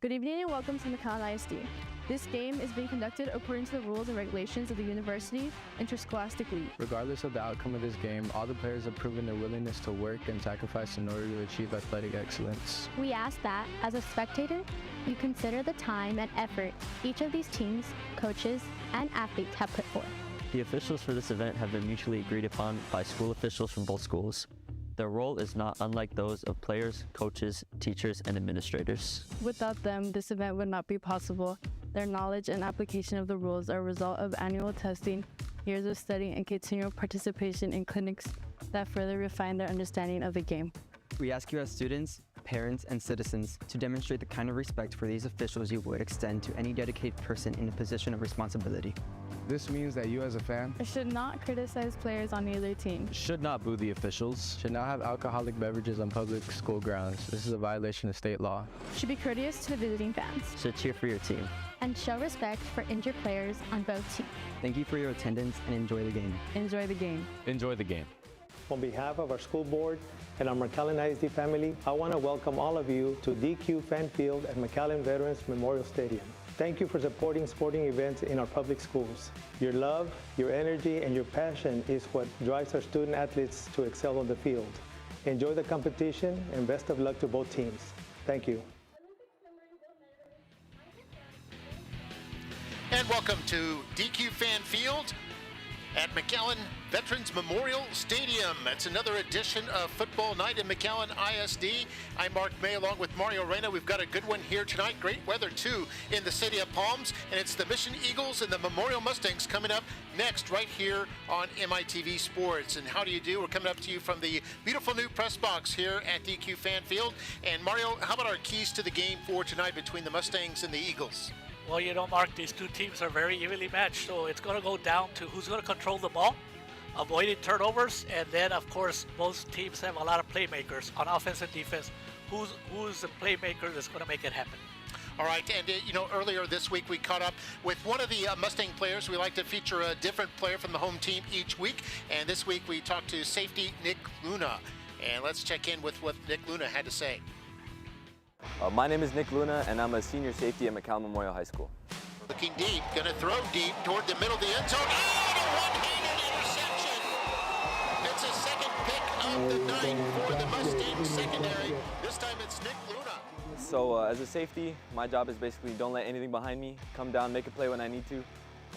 Good evening and welcome to McAllen ISD. This game is being conducted according to the rules and regulations of the University Interscholastic League. Regardless of the outcome of this game, all the players have proven their willingness to work and sacrifice in order to achieve athletic excellence. We ask that, as a spectator, you consider the time and effort each of these teams, coaches, and athletes have put forth. The officials for this event have been mutually agreed upon by school officials from both schools. Their role is not unlike those of players, coaches, teachers, and administrators. Without them, this event would not be possible. Their knowledge and application of the rules are a result of annual testing, years of study, and continual participation in clinics that further refine their understanding of the game. We ask you as students, parents, and citizens to demonstrate the kind of respect for these officials you would extend to any dedicated person in a position of responsibility. This means that you as a fan Should not criticize players on either team. Should not boo the officials. should not have alcoholic beverages on public school grounds. This is a violation of state law. Should be courteous to the visiting fans. Should cheer for your team. And show respect for injured players on both teams. Thank you for your attendance and enjoy the game. Enjoy the game. Enjoy the game. On behalf of our school board and our McAllen ISD family, I want to welcome all of you to DQ Fan Field at McAllen Veterans Memorial Stadium. Thank you for supporting sporting events in our public schools. Your love, your energy, and your passion is what drives our student athletes to excel on the field. Enjoy the competition and best of luck to both teams. Thank you. And welcome to DQ Fan Field at McAllen Veterans Memorial Stadium. It's another edition of Football Night in McAllen ISD. I'm Mark May along with Mario Reyna. We've got a good one here tonight. Great weather too in the city of Palms. And it's the Mission Eagles and the Memorial Mustangs coming up next right here on MITV Sports. And how do you do? We're coming up to you from the beautiful new press box here at DQ Fan Field. And Mario, how about our keys to the game for tonight between the Mustangs and the Eagles? Well, you know, Mark, these two teams are very evenly matched, so it's going to go down to who's going to control the ball, avoiding turnovers, and then, of course, both teams have a lot of playmakers on offense and defense. Who's the playmaker that's going to make it happen? All right, and you know, earlier this week we caught up with one of the Mustang players. We like to feature a different player from the home team each week, and this week we talked to safety Nick Luna. And let's check in with what Nick Luna had to say. My name is Nick Luna, and I'm a senior safety at McAllen Memorial High School. Looking deep, gonna throw deep toward the middle of the end zone. Oh, a one-handed interception! It's a second pick of the night for the Mustangs secondary. This time it's Nick Luna. So as a safety, my job is basically don't let anything behind me, come down, make a play when I need to,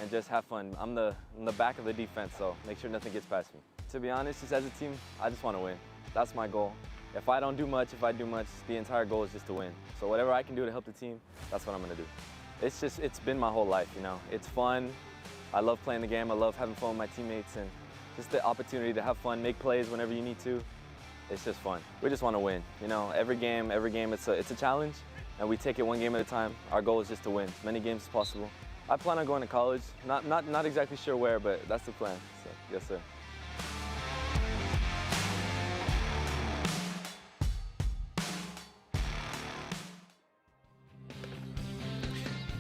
and just have fun. I'm the back of the defense, so make sure nothing gets past me. To be honest, just as a team, I just want to win. That's my goal. If I don't do much, if I do much, the entire goal is just to win. So whatever I can do to help the team, that's what I'm gonna do. It's been my whole life, you know. It's fun. I love playing the game. I love having fun with my teammates, and just the opportunity to have fun, make plays whenever you need to. It's just fun. We just want to win, you know. Every game, it's a challenge, and we take it one game at a time. Our goal is just to win as many games as possible. I plan on going to college. Not exactly sure where, but that's the plan. So yes, sir.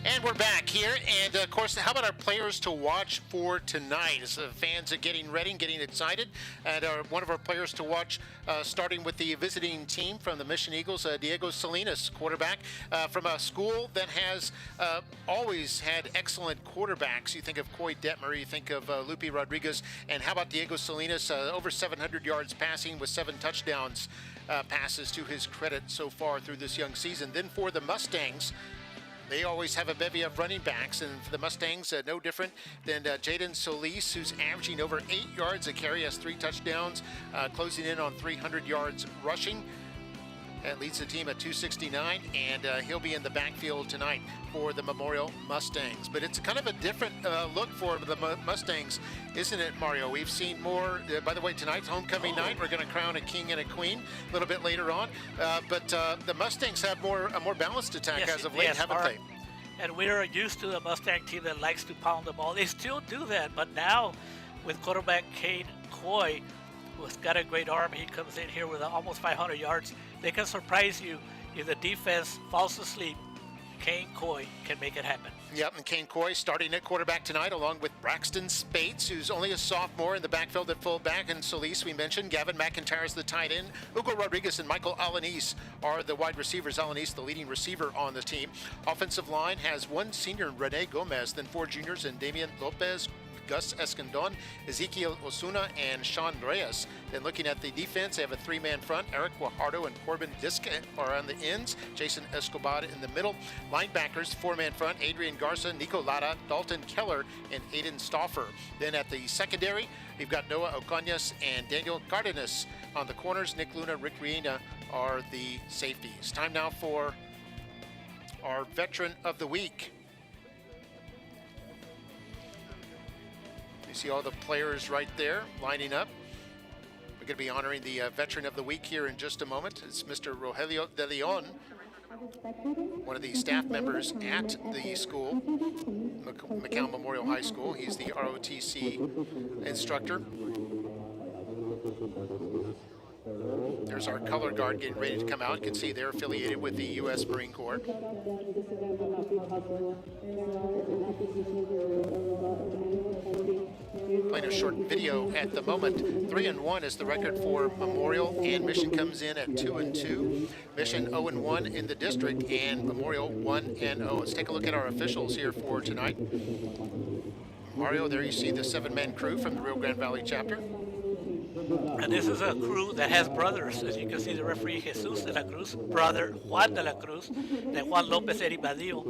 And we're back here, and of course, how about our players to watch for tonight? As fans are getting ready and getting excited, and one of our players to watch, starting with the visiting team from the Mission Eagles, Diego Salinas, quarterback from a school that has always had excellent quarterbacks. You think of Coy Detmer, you think of Lupe Rodriguez, and how about Diego Salinas, over 700 yards passing with 7 touchdowns passes to his credit so far through this young season. Then for the Mustangs, they always have a bevy of running backs, and for the Mustangs, no different than Jaden Solis, who's averaging over 8 yards a carry, has 3 touchdowns, closing in on 300 yards rushing. That leads the team at 269, and he'll be in the backfield tonight for the Memorial Mustangs. But it's kind of a different look for the Mustangs, isn't it, Mario? We've seen more. By the way, tonight's homecoming night. We're going to crown a king and a queen a little bit later on. But the Mustangs have a more balanced attack as of late, haven't they? And we're used to the Mustang team that likes to pound the ball. They still do that, but now with quarterback Cade Coy, who's got a great arm, he comes in here with almost 500 yards. They can surprise you if the defense falls asleep Kane Coy can make it happen. Yep, and Kane Coy starting at quarterback tonight, along with Braxton Spates, who's only a sophomore in the backfield at fullback, and Solis, we mentioned. Gavin McIntyre is the tight end. Hugo Rodriguez and Michael Alanis are the wide receivers. Alanis, the leading receiver on the team. Offensive line has one senior, Rene Gomez, then four juniors, and Damian Lopez, Gus Escandon, Ezekiel Osuna, and Sean Reyes. Then looking at the defense, they have a three-man front. Eric Guajardo and Corbin Disca are on the ends. Jason Escobar in the middle. Linebackers, four-man front. Adrian Garza, Nico Lara, Dalton Keller, and Aiden Stauffer. Then at the secondary, we've got Noah Ocañas and Daniel Cardenas on the corners. Nick Luna, Rick Riena are the safeties. Time now for our Veteran of the Week. You see all the players right there lining up. We're going to be honoring the Veteran of the Week here in just a moment. It's Mr. Rogelio De Leon, one of the staff members at the school, McAllen Memorial High School. He's the ROTC instructor. There's our color guard getting ready to come out. You can see they're affiliated with the U.S. Marine Corps. Playing a short video at the moment. 3-1 is the record for Memorial, and Mission comes in at 2-2. Mission 0-1 in the district, and Memorial 1-0. Let's take a look at our officials here for tonight. Mario, there you see the 7-man crew from the Rio Grande Valley chapter. And this is a crew that has brothers. As you can see, the referee Jesus de la Cruz, brother Juan de la Cruz, then Juan Lopez Eribadillo,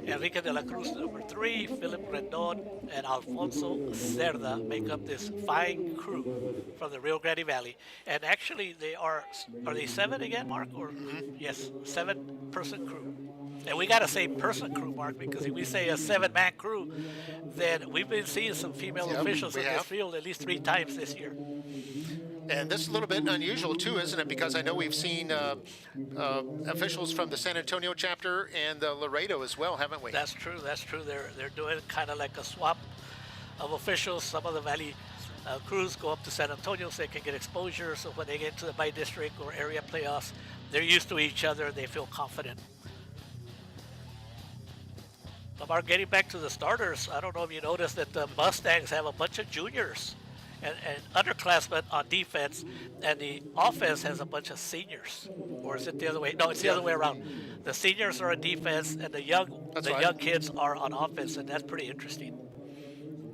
Enrique de la Cruz, number 3, Philip Rendon, and Alfonso Cerda make up this fine crew from the Rio Grande Valley. And actually, they are they 7 again, Mark? Or yes, 7-person crew. And we got to say person crew, Mark, because if we say a 7-man crew, then we've been seeing some female officials in this field at least 3 times this year. And this is a little bit unusual too, isn't it? Because I know we've seen officials from the San Antonio chapter and Laredo as well, haven't we? That's true. That's true. They're doing kind of like a swap of officials. Some of the Valley crews go up to San Antonio so they can get exposure. So when they get to the by-district or area playoffs, they're used to each other. They feel confident. About getting back to the starters, I don't know if you noticed that the Mustangs have a bunch of juniors and underclassmen on defense, and the offense has a bunch of seniors. Or is it the other way? No, it's the other way around. The seniors are on defense, and the young kids are on offense, and that's pretty interesting.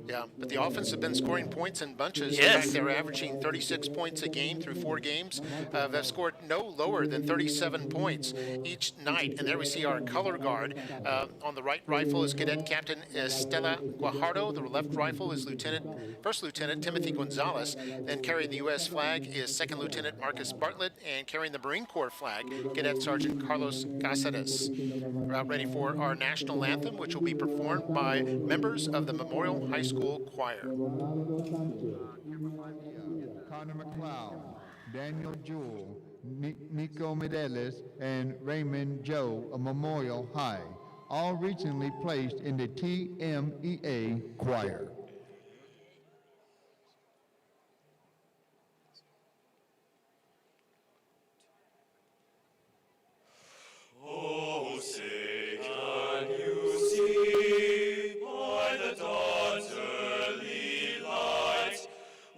Yeah, but the offense have been scoring points in bunches. Yes. In fact, they're averaging 36 points a game through 4 games. They've scored no lower than 37 points each night. And there we see our color guard. On the right rifle is Cadet Captain Estela Guajardo. The left rifle is First Lieutenant Timothy Gonzalez. Then carrying the U.S. flag is Second Lieutenant Marcus Bartlett. And carrying the Marine Corps flag, Cadet Sergeant Carlos Caceres. We're about ready for our national anthem, which will be performed by members of the Memorial High School Choir. Connor McLeod, Daniel Jewell, Nico Medeles, and Raymond Joe of Memorial High, all recently placed in the TMEA choir. Oh, say can you see by the dawn's early light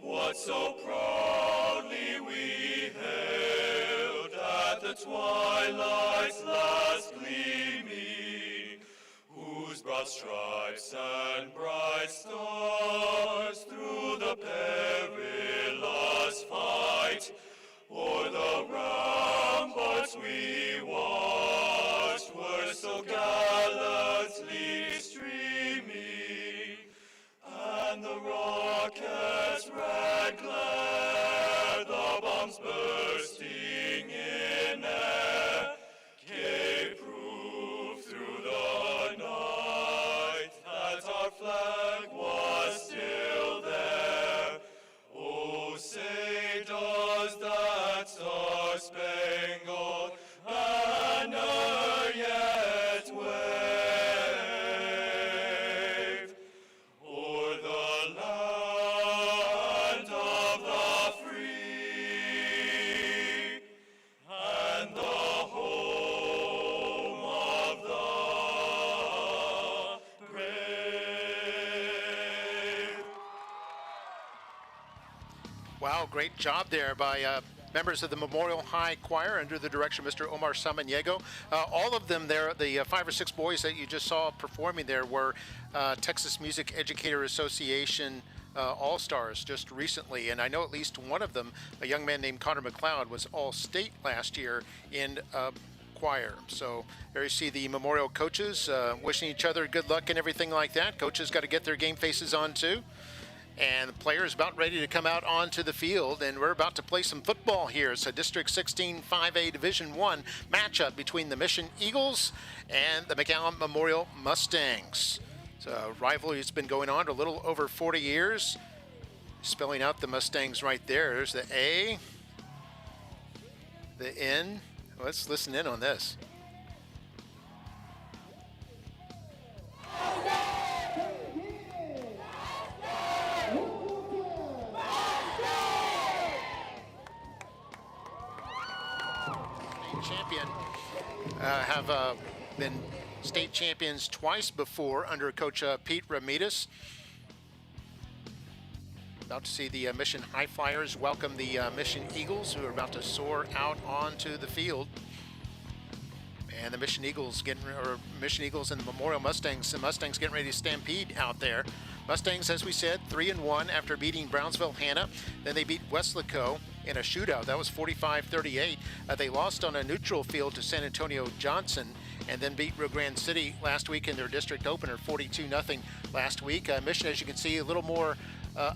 what so proudly we hailed at the twilight's last gleaming, whose broad stripes and bright stars through the perilous fight o'er the ramparts we watched were so gallantly streaming, and the rocket's red glare, the bombs bursting in air, Wow, great job there by members of the Memorial High Choir under the direction of Mr. Omar Samaniego. All of them there, the 5 or 6 boys that you just saw performing there were Texas Music Educator Association All-Stars just recently, and I know at least one of them, a young man named Connor McLeod, was All-State last year in choir. So there you see the Memorial coaches wishing each other good luck and everything like that. Coaches got to get their game faces on too. And the players about ready to come out onto the field, and we're about to play some football here. It's a District 16 5A Division I matchup between the Mission Eagles and the McAllen Memorial Mustangs. It's a rivalry that's been going on a little over 40 years. Spelling out the Mustangs right there. There's the A, the N. Let's listen in on this. Champion have been state champions twice before under Coach Pete Ramirez. About to see the Mission High Flyers welcome the Mission Eagles, who are about to soar out onto the field. And the Mission Eagles and the Memorial Mustangs. The Mustangs getting ready to stampede out there. Mustangs, as we said, 3-1 after beating Brownsville-Hanna. Then they beat Weslaco in a shootout. That was 45-38. They lost on a neutral field to San Antonio Johnson, and then beat Rio Grande City last week in their district opener, 42-0 last week. Mission, as you can see, a little more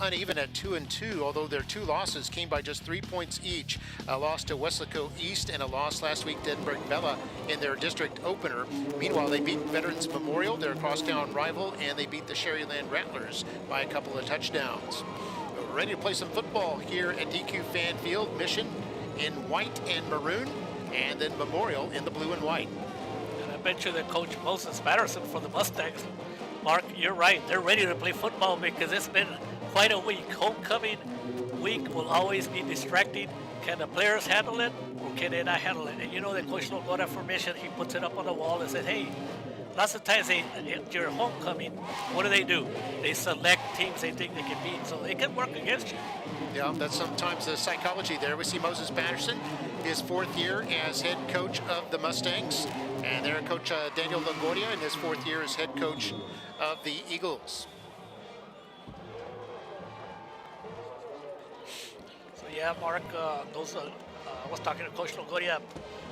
uneven at 2-2, although their 2 losses came by just 3 points each. A loss to Weslaco East and a loss last week to Edinburgh Bella in their district opener. Meanwhile, they beat Veterans Memorial, their crosstown rival, and they beat the Sherryland Rattlers by a couple of touchdowns. We're ready to play some football here at DQ Fan Field. Mission in white and maroon, and then Memorial in the blue and white. And I bet you that Coach Moses Patterson for the Mustangs, Mark, you're right. They're ready to play football because it's been quite a week. Homecoming week will always be distracting. Can the players handle it or can they not handle it? And you know that Coach Logora for Mission, he puts it up on the wall and said, hey, lots of times during homecoming, what do? They select teams they think they can beat, so they can work against you. Yeah, that's sometimes the psychology there. We see Moses Patterson, his 4th year as head coach of the Mustangs, and their coach Daniel Longoria in his 4th year as head coach of the Eagles. So yeah, Mark, I was talking to Coach Longoria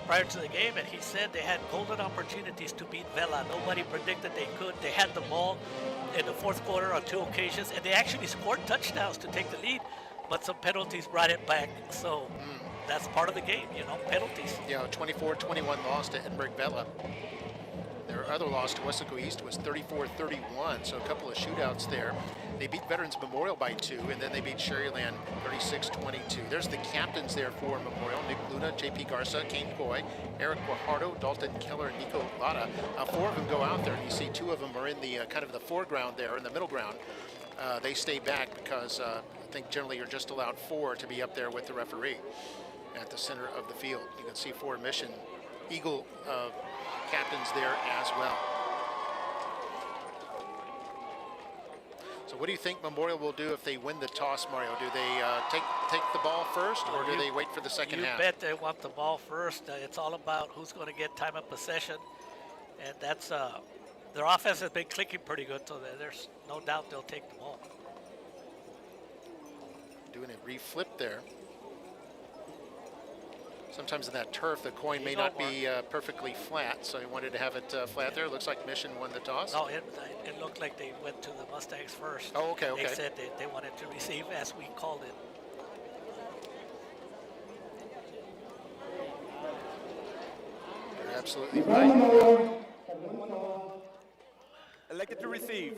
prior to the game, and he said they had golden opportunities to beat Vela. Nobody predicted they could. They had the ball in the 4th quarter on 2 occasions, and they actually scored touchdowns to take the lead, but some penalties brought it back. So that's part of the game, penalties. Yeah, 24-21 loss to Edinburgh Bella. Their other loss to Weslaco East was 34-31, so a couple of shootouts there. They beat Veterans Memorial by 2, and then they beat Sherryland 36-22. There's the captains there for Memorial: Nick Luna, JP Garza, Kane Coy, Eric Guajardo, Dalton Keller, Nico Lada. 4 of them go out there, and you see 2 of them are in the kind of the foreground there, in the middle ground. They stay back because I think generally you're just allowed 4 to be up there with the referee at the center of the field. You can see 4 Mission Eagle captains there as well. So what do you think Memorial will do if they win the toss, Mario? Do they take the ball first, or do they wait for the second half? You bet they want the ball first. It's all about who's going to get time of possession, and that's their offense has been clicking pretty good, so there's no doubt they'll take the ball. Doing a reflip there. Sometimes in that turf, the coin may not be perfectly flat, so he wanted to have it flat there. Looks like Mission won the toss. No, it looked like they went to the Mustangs first. Oh, okay. They said they wanted to receive as we called it. You're absolutely right. Elected to receive.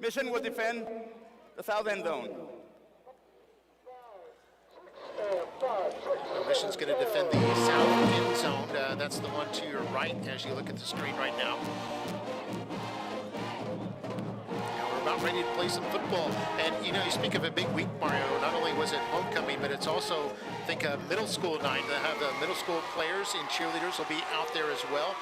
Mission will defend the south end zone. Mission's going to defend the south end zone. That's the one to your right as you look at the screen right now. Now we're about ready to play some football. And you know, you speak of a big week, Mario. Not only was it homecoming, but it's also, I think, a middle school night. They have the middle school players and cheerleaders will be out there as well.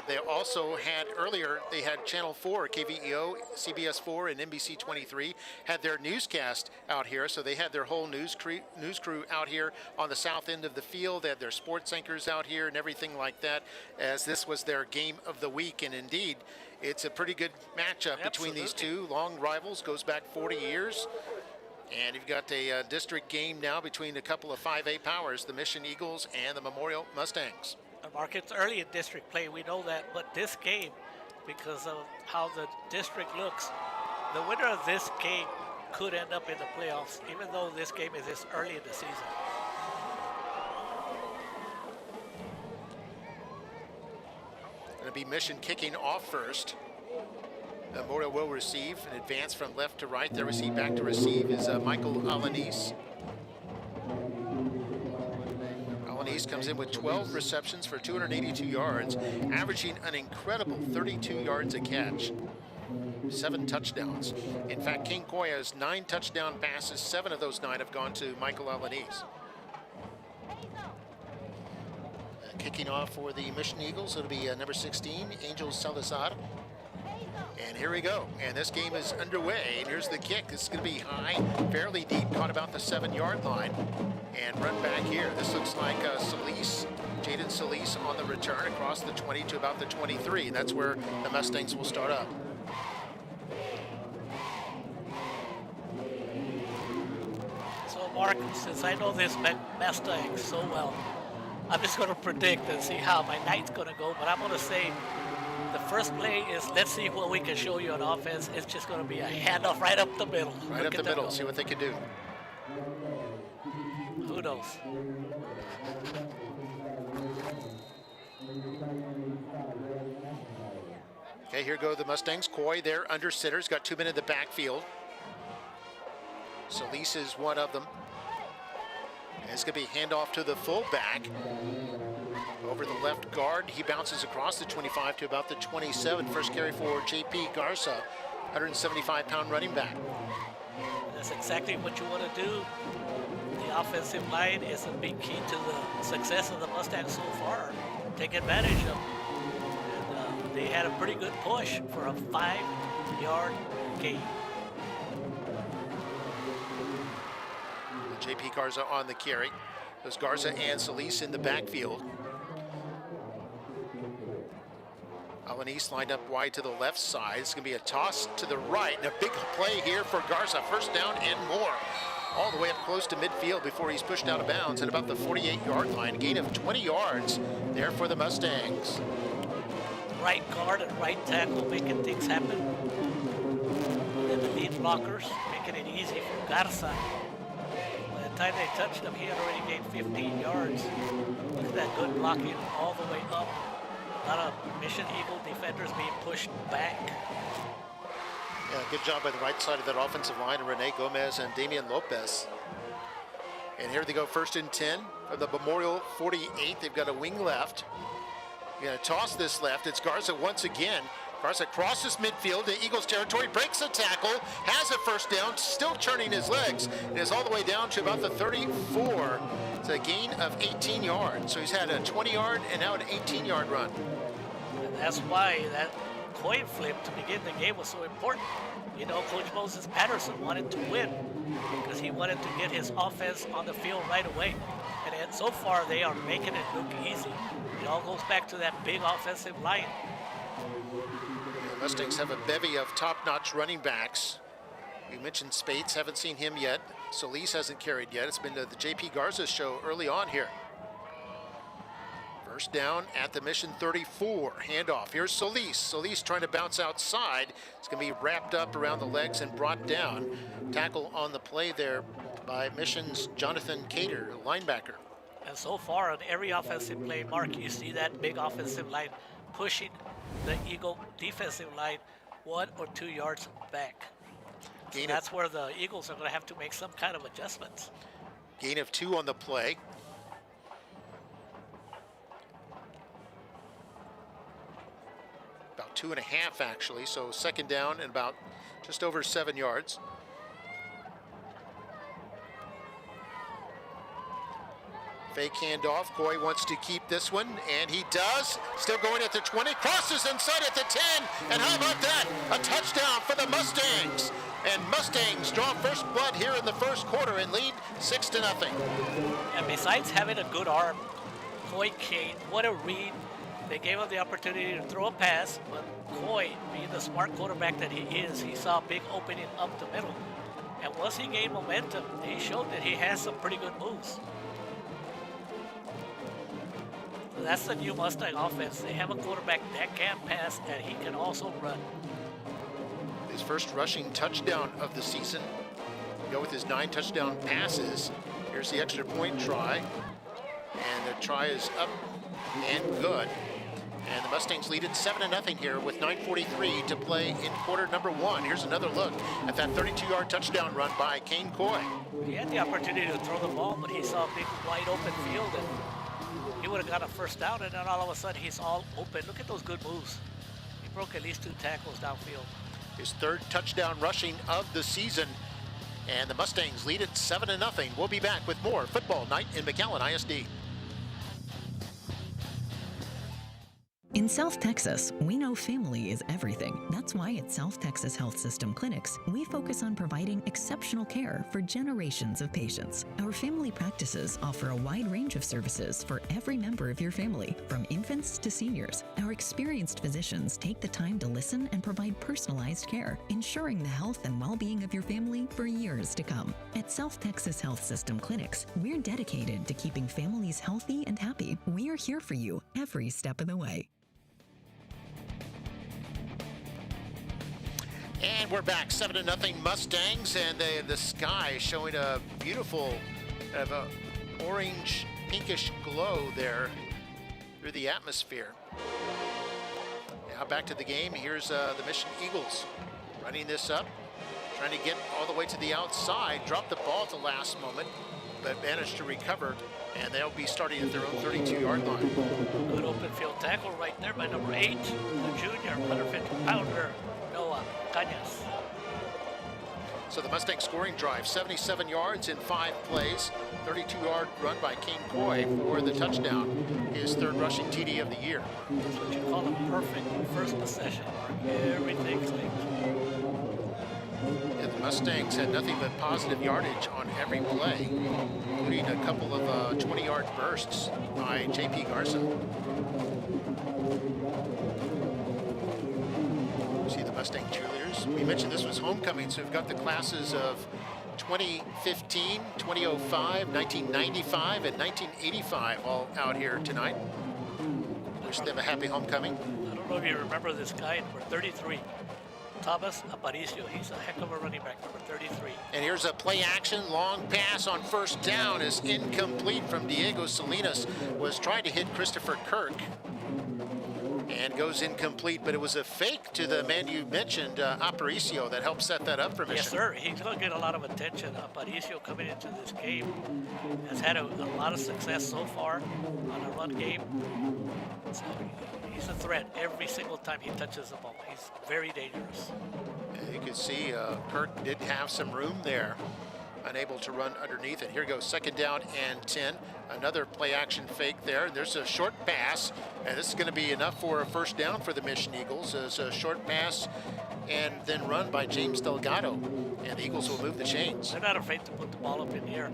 They also had earlier, they had Channel 4, KVEO, CBS 4, and NBC 23 had their newscast out here. So they had their whole news crew out here on the south end of the field. They had their sports anchors out here and everything like that, as this was their game of the week. And indeed, it's a pretty good matchup between these two long rivals, goes back 40 years. And you've got a district game now between a couple of 5A powers, the Mission Eagles and the Memorial Mustangs. Mark, it's early in district play, we know that, but this game, because of how the district looks, the winner of this game could end up in the playoffs, even though this game is this early in the season. Going to be Mission kicking off first. Memorial will receive and advance from left to right. Their receive back to receive is McAllen ISD. McAllen comes in with 12 receptions for 282 yards, averaging an incredible 32 yards a catch. 7 touchdowns. In fact, King Koya has 9 touchdown passes. 7 of those 9 have gone to McAllen ISD. Kicking off for the Mission Eagles, it'll be number 16, Angel Salazar. And here we go, and this game is underway, and here's the kick. This is going to be high, fairly deep, caught about the 7-yard line, and run back here. This looks like Jaden Solis on the return across the 20 to about the 23, and that's where the Mustangs will start up. So Mark, since I know this Mustangs so well, I'm just going to predict and see how my night's going to go, but I'm going to say the first play is, let's see what we can show you on offense. It's just going to be a handoff right up the middle. Right up the middle, see what they can do. Who knows? Okay, here go the Mustangs. Coy, they're under sitters, got 2 men in the backfield. Solis is one of them. And it's going to be handoff to the fullback. Over the left guard, he bounces across the 25 to about the 27. First carry for JP Garza, 175-pound running back. That's exactly what you want to do. The offensive line is a big key to the success of the Mustangs so far. Take advantage of them. And they had a pretty good push for a 5-yard gain. JP Garza on the carry. There's Garza and Solis in the backfield. Alanis lined up wide to the left side. It's going to be a toss to the right. And a big play here for Garza. First down and more. All the way up close to midfield before he's pushed out of bounds at about the 48-yard line. Gain of 20 yards there for the Mustangs. Right guard and right tackle making things happen. And then the lead blockers making it easy for Garza. By the time they touched him, he had already gained 15 yards. Look at that good blocking all the way up. A lot of Mission Eagle defenders being pushed back. Yeah, good job by the right side of that offensive line, Rene Gomez and Damian Lopez. And here they go, 1st and 10 for the Memorial 48. They've got a wing left. You're going to toss this left. It's Garza once again. Garza crosses midfield to Eagles territory, breaks a tackle, has a first down, still churning his legs, and is all the way down to about the 34. It's a gain of 18 yards. So he's had a 20-yard and now an 18-yard run. And that's why that coin flip to begin the game was so important. You know, Coach Moses Patterson wanted to win because he wanted to get his offense on the field right away. And so far, they are making it look easy. It all goes back to that big offensive line. The Mustangs have a bevy of top-notch running backs. You mentioned Spates, haven't seen him yet. Solis hasn't carried yet. It's been the JP Garza show early on here. First down at the Mission 34. Handoff. Here's Solis. Solis trying to bounce outside. It's going to be wrapped up around the legs and brought down. Tackle on the play there by Mission's Jonathan Cater, linebacker. And so far on every offensive play, Mark, you see that big offensive line pushing the Eagle defensive line 1 or 2 yards back. So that's where the Eagles are going to have to make some kind of adjustments. Gain of 2 on the play. About 2.5 actually, so second down and about just over 7 yards. Fake handoff. Coy wants to keep this one, and he does. Still going at the 20, crosses inside at the 10, and how about that? A touchdown for the Mustangs. And Mustangs draw first blood here in the first quarter and lead 6-0. And besides having a good arm, Coy Kane, what a read. They gave him the opportunity to throw a pass, but Coy, being the smart quarterback that he is, he saw a big opening up the middle. And once he gained momentum, he showed that he has some pretty good moves. That's the new Mustang offense. They have a quarterback that can pass, and he can also run. His first rushing touchdown of the season. Go with his 9 touchdown passes. Here's the extra point try. And the try is up and good. And the Mustangs lead it 7-0 here with 9:43 to play in quarter number 1. Here's another look at that 32-yard touchdown run by Kane Coy. He had the opportunity to throw the ball, but he saw a big wide open field, and he would have got a first down, and then all of a sudden he's all open. Look at those good moves. He broke at least 2 tackles downfield. His 3rd touchdown rushing of the season. And the Mustangs lead it 7-0. We'll be back with more Football Night in McAllen ISD. In South Texas, we know family is everything. That's why at South Texas Health System Clinics, we focus on providing exceptional care for generations of patients. Our family practices offer a wide range of services for every member of your family, from infants to seniors. Our experienced physicians take the time to listen and provide personalized care, ensuring the health and well-being of your family for years to come. At South Texas Health System Clinics, we're dedicated to keeping families healthy and happy. We're here for you every step of the way. And we're back, 7-0 Mustangs, and the sky showing a beautiful orange pinkish glow there through the atmosphere. Now back to the game. Here's the Mission Eagles running this up, trying to get all the way to the outside, dropped the ball at the last moment, but managed to recover, and they'll be starting at their own 32-yard line. Good open field tackle right there by number 8, the junior 150-pounder. So the Mustang scoring drive, 77 yards in 5 plays, 32-yard run by Kane Coy for the touchdown, his 3rd rushing TD of the year. That's what you call a perfect first possession. Everything clicked. Yeah, the Mustangs had nothing but positive yardage on every play, including a couple of 20-yard bursts by J.P. Garza. See the Mustang cheerleaders. We mentioned this was homecoming, so we've got the classes of 2015, 2005, 1995, and 1985 all out here tonight. Wish them a happy homecoming. I don't know if you remember this guy, number 33. Thomas Aparicio. He's a heck of a running back, number 33. And here's a play action, long pass on first down is incomplete from Diego Salinas. Was trying to hit Christopher Kirk. And goes incomplete, but it was a fake to the man you mentioned, Aparicio, that helped set that up for Mission. Yes, sir. He's going to get a lot of attention. Aparicio coming into this game has had a lot of success so far on a run game. So he's a threat every single time he touches the ball. He's very dangerous. You can see Kirk did have some room there, unable to run underneath it. Here goes 2nd down and 10. Another play action fake there. There's a short pass, and this is going to be enough for a first down for the Mission Eagles. It's a short pass and then run by James Delgado, and the Eagles will move the chains. They're not afraid to put the ball up in the air.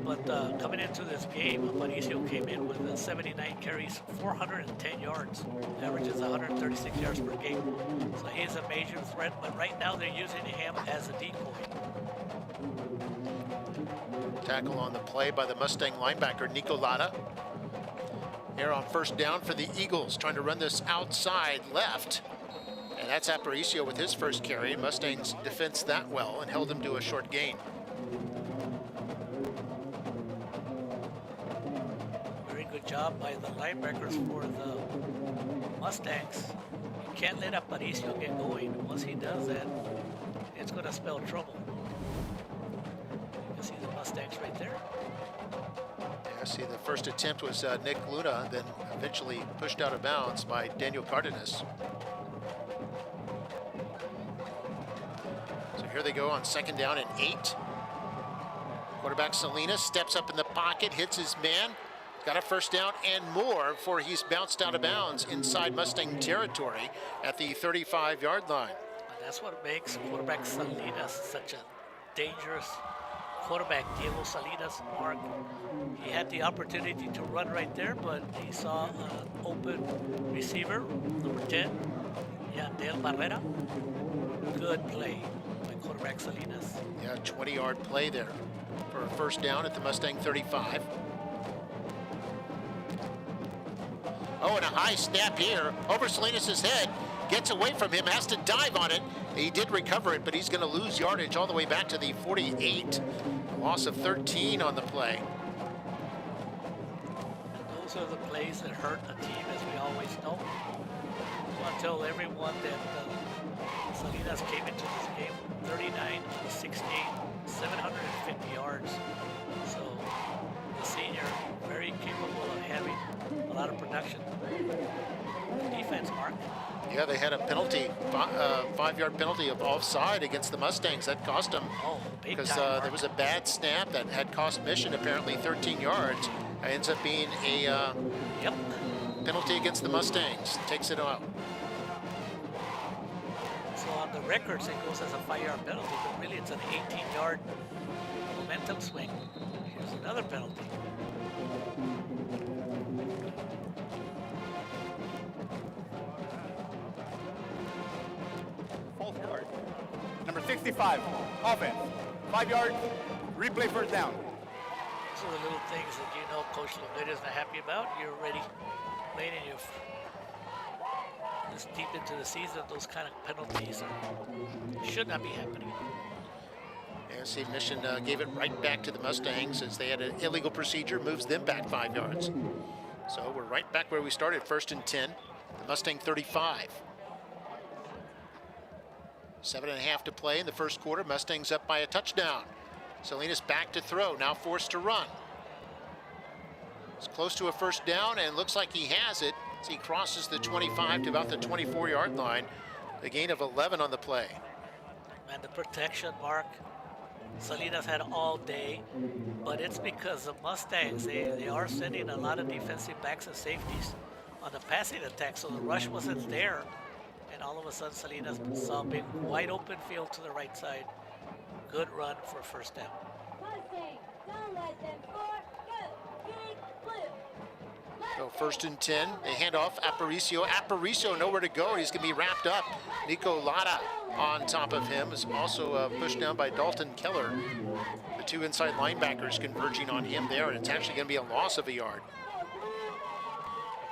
But coming into this game, Aparicio came in with 79 carries, 410 yards, averages 136 yards per game. So he's a major threat, but right now they're using him as a decoy. Tackle on the play by the Mustang linebacker, Nico Lada. Here on first down for the Eagles, trying to run this outside left. And that's Aparicio with his first carry. Mustangs defense that well and held him to a short gain. Very good job by the linebackers for the Mustangs. You can't let Aparicio get going. Once he does that, it's going to spell trouble. You see the Mustangs right there. Yeah, see the first attempt was Nick Luna, then eventually pushed out of bounds by Daniel Cardenas. here they go on 2nd down and 8. Quarterback Salinas steps up in the pocket, hits his man, got a 1st down and more before he's bounced out of bounds inside Mustang territory at the 35-yard line. And that's what makes quarterback Salinas such a dangerous quarterback. Diego Salinas, Mark, he had the opportunity to run right there, but he saw an open receiver, number 10, Yandel Barrera. Good play by quarterback Salinas. Yeah, 20-yard play there for a 1st down at the Mustang 35. Oh, and a high snap here over Salinas' head. Gets away from him, has to dive on it. He did recover it, but he's going to lose yardage all the way back to the 48. A loss of 13 on the play. And those are the plays that hurt a team, as we always know. I want to tell everyone that Salinas came into this game 39 of 68, 750 yards. So the senior, very capable of having a lot of production. Defense, Mark. Yeah, they had a penalty, 5-yard penalty of offside against the Mustangs. That cost them, because there was a bad snap that had cost Mission apparently 13 yards. It ends up being a penalty against the Mustangs. Takes it out. So on the records, it goes as a 5-yard penalty, but really it's an 18-yard momentum swing. Here's another penalty. Number 65, offense. 5 yards, replay 1st down. Those are the little things that you know Coach Lombardi is not happy about. You're already playing and you're this deep into the season. Those kind of penalties should not be happening. Yeah, see, Mission gave it right back to the Mustangs as they had an illegal procedure, moves them back 5 yards. So we're right back where we started, 1st and 10, the Mustang 35. 7.5 to play in the 1st quarter. Mustangs up by a touchdown. Salinas back to throw, now forced to run. It's close to a 1st down and looks like he has it as he crosses the 25 to about the 24-yard line. A gain of 11 on the play. And the protection, Mark, Salinas had all day, but it's because the Mustangs, they are sending a lot of defensive backs and safeties on the passing attack, so the rush wasn't there. And all of a sudden, Salinas saw a big wide open field to the right side. Good run for 1st down. So 1st and 10, they hand off Aparicio. Aparicio nowhere to go. He's going to be wrapped up. Nico Lara on top of him is also pushed down by Dalton Keller. The 2 inside linebackers converging on him there, and it's actually going to be a loss of a yard.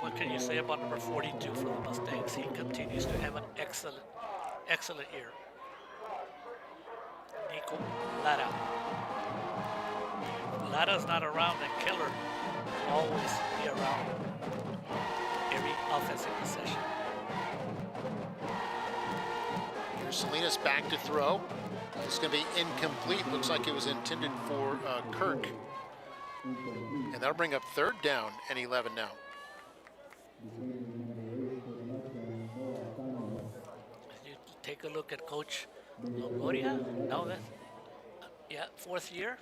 What can you say about number 42 for the Mustangs? He continues to have an excellent year. Nico Lara. Lara's not around, and Keller will always be around every offensive possession. Here's Salinas back to throw. It's going to be incomplete. Looks like it was intended for Kirk. And that'll bring up 3rd down and 11 now. You take a look at Coach Longoria. No, that, 4th year.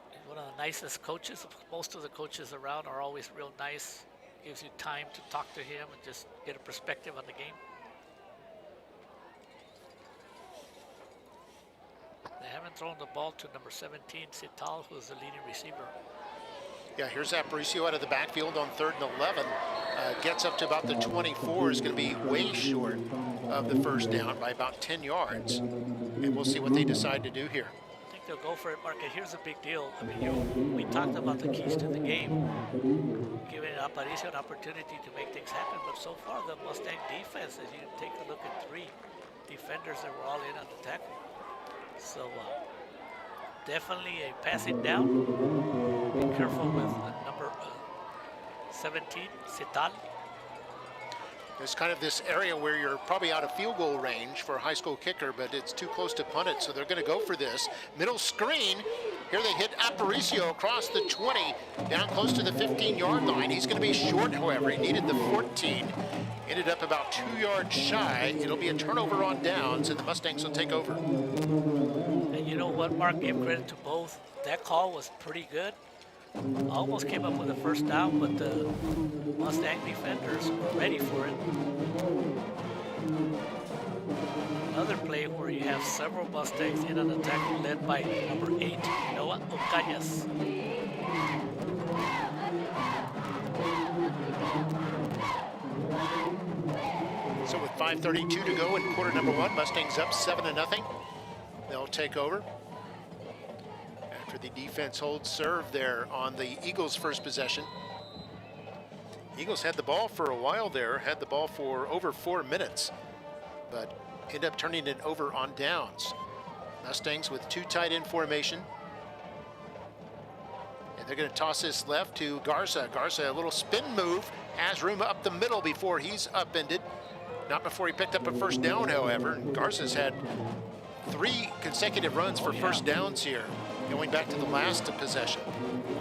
He's one of the nicest coaches. Most of the coaches around are always real nice. Gives you time to talk to him and just get a perspective on the game. They haven't thrown the ball to number 17, Cital, who's the leading receiver. Yeah, here's Aparicio out of the backfield on 3rd and 11. Gets up to about the 24, is going to be way short of the 1st down by about 10 yards. And we'll see what they decide to do here. I think they'll go for it, Mark. And here's a big deal. I mean, we talked about the keys to the game, giving Aparicio an opportunity to make things happen. But so far, the Mustang defense, as you take a look at 3 defenders that were all in on the tackle. So definitely a passing down. Be careful with number 17, Cital. There's kind of this area where you're probably out of field goal range for a high school kicker, but it's too close to punt it, so they're going to go for this. Middle screen, Here they hit Aparicio across the 20, down close to the 15-yard line. He's going to be short, however. He needed the 14. Ended up about 2 yards shy. It'll be a turnover on downs, and the Mustangs will take over. And you know what, Mark? Give credit to both. That call was pretty good. Almost came up with a first down, but the Mustang defenders were ready for it. Another play where you have several Mustangs in an attack led by number 8, Noah Ocañas. So with 5:32 to go in quarter number 1, Mustangs up 7-0. They'll take over after the defense holds serve there on the Eagles' first possession. Eagles had the ball for a while there, had the ball for over 4 minutes, but end up turning it over on downs. Mustangs with 2 tight end formation. And they're going to toss this left to Garza. Garza, a little spin move, has room up the middle before he's upended. Not before he picked up a first down, however. Garza's had 3 consecutive runs for first downs here, going back to the last possession.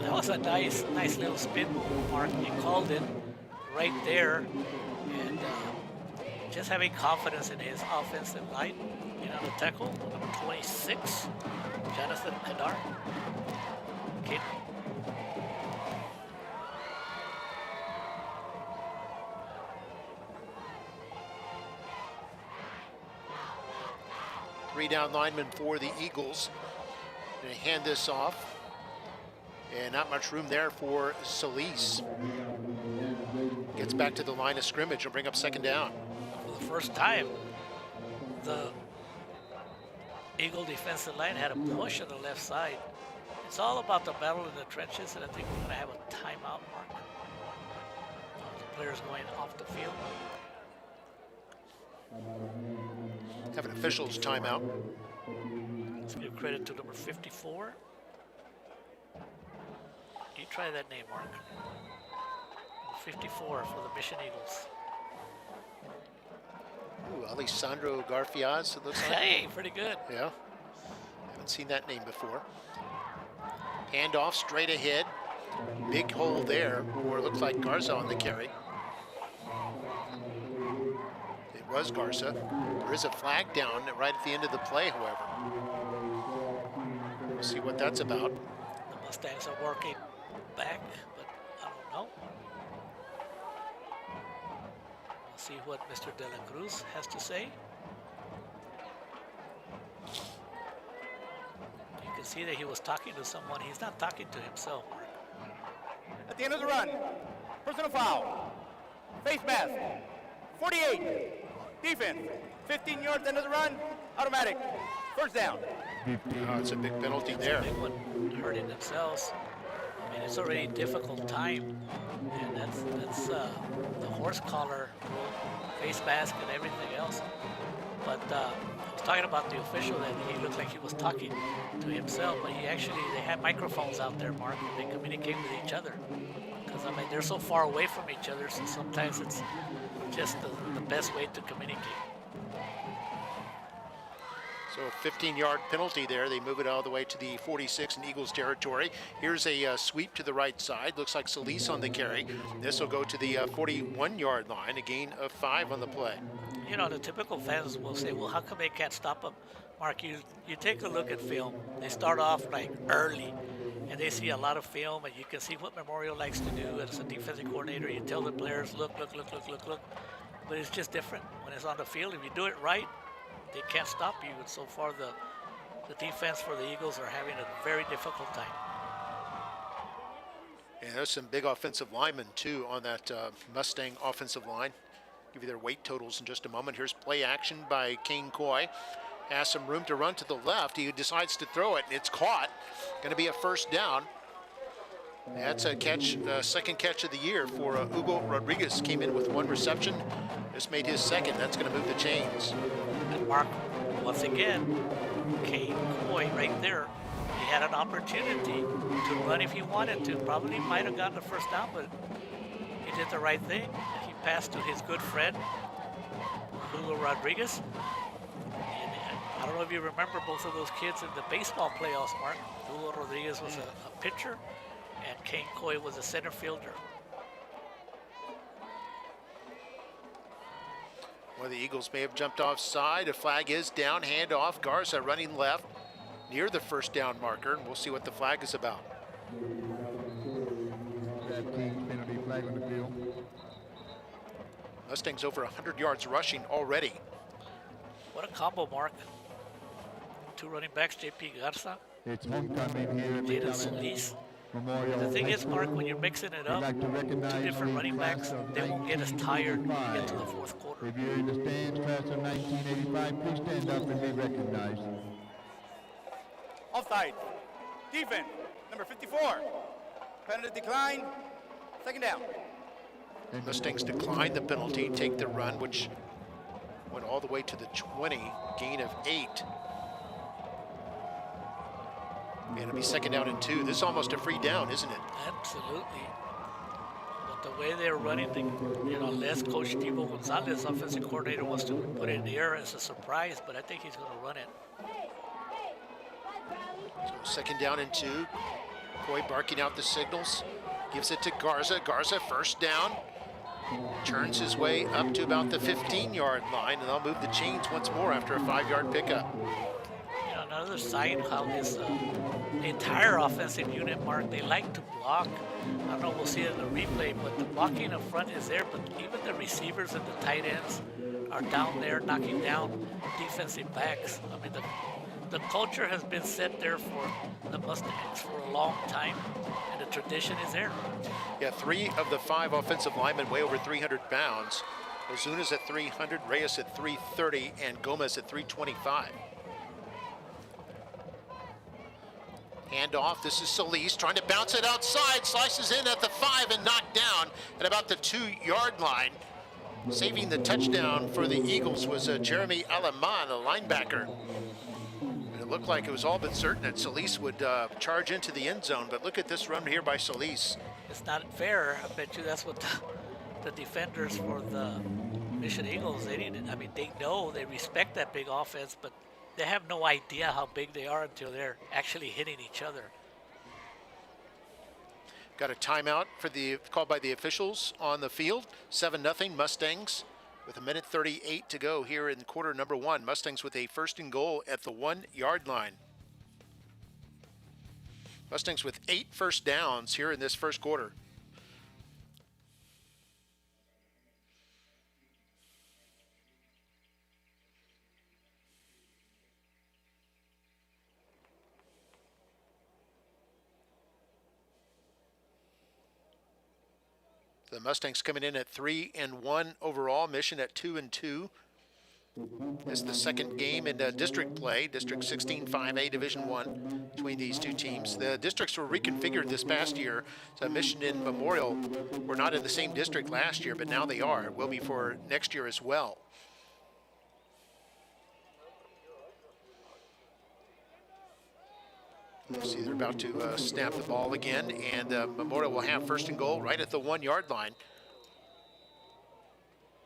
That was a nice little spin move, Mark. He called it right there, and just having confidence in his offensive line. On the tackle, number 26, Jonathan Kadar. Okay. Three down linemen for the Eagles. Going to hand this off. And not much room there for Solis. Gets back to the line of scrimmage and bring up second down. For the first time, the Eagle defensive line had a push on the left side. It's all about the battle in the trenches, and I think we're going to have a timeout, Mark. The players going off the field. Have an official's timeout. Let's give credit to number 54. You try that name, Mark. 54 for the Mission Eagles. Ooh, Alessandro Garfiaz, it looks like. Hey, pretty good. Yeah, haven't seen that name before. Handoff straight ahead. Big hole there, or it looks like Garza on the carry. It was Garza. There is a flag down right at the end of the play, however. We'll see what that's about. The Mustangs are working back, but I don't know. We'll see what Mr. De La Cruz has to say. You can see that he was talking to someone. He's not talking to himself. At the end of the run, personal foul, face mask, 48, defense, 15 yards end of the run, automatic, first down. Oh, it's a big penalty there. Big one, hurting themselves. I mean, it's already a difficult time, and that's the horse collar, face mask, and everything else. But I was talking about the official that he looked like he was talking to himself, but they have microphones out there, Mark, and they communicate with each other. Because, I mean, they're so far away from each other, so sometimes it's just the best way to communicate. So a 15-yard penalty there. They move it all the way to the 46 in Eagles territory. Here's a sweep to the right side. Looks like Solis on the carry. This will go to the 41-yard line, a gain of 5 on the play. You know, the typical fans will say, well, how come they can't stop them? Mark, you take a look at film. They start off like early, and they see a lot of film, and you can see what Memorial likes to do. As a defensive coordinator, you tell the players, look. But it's just different when it's on the field. If you do it right, they can't stop you. And so far, the defense for the Eagles are having a very difficult time. Yeah, there's some big offensive linemen, too, on that Mustang offensive line. Give you their weight totals in just a moment. Here's play action by Kane Coy. Has some room to run to the left. He decides to throw it, and it's caught. Going to be a first down. That's a catch, second catch of the year for Hugo Rodriguez. Came in with 1 reception. This made his second. That's going to move the chains. And Mark, once again, Kane Coy right there. He had an opportunity to run if he wanted to. Probably might have gotten the first down, but he did the right thing. He passed to his good friend, Hugo Rodriguez. And I don't know if you remember both of those kids in the baseball playoffs, Mark. Hugo Rodriguez was a pitcher, and Kane Coy was a center fielder. Well, the Eagles may have jumped offside. A flag is down, handoff. Garza running left near the first down marker, and we'll see what the flag is about. Penalty flag on the field. Mustangs over 100 yards rushing already. What a combo, Mark. Two running backs, J.P. Garza, It's homecoming here at Jada McAllen Solis. Memorial. The thing is, Mark, when you're mixing it up, We'd like to recognize two different the running backs, class of they won't get as tired into the fourth quarter. If you're in the stands, class of 1985, please stand up and be recognized. Offside. Defense, number 54. Penalty decline. Second down. Mustangs decline the penalty, take the run, which went all the way to the 20, gain of 8. And it'll be second down and 2. This is almost a free down, isn't it? Absolutely. But the way they're running, unless Coach Tivo Gonzalez, offensive coordinator, wants to put it in the air as a surprise, but I think he's going to run it. So second down and 2. Coy barking out the signals, gives it to Garza. Garza first down. Turns his way up to about the 15-yard line, and they'll move the chains once more after a 5-yard pickup. Another sign how this entire offensive unit, Mark, they like to block. I don't know, we'll see it in the replay, but the blocking up front is there, but even the receivers and the tight ends are down there knocking down defensive backs. I mean, the culture has been set there for the Mustangs for a long time, and the tradition is there. Yeah, 3 of the 5 offensive linemen weigh over 300 pounds. Ozuna's at 300, Reyes at 330, and Gomez at 325. Handoff, this is Solis trying to bounce it outside, slices in at the 5 and knocked down at about the 2-yard line. Saving the touchdown for the Eagles was Jeremy Alaman, a linebacker. It looked like it was all but certain that Solis would charge into the end zone, but look at this run here by Solis. It's not fair. I bet you that's what the defenders for the Mission Eagles, they know, they respect that big offense, but they have no idea how big they are until they're actually hitting each other. Got a timeout called by the officials on the field. 7-0 Mustangs with 1:38 to go here in quarter number 1. Mustangs with a first and goal at the 1-yard line. Mustangs with 8 first downs here in this first quarter. The Mustangs coming in at 3-1 overall, Mission at 2-2. This is the second game in district play, District 16 5A Division 1 between these two teams. The districts were reconfigured this past year, so Mission and Memorial were not in the same district last year, but now they are. Will be for next year as well. See, they're about to snap the ball again, and Memorial will have first and goal right at the 1-yard line.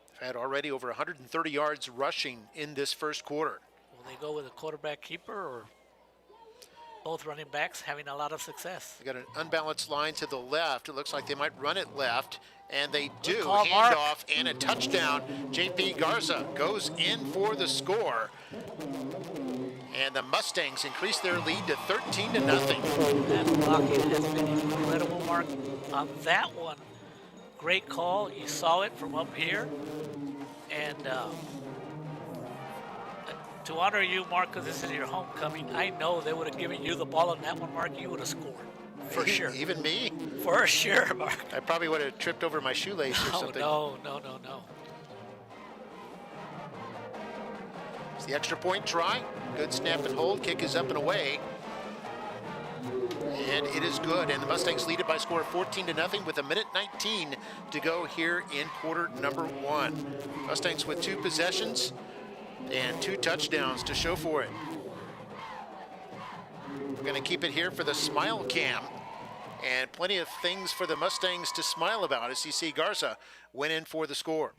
They've had already over 130 yards rushing in this first quarter. Will they go with a quarterback keeper or both running backs having a lot of success? They got an unbalanced line to the left. It looks like they might run it left, and they do. Call, Mark. Handoff and a touchdown. J.P. Garza goes in for the score. And the Mustangs increase their lead to 13-0. That blocking has been incredible, Mark. On that one, great call. You saw it from up here. And to honor you, Mark, because this is your homecoming, I know they would have given you the ball on that one, Mark. You would have scored. For sure. Even me? For sure, Mark. I probably would have tripped over my shoelace or something. No. It's the extra point try. Good snap and hold. Kick is up and away. And it is good. And the Mustangs lead it by a score of 14-0 with 1:19 to go here in quarter number 1. Mustangs with 2 possessions and 2 touchdowns to show for it. We're going to keep it here for the smile cam. And plenty of things for the Mustangs to smile about as you see Garza went in for the score.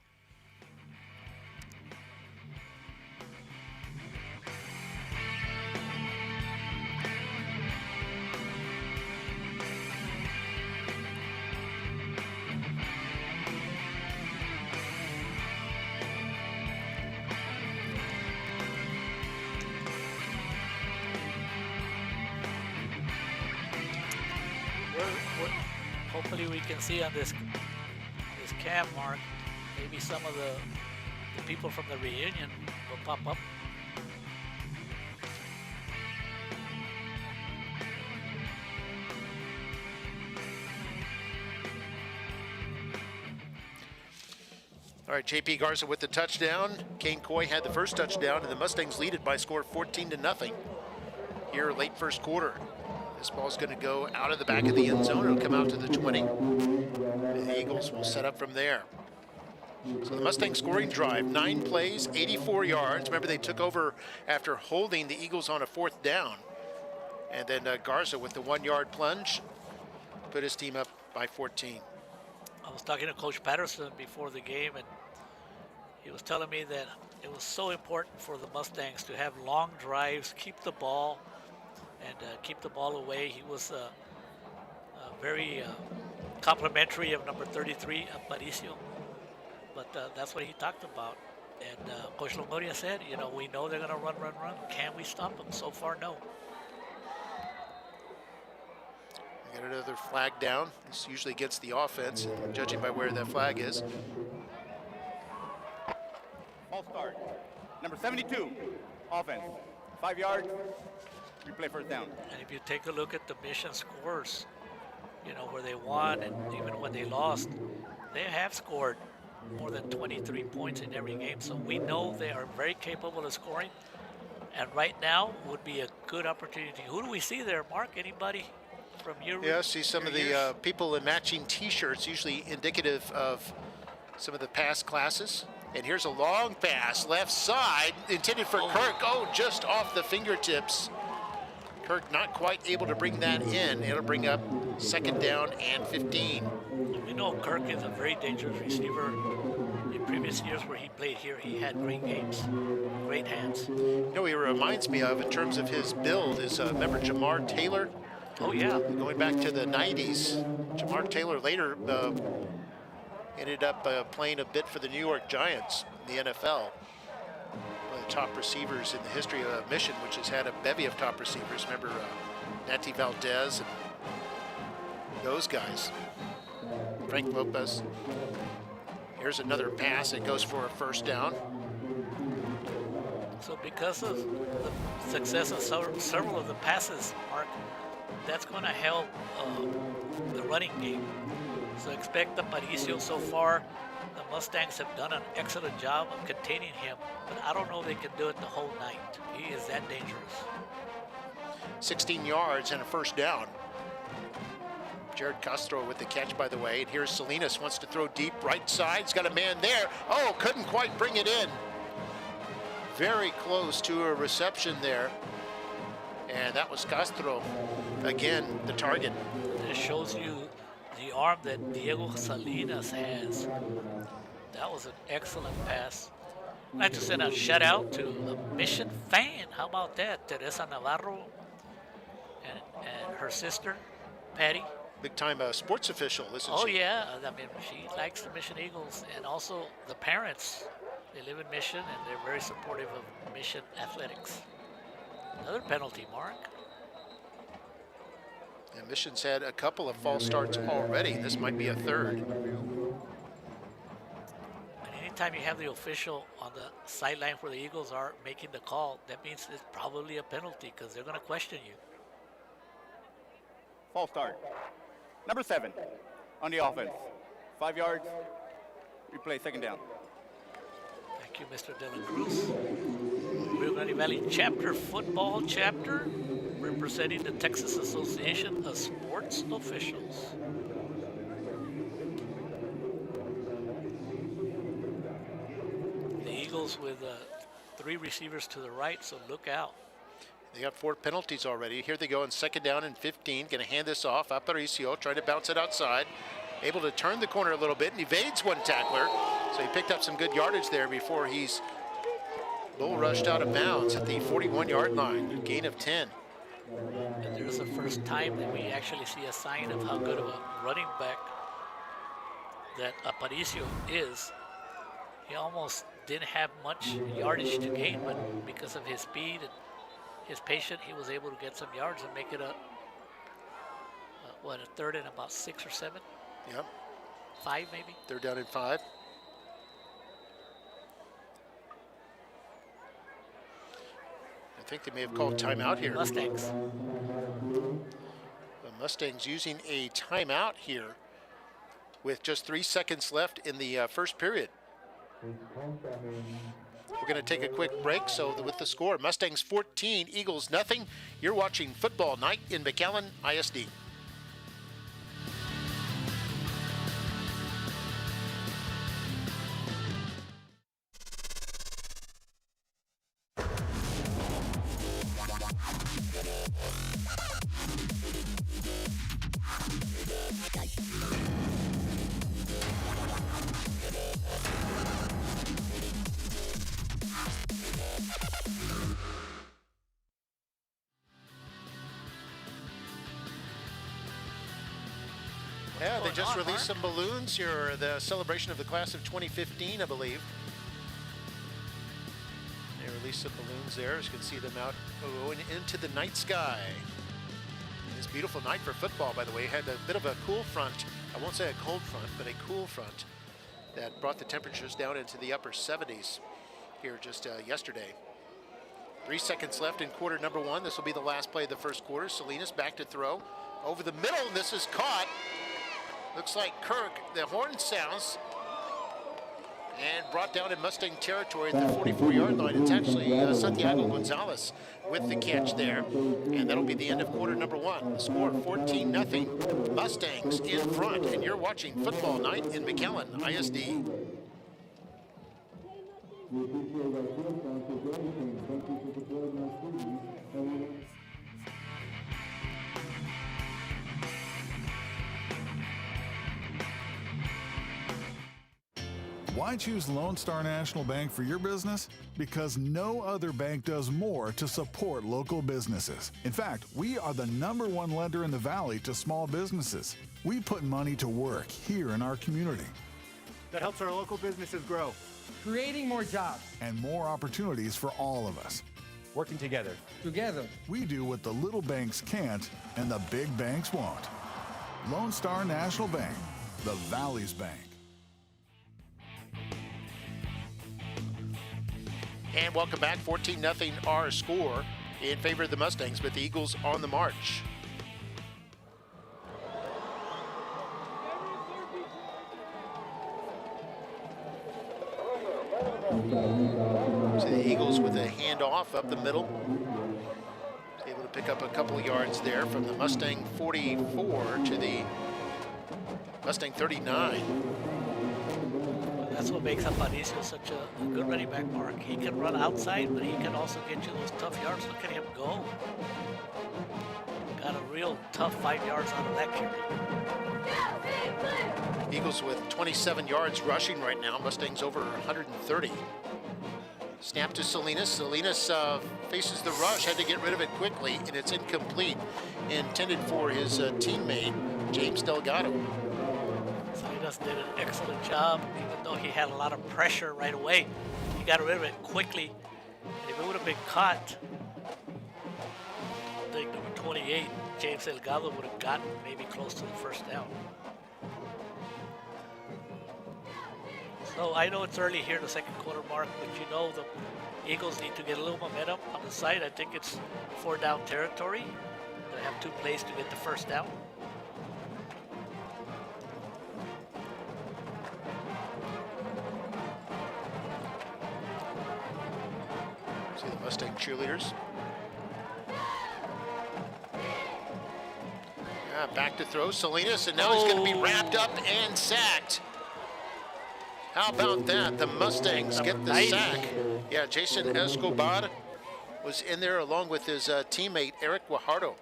can see on this cam, Mark, maybe some of the people from the reunion will pop up. All right, JP Garza with the touchdown. Kane Coy had the first touchdown, and the Mustangs lead it by a score of 14-0 here late first quarter. This ball's going to go out of the back of the end zone. It'll come out to the 20. The Eagles will set up from there. So the Mustang scoring drive, 9 plays, 84 yards. Remember, they took over after holding the Eagles on a 4th down. And then Garza with the 1-yard plunge put his team up by 14. I was talking to Coach Patterson before the game, and he was telling me that it was so important for the Mustangs to have long drives, keep the ball, and keep the ball away. He was very complimentary of number 33, Aparicio. But that's what he talked about. And Coach Longoria said, you know, we know they're going to run. Can we stop them? So far, no. We got another flag down. It's usually against the offense, judging by where that flag is. Ball start. Number 72, offense. 5 yards, replay first down. And if you take a look at the Mission scores, you know, where they won and even when they lost, they have scored more than 23 points in every game. So we know they are very capable of scoring. And right now would be a good opportunity. Who do we see there, Mark? Anybody from your Yeah, see some of the people in matching T-shirts, usually indicative of some of the past classes. And here's a long pass, left side, intended for Kirk. Oh, just off the fingertips. Kirk not quite able to bring that in. It'll bring up 2nd down and 15. We know Kirk is a very dangerous receiver. In previous years where he played here, he had great games, great hands. You know, he reminds me of, in terms of his build, is remember Jamar Taylor? Oh, yeah. Going back to the 90s. Jamar Taylor later ended up playing a bit for the New York Giants in the NFL. One of the top receivers in the history of Mission, which has had a bevy of top receivers. Remember Nati Valdez and those guys. Frank Lopez. Here's another pass. It goes for a 1st down. So because of the success of several of the passes, Mark, that's going to help the running game. So expect Aparicio. So far, the Mustangs have done an excellent job of containing him, but I don't know if they can do it the whole night. He is that dangerous. 16 yards and a 1st down. Jared Castro with the catch, by the way. And here's Salinas, wants to throw deep right side. He's got a man there. Oh, couldn't quite bring it in. Very close to a reception there. And that was Castro, again, the target. This shows you the arm that Diego Salinas has. That was an excellent pass. I'd like to send a shout out to a Mission fan. How about that? Teresa Navarro and her sister, Patty. Big time sports official, isn't she? Oh, she? yeah. I mean, she likes the Mission Eagles, and also the parents. They live in Mission, and they're very supportive of Mission athletics. Another penalty, Mark. And Mission's had a couple of false starts already. This might be a 3rd. And anytime you have the official on the sideline where the Eagles are making the call, that means it's probably a penalty because they're going to question you. False start. Number 7 on the offense. 5 yards, replay 2nd down. Thank you, Mr. De La Cruz. Rio Grande Valley chapter, football chapter, representing the Texas Association of Sports Officials. The Eagles with 3 receivers to the right, so look out. They got 4 penalties already. Here they go on 2nd down and 15. Going to hand this off. Aparicio trying to bounce it outside. Able to turn the corner a little bit and evades one tackler. So he picked up some good yardage there before he's bull rushed out of bounds at the 41-yard line. A gain of 10. And there's the first time that we actually see a sign of how good of a running back that Aparicio is. He almost didn't have much yardage to gain, but because of his speed and his patience, he was able to get some yards and make it a 3rd and about 6 or 7. Yep. 5 maybe. They're down in 5. I think they may have called timeout here. Mustangs. The Mustangs using a timeout here with just 3 seconds left in the first period. We're going to take a quick break. So with the score, Mustangs 14, Eagles nothing. You're watching Football Night in McAllen ISD. Yeah, they just released some balloons here, the celebration of the class of 2015, I believe. They released some balloons there, as you can see them out going into the night sky. This beautiful night for football, by the way, had a bit of a cool front. I won't say a cold front, but a cool front that brought the temperatures down into the upper 70s here just yesterday. 3 seconds left in quarter number 1. This will be the last play of the first quarter. Salinas back to throw. Over the middle, and this is caught. Looks like Kirk, the horn sounds, and brought down in Mustang territory at the 44-yard line. It's actually Santiago Gonzalez with the catch there, and that'll be the end of quarter number 1. The score 14-0, Mustangs in front, and you're watching Football Night in McAllen ISD. Why choose Lone Star National Bank for your business? Because no other bank does more to support local businesses. In fact, we are the #1 lender in the Valley to small businesses. We put money to work here in our community. That helps our local businesses grow, creating more jobs and more opportunities for all of us. Working together. Together. We do what the little banks can't and the big banks won't. Lone Star National Bank, the Valley's bank. And welcome back. 14-0 our score in favor of the Mustangs, but the Eagles on the march. So the Eagles with a handoff up the middle. Able to pick up a couple of yards there from the Mustang 44 to the Mustang 39. That's what makes Aparicio such a good running back, Mark. He can run outside, but he can also get you those tough yards. Look at him go. Got a real tough 5 yards out of that carry. Eagles with 27 yards rushing right now. Mustangs over 130. Snap to Salinas. Salinas faces the rush, had to get rid of it quickly, and it's incomplete. Intended for his teammate, James Delgado. Salinas did an excellent job, even though he had a lot of pressure right away. He got rid of it quickly. If it would have been caught, I think number 28, James Delgado, would have gotten maybe close to the first down. So I know it's early here in the second quarter, Mark, but you know the Eagles need to get a little momentum on the side. I think it's 4 down territory. They have 2 plays to get the first down. See the Mustang cheerleaders. Back to throw, Salinas, and now he's going to be wrapped up and sacked. How about that? The Mustangs get the sack. Yeah, Jason Escobar was in there along with his teammate, Eric Guajardo.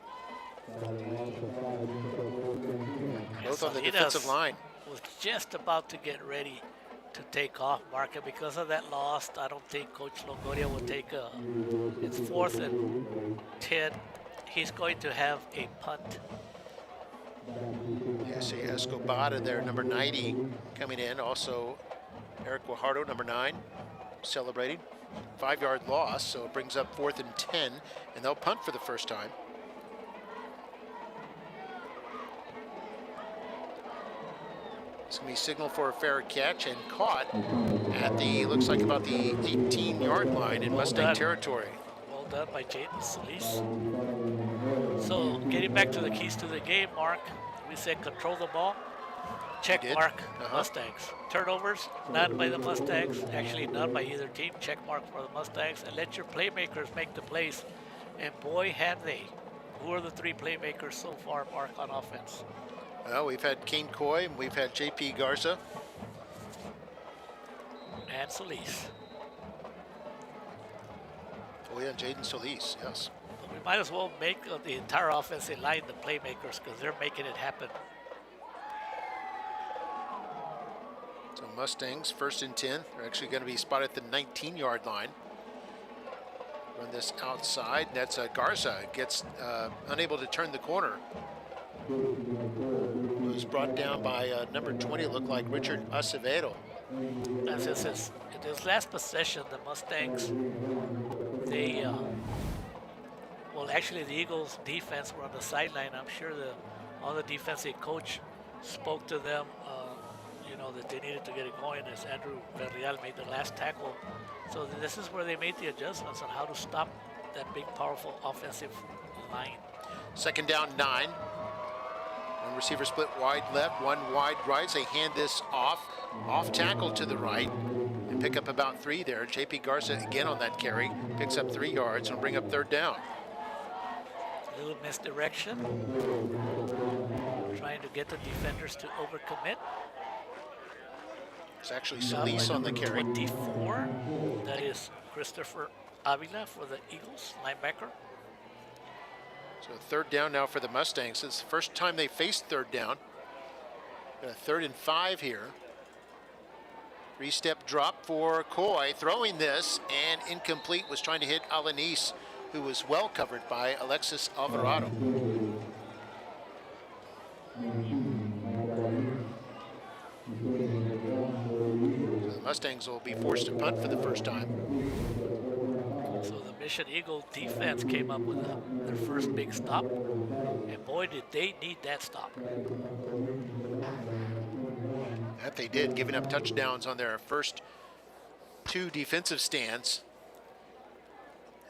Both on the defensive line. Was just about to get ready to take off, Mark, and because of that loss, I don't think Coach Longoria will take it's 4th and 10. He's going to have a punt. Yeah, see Escobar there, number 90, coming in. Also, Eric Guajardo, number 9, celebrating. 5-yard loss, so it brings up 4th and 10, and they'll punt for the first time. It's going to be signaled for a fair catch and caught at the, looks like about the 18-yard line in Mustang territory. Well done by Jaden Solis. So getting back to the keys to the game, Mark, we said control the ball. Check mark Mustangs. Turnovers, none by the Mustangs. Actually, none by either team. Check mark for the Mustangs. And let your playmakers make the plays. And boy, have they. Who are the three playmakers so far, Mark, on offense? Well, we've had Kane Coy, and we've had J.P. Garza. And Solis. Oh, yeah, Jaden Solis, yes. But we might as well make the entire offensive line the playmakers because they're making it happen. So Mustangs, 1st and 10. They're actually going to be spotted at the 19-yard line. Run this outside. That's Garza. Gets unable to turn the corner. Was brought down by number 20, looked like Richard Acevedo. As it says, in this last possession, the Mustangs, they, well, actually the Eagles defense were on the sideline. I'm sure all the defensive coach spoke to them, you know, that they needed to get it going as Andrew Verreal made the last tackle. So this is where they made the adjustments on how to stop that big, powerful offensive line. 2nd down, 9. One receiver split wide left, one wide right. They hand this off tackle to the right, and pick up about 3 there. J.P. Garza again on that carry, picks up 3 yards and bring up 3rd down. A little misdirection, trying to get the defenders to overcommit. It's actually Solis on the carry. 24, that is Christopher Avila for the Eagles, linebacker. So 3rd down now for the Mustangs. It's the first time they faced 3rd down. Got a 3rd and 5 here. 3-step drop for Coy, throwing this, and incomplete. Was trying to hit Alanis, who was well covered by Alexis Alvarado. So the Mustangs will be forced to punt for the first time. So the Mission Eagle defense came up with their first big stop, and boy, did they need that stop. That they did, giving up touchdowns on their first 2 defensive stands.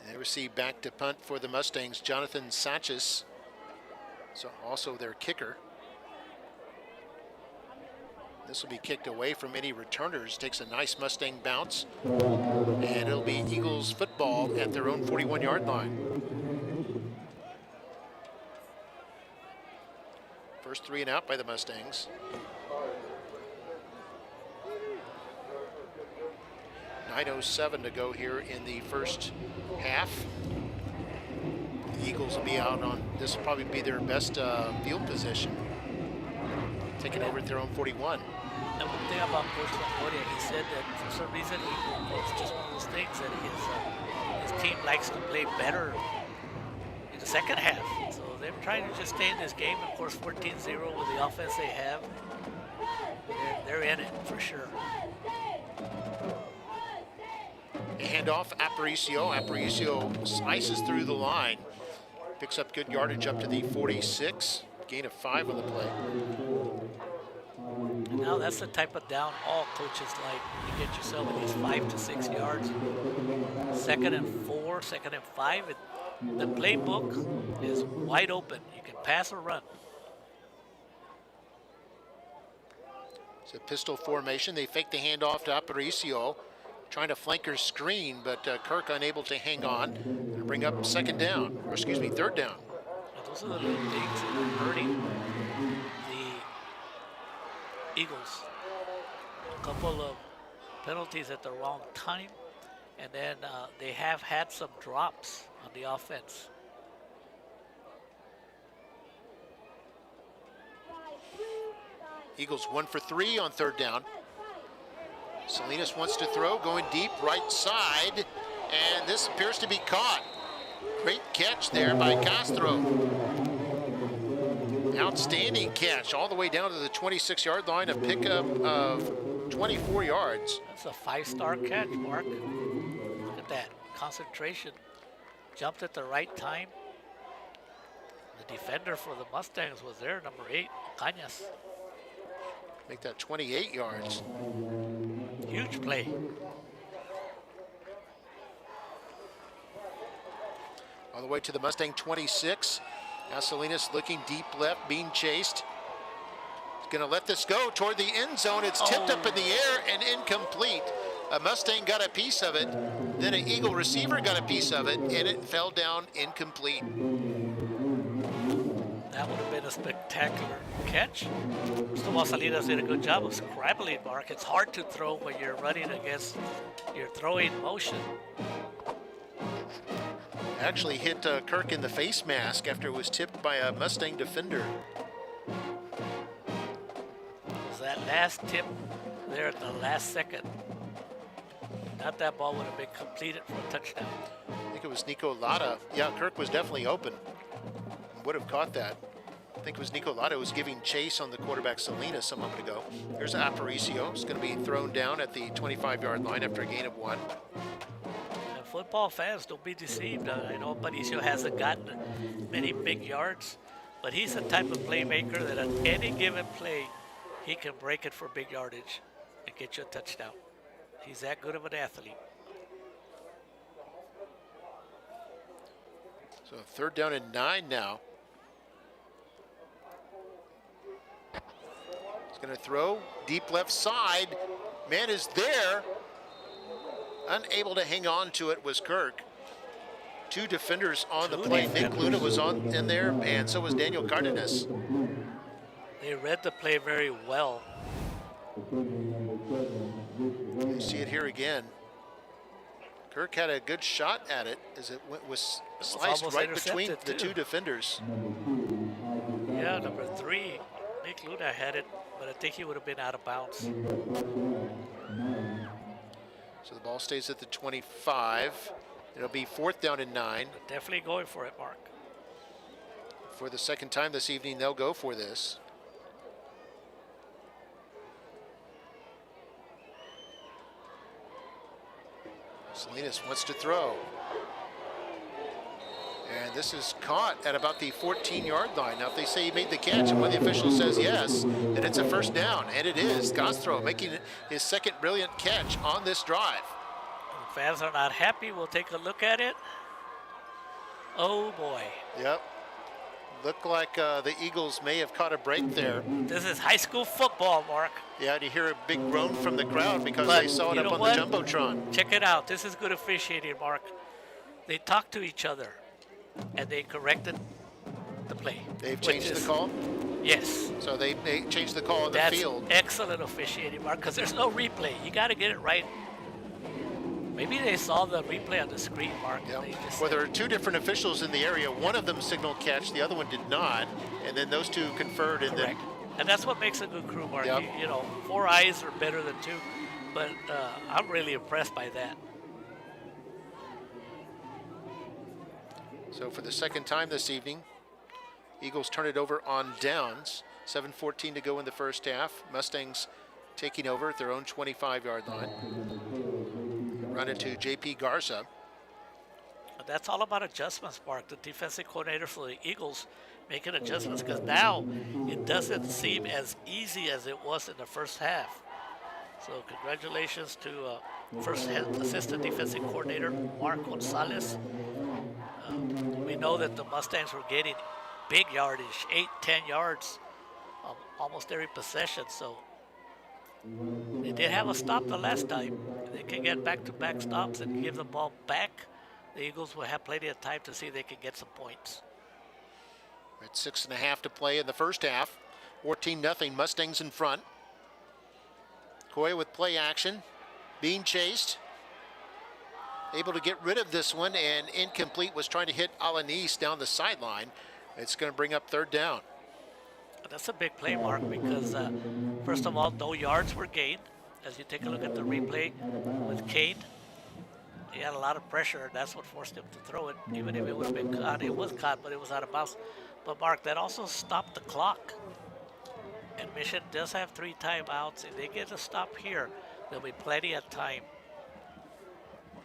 And they receive back to punt for the Mustangs, Jonathan Sanchez, so also their kicker. This will be kicked away from any returners. Takes a nice Mustang bounce. And it'll be Eagles football at their own 41-yard line. First 3 and out by the Mustangs. 9:07 to go here in the first half. The Eagles will be out on, this will probably be their best field position. Taking over at their own 41. And one thing about Coach Longoria, he said that for some reason it's just one of those things that his team likes to play better in the second half. So they're trying to just stay in this game. Of course, 14-0 with the offense they have. They're in it for sure. A handoff, Aparicio. Aparicio slices through the line. Picks up good yardage up to the 46. Gain of 5 on the play. And now that's the type of down all coaches like. You get yourself at least 5 to 6 yards. 2nd and 4, 2nd and 5. The playbook is wide open. You can pass or run. It's a pistol formation. They fake the handoff to Aparicio, trying to flanker screen, but Kirk unable to hang on and bring up 2nd down, or excuse me, 3rd down. Those are the little things that are hurting the Eagles. A couple of penalties at the wrong time, and then they have had some drops on the offense. Eagles 1 for 3 on 3rd down. Salinas wants to throw, going deep, right side, and this appears to be caught. Great catch there by Castro. Outstanding catch all the way down to the 26-yard line, a pickup of 24 yards. That's a 5-star catch, Mark. Look at that concentration. Jumped at the right time. The defender for the Mustangs was there, number 8, Cañas. Make that 28 yards. Huge play. All the way to the Mustang 26. Now Salinas looking deep left, being chased. He's going to let this go toward the end zone. It's tipped up in the air and incomplete. A Mustang got a piece of it. Then an Eagle receiver got a piece of it, and it fell down incomplete. That would have been a spectacular catch. First of all, Salinas did a good job of scrambling, Mark. It's hard to throw when you're running against your throwing motion. Actually hit Kirk in the face mask after it was tipped by a Mustang defender. It was that last tip there at the last second. Not that ball would have been completed for a touchdown. I think it was Nico Latta. Yeah, Kirk was definitely open. Would have caught that. I think it was Nico Latta who was giving chase on the quarterback Salinas a moment ago. Here's Aparicio. It's going to be thrown down at the 25-yard line after a gain of 1. And football fans, don't be deceived. I know Aparicio hasn't gotten many big yards, but he's the type of playmaker that at any given play, he can break it for big yardage and get you a touchdown. He's that good of an athlete. So 3rd down and 9 now. He's going to throw deep left side. Man is there. Unable to hang on to it was Kirk. 2 defenders on the play. Nick Luna was in there, and so was Daniel Cardenas. They read the play very well. You see it here again. Kirk had a good shot at it as it was sliced right between the 2 defenders. Yeah, number 3, Nick Luna had it, but I think he would have been out of bounds. So the ball stays at the 25. It'll be 4th down and 9. But definitely going for it, Mark. For the 2nd time this evening, they'll go for this. Salinas wants to throw. And this is caught at about the 14-yard line. Now, if they say he made the catch and one of the officials says yes, then it's a 1st down, and it is. Castro making his 2nd brilliant catch on this drive. If fans are not happy, we'll take a look at it. Oh, boy. Yep. Looked like the Eagles may have caught a break there. This is high school football, Mark. Yeah, you hear a big groan from the crowd because they saw it up on the Jumbotron. Check it out. This is good officiating, Mark. They talked to each other, and they corrected the play. They've changed the call? Yes. So they changed the call on the field. That's excellent officiating, Mark, because there's no replay. You got to get it right. Maybe they saw the replay on the screen, Mark. Yep. Well, there are 2 different officials in the area. One of them signaled catch, the other one did not. And then those 2 conferred. And correct. And that's what makes a good crew, Mark. Yep. You know, 4 eyes are better than 2. But I'm really impressed by that. So for the 2nd time this evening, Eagles turn it over on downs. 7:14 to go in the first half. Mustangs taking over at their own 25-yard line. Run it to J.P. Garza. That's all about adjustments, Mark. The defensive coordinator for the Eagles making adjustments because now it doesn't seem as easy as it was in the first half. So congratulations to first assistant defensive coordinator Mark Gonzalez. We know that the Mustangs were getting big yardage, 8-10 yards almost every possession. So they did have a stop the last time. If they can get back-to-back stops and give the ball back, the Eagles will have plenty of time to see if they can get some points. At 6.5 to play in the first half. 14-0, Mustangs in front. Coy with play action, being chased. Able to get rid of this one, and incomplete, was trying to hit Alanis down the sideline. It's going to bring up 3rd down. That's a big play, Mark, because first of all, no yards were gained. As you take a look at the replay with Kane, he had a lot of pressure, and that's what forced him to throw it. Even if it would have been caught, it was caught, but it was out of bounds. But Mark, that also stopped the clock. And Mission does have 3 timeouts. If they get a stop here, there'll be plenty of time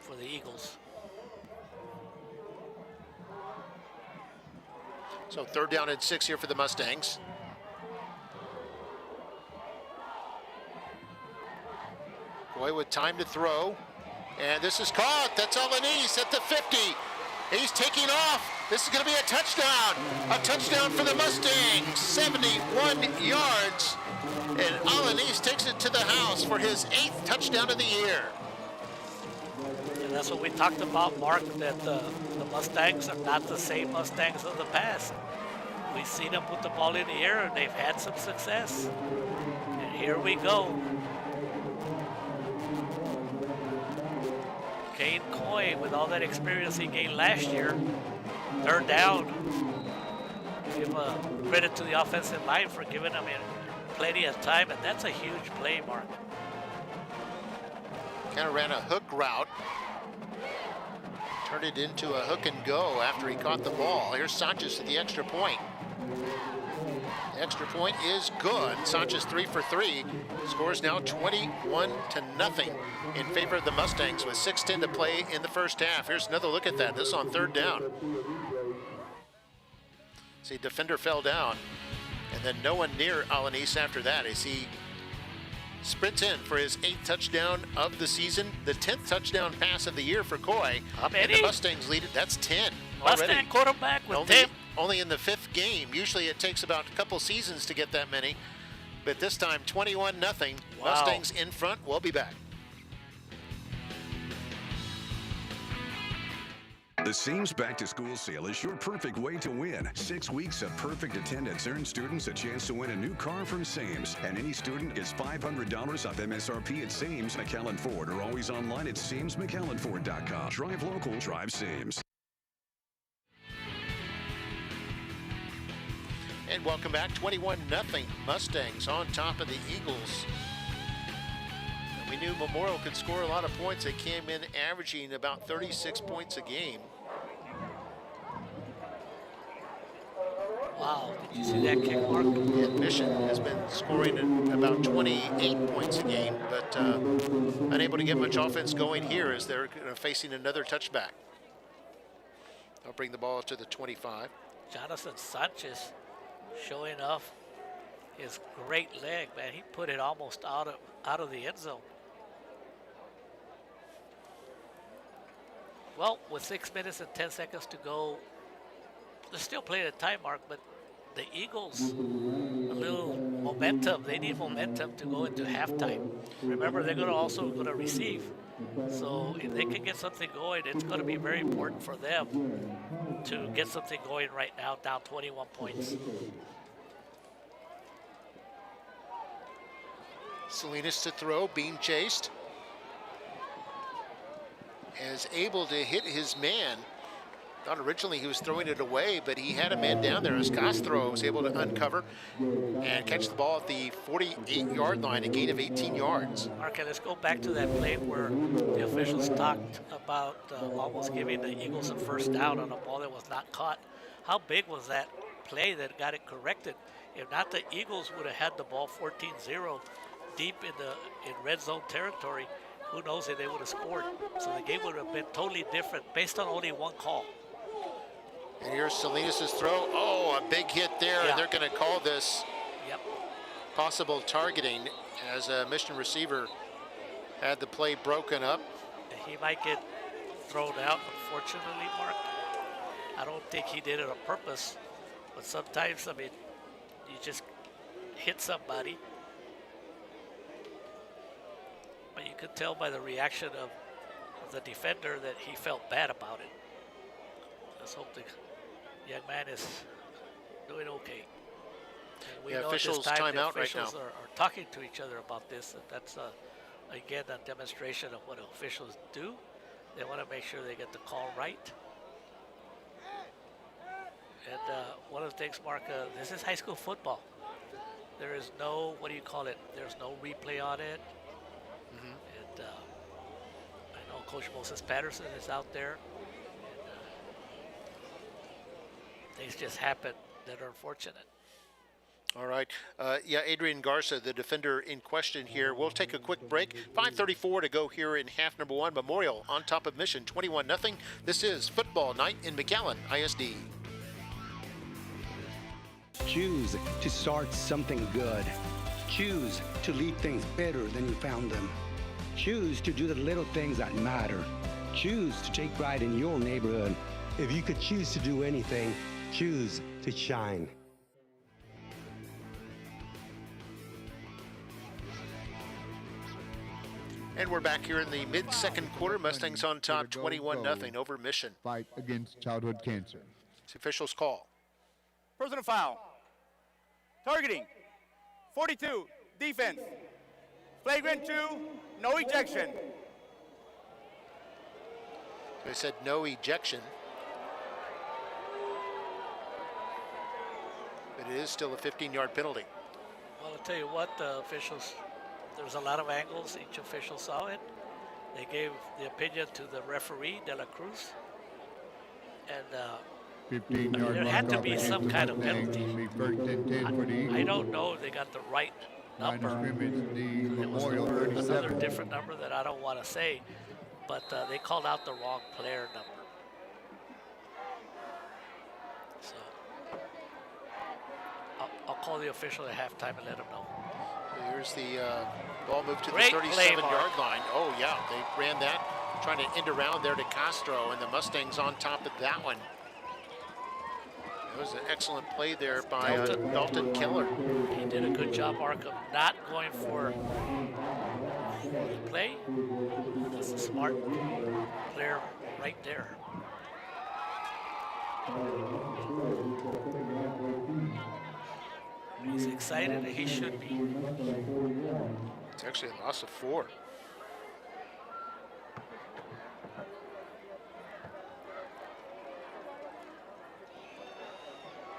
for the Eagles. So 3rd down and 6 here for the Mustangs. Coy with time to throw. And this is caught. That's Alanis at the 50. He's taking off. This is going to be a touchdown. A touchdown for the Mustangs. 71 yards. And Alanis takes it to the house for his 8th touchdown of the year. And that's what we talked about, Mark, that the Mustangs are not the same Mustangs of the past. We've seen them put the ball in the air, and they've had some success. And here we go. Kane Coy, with all that experience he gained last year, 3rd down. Give credit to the offensive line for giving him plenty of time, and that's a huge play, Mark. Kind of ran a hook route. Turned it into a hook and go after he caught the ball. Here's Sanchez at the extra point. The extra point is good. Sanchez 3 for 3. Scores now 21-0 in favor of the Mustangs with 6:10 to play in the first half. Here's another look at that. This is on 3rd down. See, defender fell down. And then no one near Alanis after that as he sprints in for his 8th touchdown of the season, the 10th touchdown pass of the year for Coy. And the Mustangs lead it. That's 10 Mustang already. quarterback with 10. Only in the 5th game. Usually it takes about a couple seasons to get that many. But this time, 21-0. Wow. Mustangs in front. We'll be back. The Seams Back to School sale is your perfect way to win. 6 weeks of perfect attendance earns students a chance to win a new car from Seams. And any student gets $500 off MSRP at Seams McAllen Ford or always online at SeamsMcAllenFord.com. Drive local, drive Seams. And welcome back. 21-0 Mustangs on top of the Eagles. And we knew Memorial could score a lot of points. They came in averaging about 36 points a game. Wow, did you see that kick, Mark? And Mission has been scoring at about 28 points a game, but unable to get much offense going here as they're facing another touchback. They'll bring the ball to the 25. Jonathan Sanchez showing off his great leg, man. He put it almost out of the end zone. Well, with 6 minutes and 10 seconds to go, they're still playing at time, Mark, but the Eagles, a little momentum. They need momentum to go into halftime. Remember, they're also going to receive. So if they can get something going, it's going to be very important for them to get something going right now, down 21 points. Salinas to throw, being chased. Is able to hit his man. Thought originally he was throwing it away, but he had a man down there as Castro was able to uncover and catch the ball at the 48-yard line, a gain of 18 yards. Okay, let's go back to that play where the officials talked about almost giving the Eagles a first down on a ball that was not caught. How big was that play that got it corrected? If not, the Eagles would have had the ball 14-0 deep in red zone territory. Who knows if they would have scored. So the game would have been totally different based on only one call. And here's Salinas' throw. Oh, a big hit there. Yeah. They're going to call this possible targeting as a Mission receiver had the play broken up. He might get thrown out, unfortunately, Mark. I don't think he did it on purpose. But sometimes, I mean, you just hit somebody. But you could tell by the reaction of the defender that he felt bad about it. Let's hope the young man is doing okay. And we know officials at this time timeout the right now. officials are talking to each other about this. And that's, again, a demonstration of what officials do. They want to make sure they get the call right. And one of the things, Mark, this is high school football. There is no, what do you call it? There's no replay on it. And I know Coach Moses Patterson is out there. And, things just happen that are unfortunate. All right. Adrian Garza, the defender in question here. We'll take a quick break. 5:34 to go here in half number one. Memorial on top of Mission, 21-0. This is football night in McAllen ISD. Choose to start something good. Choose to leave things better than you found them. Choose to do the little things that matter. Choose to take pride in your neighborhood. If you could choose to do anything, choose to shine. And we're back here in the mid-second quarter. Mustangs on top 21-0 over Mission. Fight against childhood cancer. It's officials call. Personal foul. Targeting. 42. Defense. Flagrant 2. No ejection. They said no ejection. But it is still a 15-yard penalty. Well, I'll tell you what, the officials, there was a lot of angles. Each official saw it. They gave the opinion to the referee, De La Cruz. And there had to be some kind of penalty. I don't know if they got the right number. It was another different number that I don't want to say, but they called out the wrong player number. So I'll call the official at halftime and let them know. Here's the ball moved to Great the play, 37-yard line. Oh, yeah, they ran that, trying to end around there to Castro, and the Mustangs on top of that one. It was an excellent play there by Dalton Keller. He did a good job, Mark, of not going for the play. That's a smart player right there. He's excited, and he should be. It's actually a loss of 4.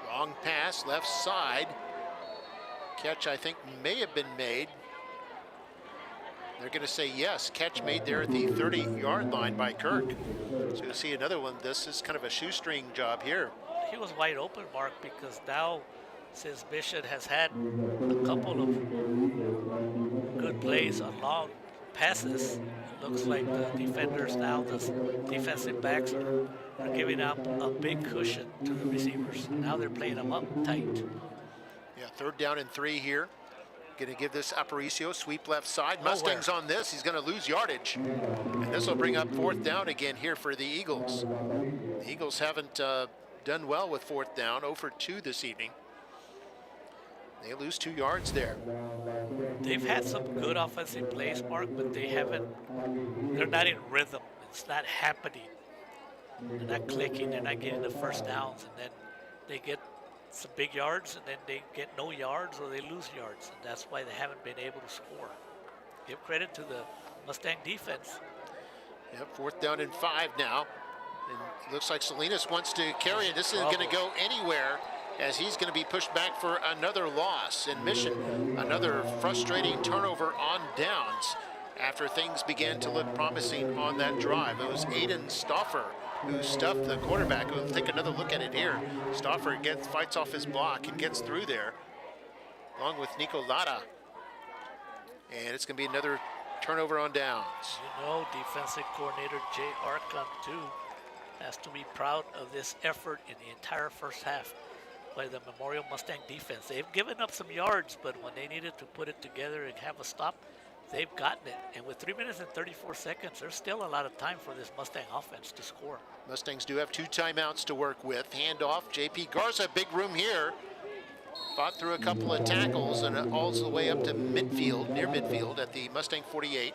Long pass, left side. Catch, I think, may have been made. They're going to say yes. Catch made there at the 30-yard line by Kirk. So you'll see another one. This is kind of a shoestring job here. He was wide open, Mark, because now, since Mission has had a couple of good plays on long passes, it looks like the defenders now, the defensive backs are giving up a big cushion to the receivers. Now they're playing them up tight. Yeah, 3rd down and 3 here. Going to give this Aparicio, sweep left side. Mustangs on this. He's going to lose yardage. And this will bring up 4th down again here for the Eagles. The Eagles haven't done well with 4th down, 0 for 2 this evening. They lose 2 yards there. They've had some good offensive plays, Mark, but they're not in rhythm. It's not happening. They're not clicking, they're not getting the first downs, and then they get some big yards, and then they get no yards or they lose yards, and that's why they haven't been able to score. Give credit to the Mustang defense. Yep, 4th down and 5 now. And it looks like Salinas wants to carry it. This isn't going to go anywhere, as he's going to be pushed back for another loss in Mission. Another frustrating turnover on downs after things began to look promising on that drive. It was Aiden Stauffer who stuffed the quarterback. We'll take another look at it here. Stauffer fights off his block and gets through there, along with Nico Lara. And it's going to be another turnover on downs. You know, defensive coordinator Jay Arcon, too, has to be proud of this effort in the entire first half by the Memorial Mustang defense. They've given up some yards, but when they needed to put it together and have a stop, they've gotten it. And with 3 minutes and 34 seconds, there's still a lot of time for this Mustang offense to score. Mustangs do have 2 timeouts to work with. Handoff, JP Garza, big room here. Fought through a couple of tackles and all the way up to midfield, near midfield at the Mustang 48.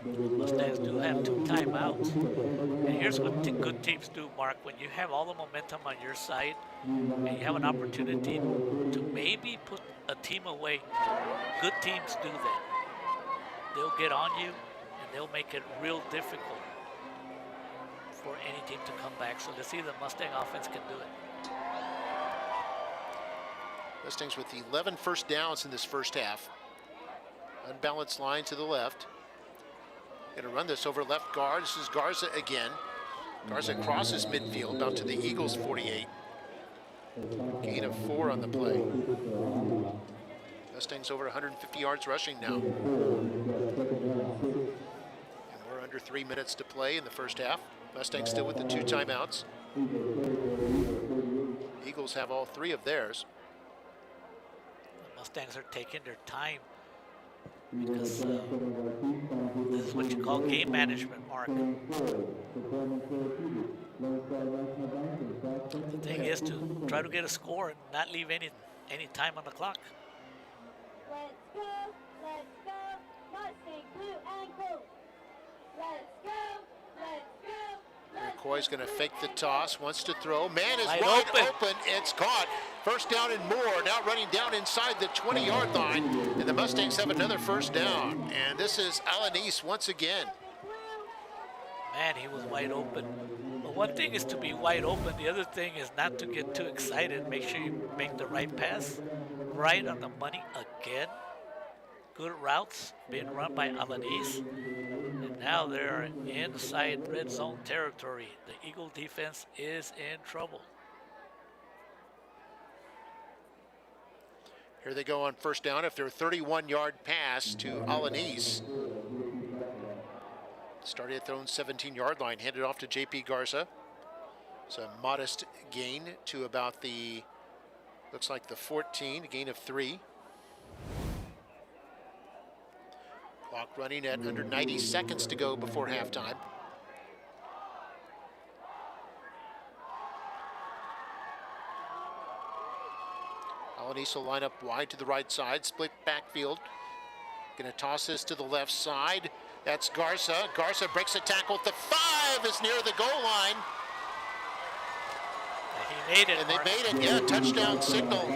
Mustangs do have 2 timeouts. And here's what good teams do, Mark. When you have all the momentum on your side and you have an opportunity to maybe put a team away, good teams do that. They'll get on you and they'll make it real difficult for any team to come back. So let's see if the Mustang offense can do it. Mustangs with 11 first downs in this first half. Unbalanced line to the left. Going to run this over left guard. This is Garza again. Garza crosses midfield out to the Eagles 48. Gain of 4 on the play. Mustangs over 150 yards rushing now. And we're under 3 minutes to play in the first half. Mustangs still with the 2 timeouts. Eagles have all 3 of theirs. Mustangs are taking their time because this is what you call game management, Mark. The thing is to try to get a score and not leave any time on the clock. Let's go, Mustang blue and gold. Let's go, McCoy's going to fake the toss, wants to throw. Man is Wide wide open. open. It's caught. First down and more. Now running down inside the 20-yard line. And the Mustangs have another first down. And this is Alanis once again. Man, he was wide open. But one thing is to be wide open. The other thing is not to get too excited. Make sure you make the right pass. Right on the money again. Good routes being run by Alanis. And now they're inside red zone territory. The Eagle defense is in trouble. Here they go on first down after a 31-yard pass to Alanis. Started at their own 17-yard line, handed off to J.P. Garza. It's a modest gain to about the, looks like the 14, a gain of 3. Clock running at under 90 seconds to go before halftime. Alanis will line up wide to the right side, split backfield. Going to toss this to the left side. That's Garza. Garza breaks a tackle at the 5, is near the goal line. He made it, and they Mark. made it, yeah, touchdown signal.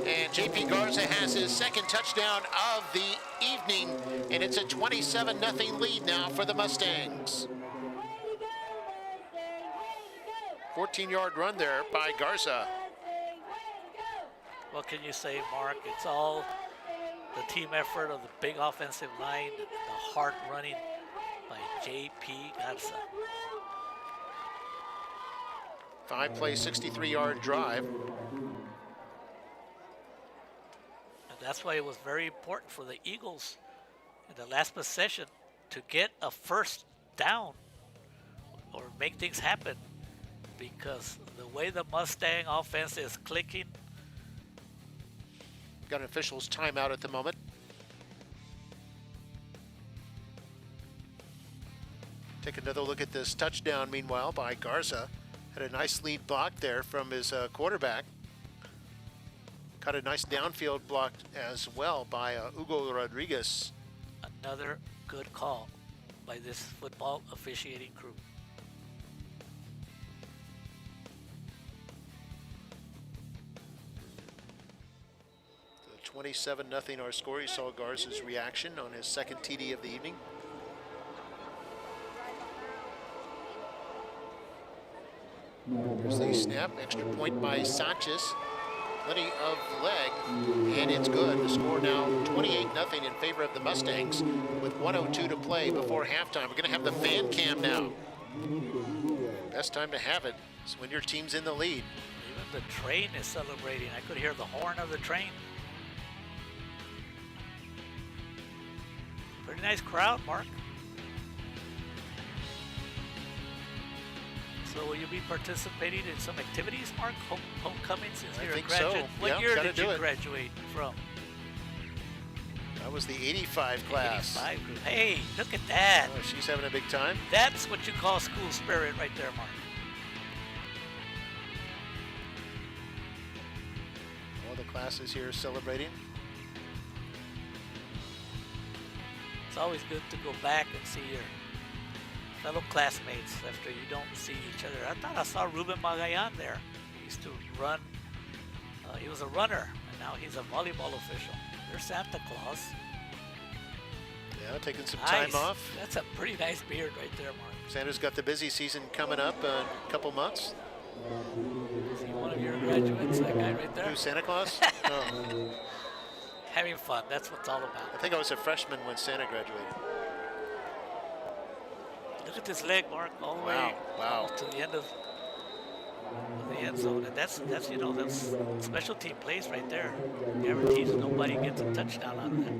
And J.P. Garza has his second touchdown of the evening, and it's a 27-0 lead now for the Mustangs. 14-yard run there by Garza. What can you say, Mark? It's all the team effort of the big offensive line, the hard running by J.P. Garza. 5-play, 63-yard drive. And that's why it was very important for the Eagles in the last possession to get a first down or make things happen, because the way the Mustang offense is clicking. Got an official's timeout at the moment. Take another look at this touchdown, meanwhile, by Garza. Had a nice lead block there from his quarterback. Caught a nice downfield block as well by Hugo Rodriguez. Another good call by this football officiating crew. The 27-0 our score. You saw Garza's reaction on his second TD of the evening. Here's the snap, extra point by Sanchez. Plenty of leg, and it's good. The score now 28-0 in favor of the Mustangs with 1:02 to play before halftime. We're going to have the fan cam now. Best time to have it is when your team's in the lead. Even the train is celebrating. I could hear the horn of the train. Pretty nice crowd, Mark. So will you be participating in some activities, Mark? Homecoming, since you're a graduate. So. What Yeah, year gotta did you do it. graduate from? That was the 85 class. 85 group. Hey, look at that. Oh, she's having a big time. That's what you call school spirit right there, Mark. All the classes here celebrating. It's always good to go back and see your fellow classmates after you don't see each other. I thought I saw Ruben Magayan there. He used to run. He was a runner, and now he's a volleyball official. There's Santa Claus. Yeah, taking some Nice. time off. That's a pretty nice beard right there, Mark. Santa's got the busy season coming up in a couple months. See one of your graduates, that guy right there? Who's Santa Claus? Oh. Having fun, that's what it's all about. I think I was a freshman when Santa graduated. Look at this leg, Mark, all the way almost to the end of the end zone. And that's you know, that's special team plays right there. Guarantees nobody gets a touchdown out of that.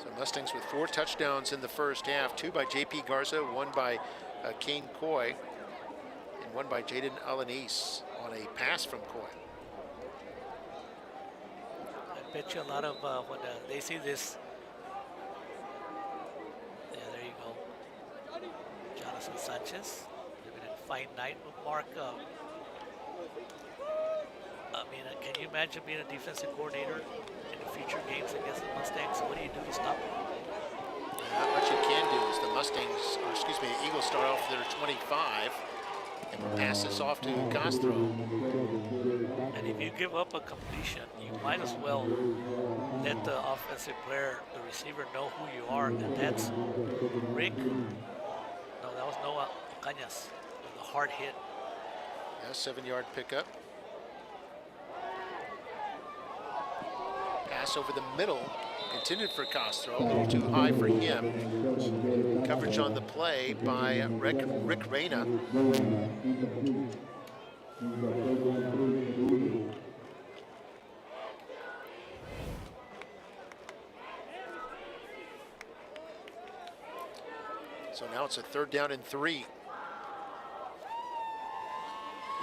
So Mustangs with 4 touchdowns in the first half, 2 by J.P. Garza, 1 by Kane Coy. And won by Jaden Alanis on a pass from Coy. I bet you a lot of when they see this. Yeah, there you go. Jonathan Sanchez living in fine night with Mark. I mean, can you imagine being a defensive coordinator in the future games against the Mustangs? What do you do to stop them? Not much you can do is the Mustangs, or excuse me, the Eagles start off their 25 and pass this off to Castro. And if you give up a completion, you might as well let the offensive player, the receiver, know who you are, and that's Rick. No, that was Noah Cañas with a hard hit. Yeah, 7-yard pickup. Pass over the middle, intended for Castro, a little too high for him. Coverage on the play by Rick Reyna. So now it's a 3rd down and 3.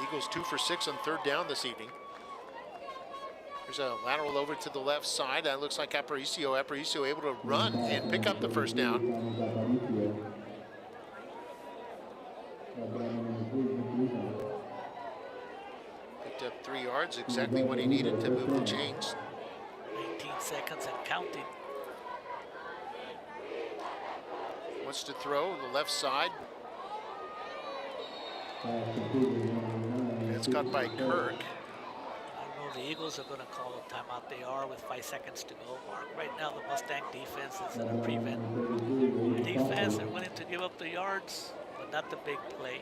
Eagles 2 for 6 on 3rd down this evening. There's a lateral over to the left side. That looks like Aparicio. Aparicio able to run and pick up the 1st down. Picked up 3 yards, exactly what he needed to move the chains. 18 seconds and counting. Wants to throw the left side. It's caught by Kirk. The Eagles are going to call a timeout. They are with 5 seconds to go, Mark. Right now, the Mustang defense is in a prevent. Defense, they're willing to give up the yards, but not the big play.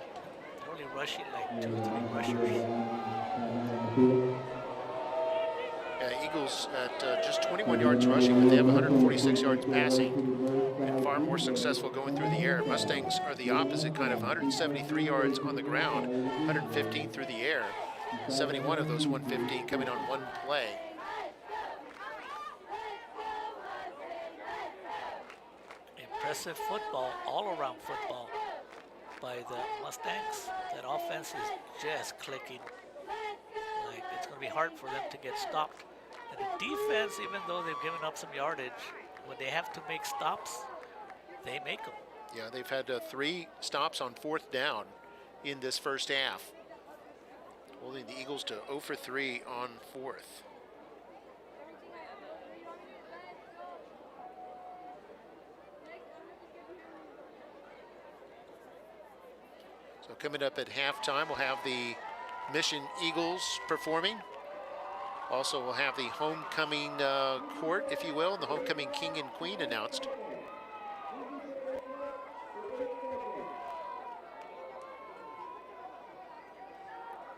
They're only rushing like 2 or 3 rushers. Eagles at just 21 yards rushing, but they have 146 yards passing and far more successful going through the air. Mustangs are the opposite, kind of 173 yards on the ground, 115 through the air. 71 of those 115 coming on one play. Impressive football, all-around football by the Mustangs. That offense is just clicking. Like, it's going to be hard for them to get stopped. And the defense, even though they've given up some yardage, when they have to make stops, they make them. Yeah, they've had 3 stops on 4th down in this first half, holding the Eagles to 0 for 3 on 4th. So coming up at halftime, we'll have the Mission Eagles performing. Also, we'll have the homecoming court, if you will, and the homecoming king and queen announced.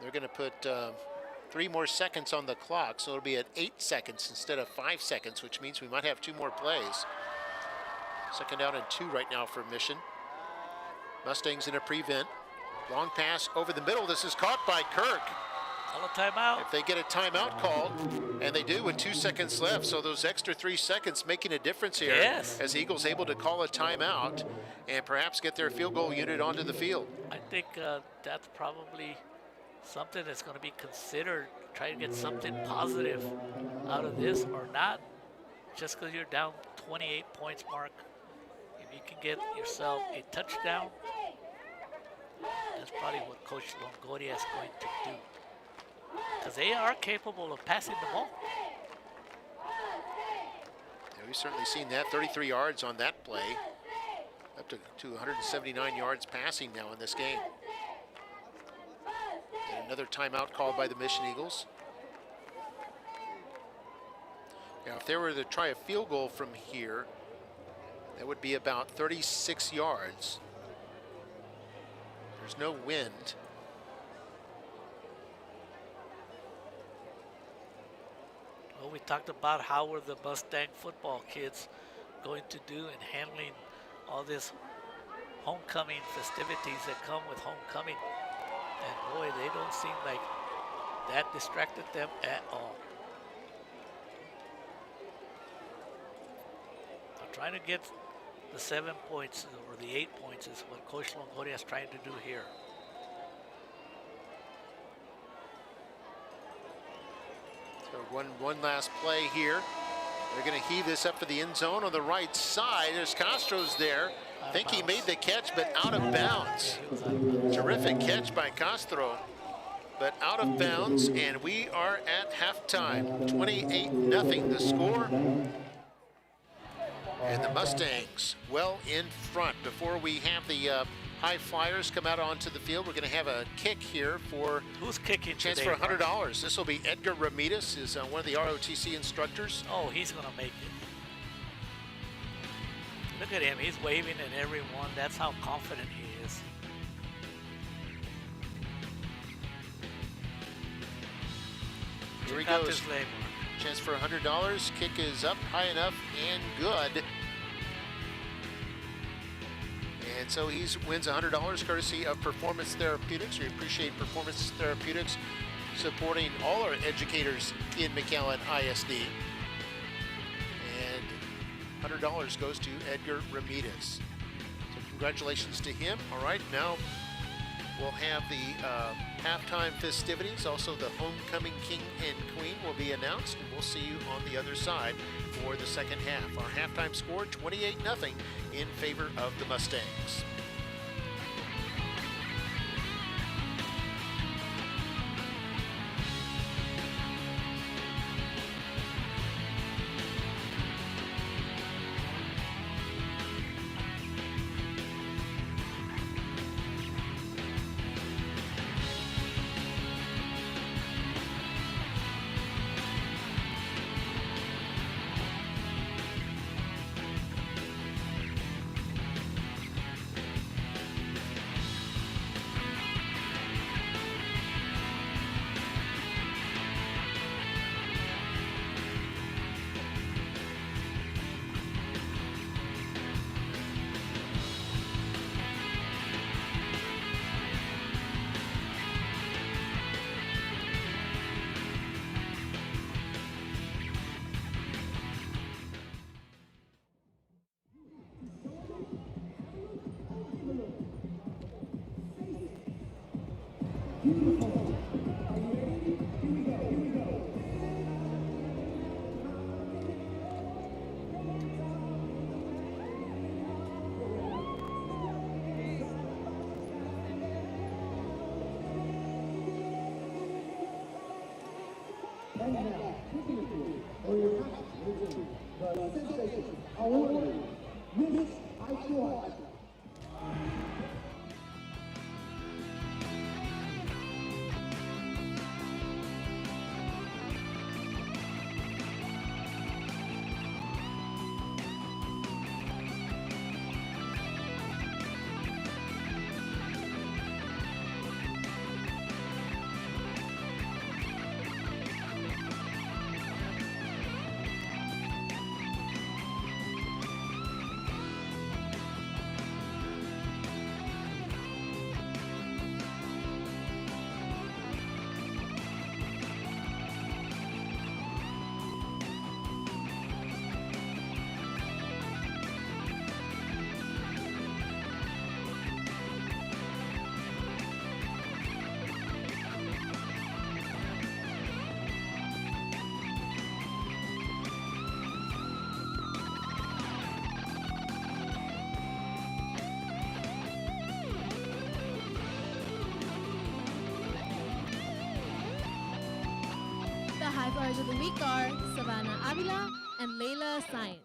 They're going to put 3 more seconds on the clock, so it'll be at 8 seconds instead of 5 seconds, which means we might have 2 more plays. 2nd down and 2 right now for Mission. Mustangs in a prevent. Long pass over the middle. This is caught by Kirk. Call a timeout. If they get a timeout called, and they do with 2 seconds left, so those extra 3 seconds making a difference here. Yes. As Eagles able to call a timeout and perhaps get their field goal unit onto the field. I think that's probably something that's going to be considered. Try to get something positive out of this or not. Just because you're down 28 points, Mark, if you can get yourself a touchdown, that's probably what Coach Longoria is going to do. Because they are capable of passing the ball. Yeah, we've certainly seen that. 33 yards on that play. Up to 179 yards passing now in this game. And another timeout called by the Mission Eagles. Now, if they were to try a field goal from here, that would be about 36 yards. There's no wind. Well, we talked about how were the Mustang football kids going to do in handling all this homecoming festivities that come with homecoming. And boy, they don't seem like that distracted them at all. They're trying to get the 7 points or the 8 points is what Coach Longoria is trying to do here. So one last play here. They're going to heave this up for the end zone on the right side. There's Castro's there. I think he made the catch, but out of bounds. Terrific catch by Castro, but out of bounds, and we are at halftime. 28-0 the score. And the Mustangs well in front. Before we have the High Flyers come out onto the field, we're going to have a kick here for who's kicking chance today, for $100. This will be Edgar Ramirez, is one of the ROTC instructors. Oh, he's going to make it. Look at him, he's waving at everyone. That's how confident he is. Here he Check out goes. this label. Chance for $100. Kick is up high enough and good. And so he wins $100 courtesy of Performance Therapeutics. We appreciate Performance Therapeutics supporting all our educators in McAllen ISD. And $100 goes to Edgar Ramirez. So congratulations to him. All right, now we'll have the halftime festivities. Also, the homecoming king and queen will be announced. And we'll see you on the other side for the second half. Our halftime score, 28-0 in favor of the Mustangs. The high flyers of the week are Savannah Avila and Layla Science.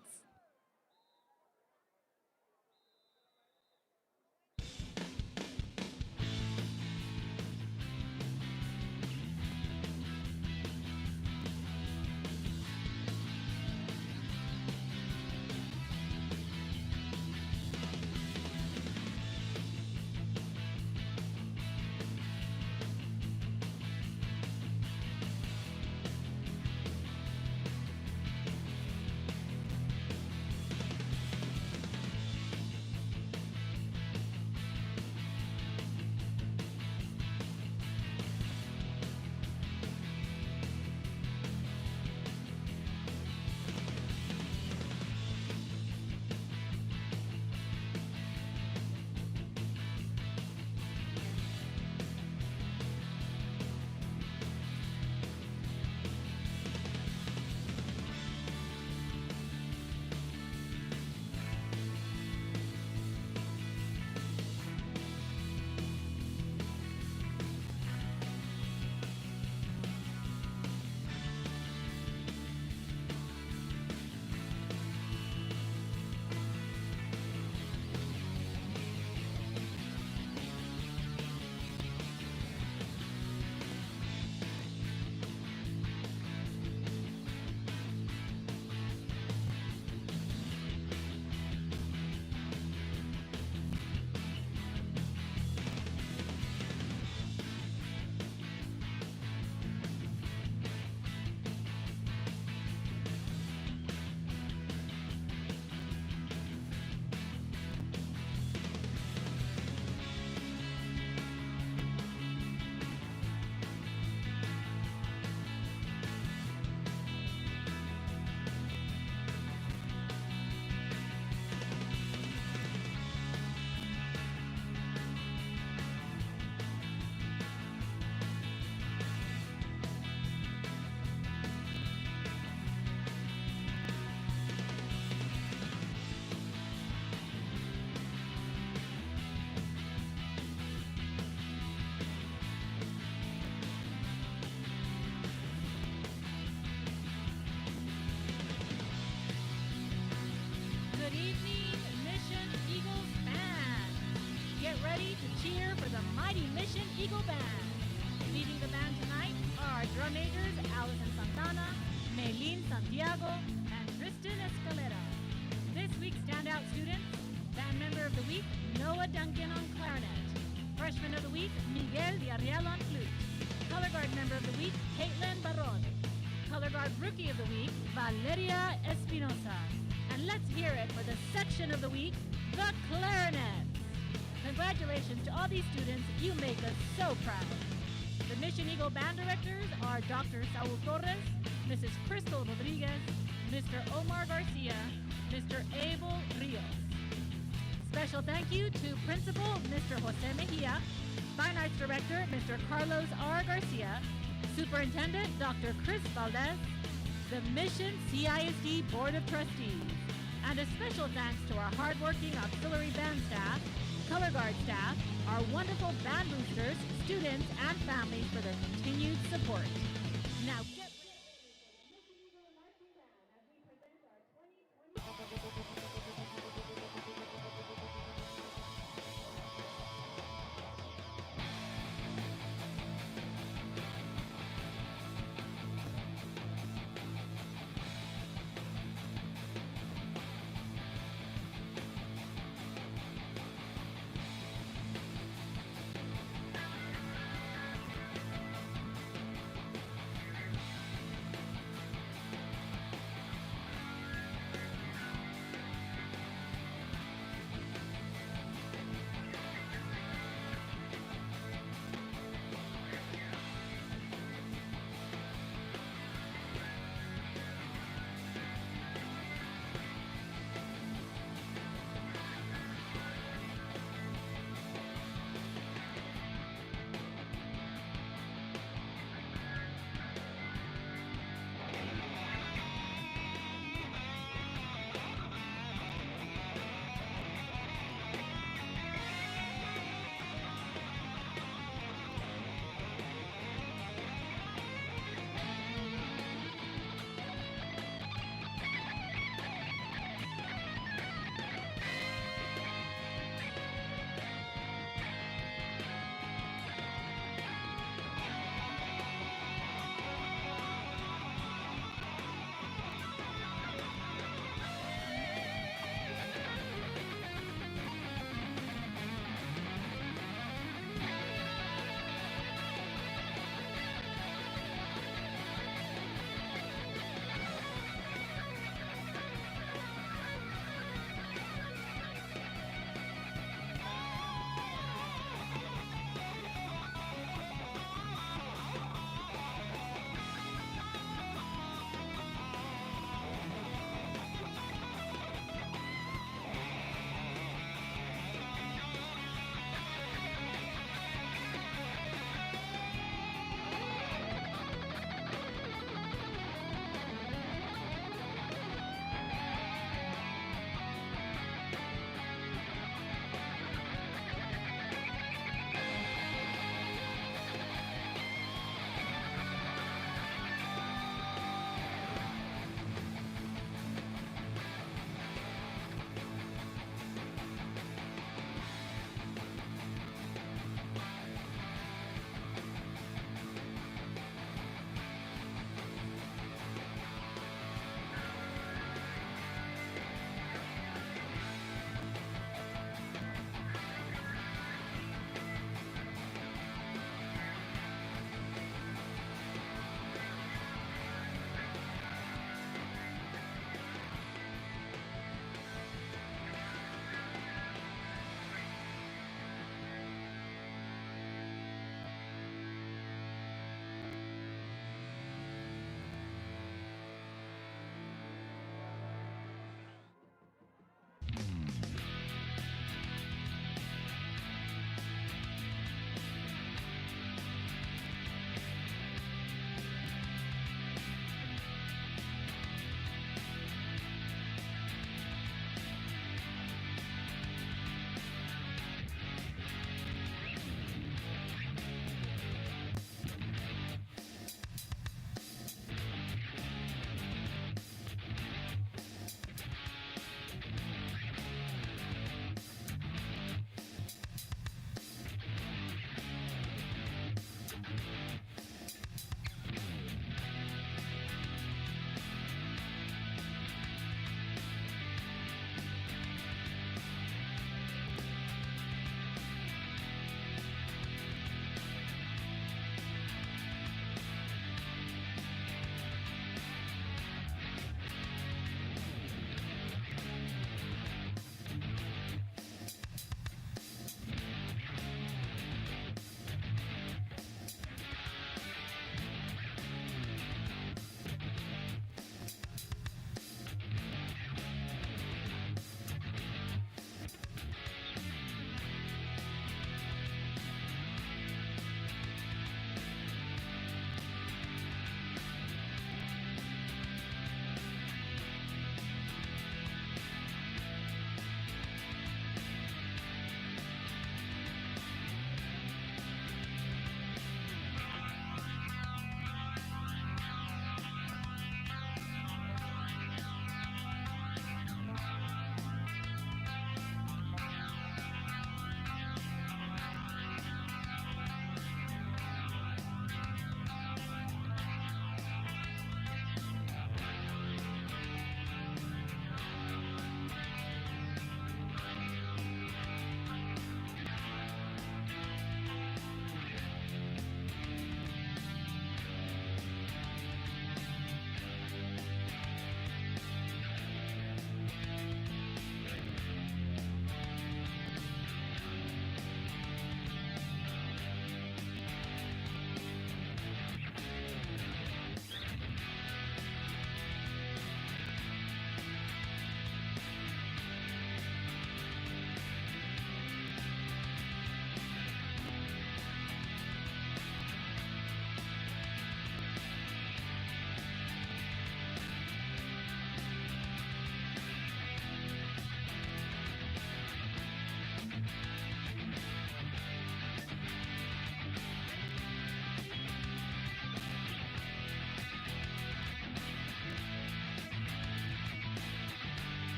Good evening, Mission Eagles Band. Get ready to cheer for the mighty Mission Eagle Band. Leading the band tonight are our drum majors Allison Santana, Maylene Santiago, and Tristan Escalera. This week's standout students: Band Member of the Week, Noah Duncan on clarinet. Freshman of the Week, Miguel Villarreal on flute. Color Guard Member of the Week, Caitlin Barron. Color Guard Rookie of the Week, Valeria Espinosa. And let's hear it for the Section of the Week, the Clarinets. Congratulations to all these students, you make us so proud. The Mission Eagle Band Directors are Dr. Saul Torres, Mrs. Crystal Rodriguez, Mr. Omar Garcia, Mr. Abel Rios. Special thank you to Principal Mr. Jose Mejia, Fine Arts Director Mr. Carlos R. Garcia, Superintendent Dr. Chris Valdez, the Mission CISD Board of Trustees, and a special thanks to our hardworking auxiliary band staff, color guard staff, our wonderful band boosters, students, and families for their continued support. Now get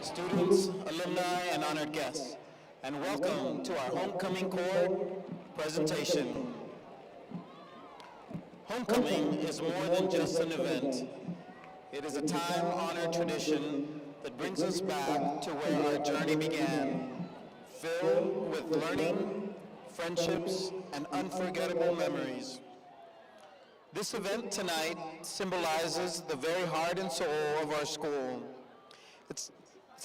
Students, alumni, and honored guests, and welcome to our homecoming chord presentation. Homecoming is more than just an event. It is a time-honored tradition that brings us back to where our journey began, filled with learning, friendships, and unforgettable memories. This event tonight symbolizes the very heart and soul of our school. It's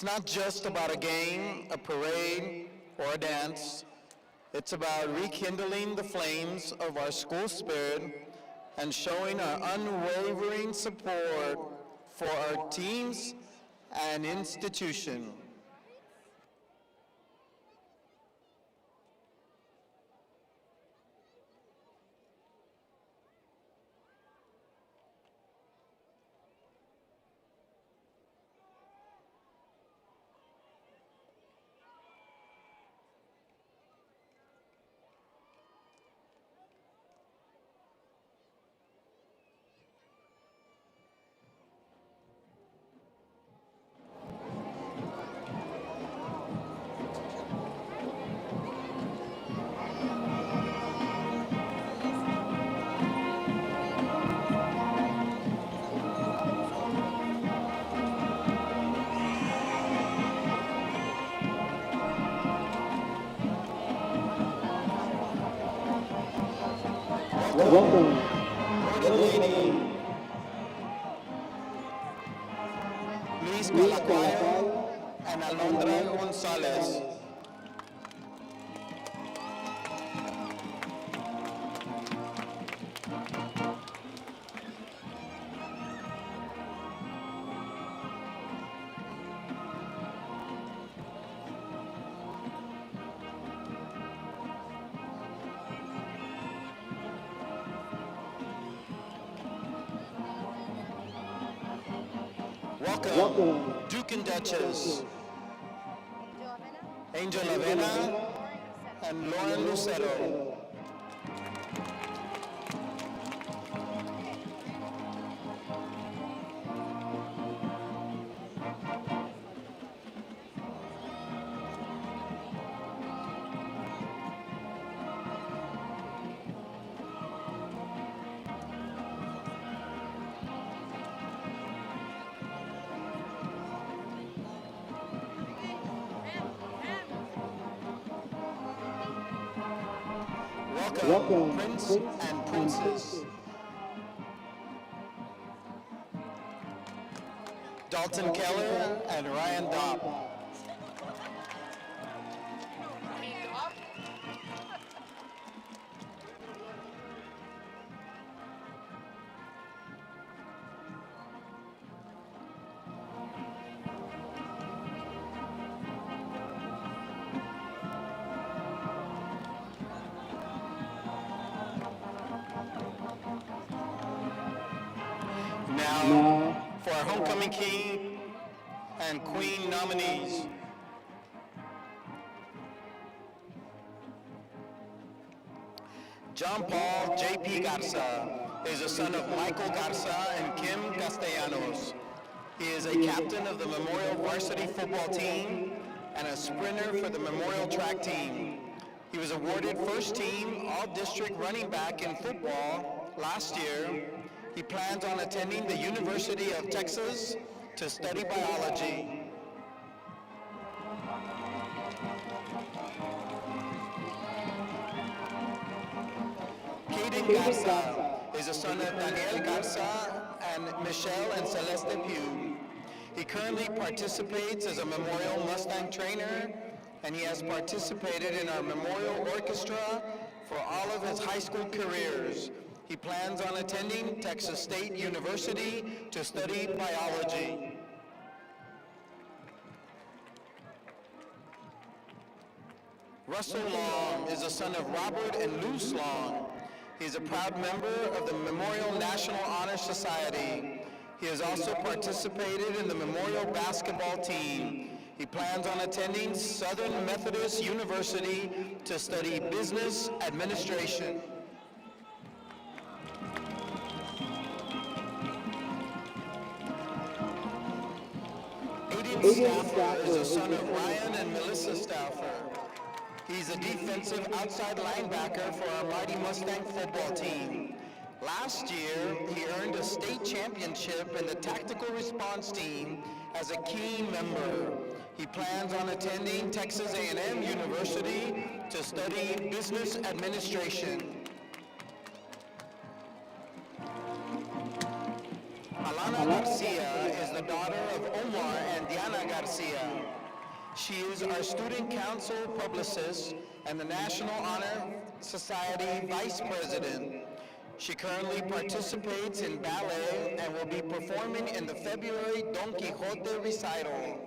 not just about a game, a parade, or a dance. It's about rekindling the flames of our school spirit and showing our unwavering support for our teams and institution. Welcome, Lady Luis Calacuay and Alondra Gonzalez. Welcome, Duke and Duchess, Angel Avena, and Lauren Lucero. Welcome, Prince and Princess. Dalton Keller and Ryan Dopp. Now, for our homecoming king and queen nominees. John Paul J.P. Garza is the son of Michael Garza and Kim Castellanos. He is a captain of the Memorial varsity football team and a sprinter for the Memorial track team. He was awarded first team all-district running back in football last year. He plans on attending the University of Texas to study biology. Caden Garza is the son of Daniel Garza and Michelle and Celeste Pugh. He currently participates as a Memorial Mustang trainer, and he has participated in our Memorial Orchestra for all of his high school careers. He plans on attending Texas State University to study biology. Russell Long is the son of Robert and Luce Long. He is a proud member of the Memorial National Honor Society. He has also participated in the Memorial basketball team. He plans on attending Southern Methodist University to study business administration. Stauffer is the son of Ryan and Melissa Stauffer. He's a defensive outside linebacker for our mighty Mustang football team. Last year, he earned a state championship in the tactical response team as a key member. He plans on attending Texas A&M University to study business administration. Alana Garcia is the daughter of Omar and Diana Garcia. She is our student council publicist and the National Honor Society vice president. She currently participates in ballet and will be performing in the February Don Quixote recital.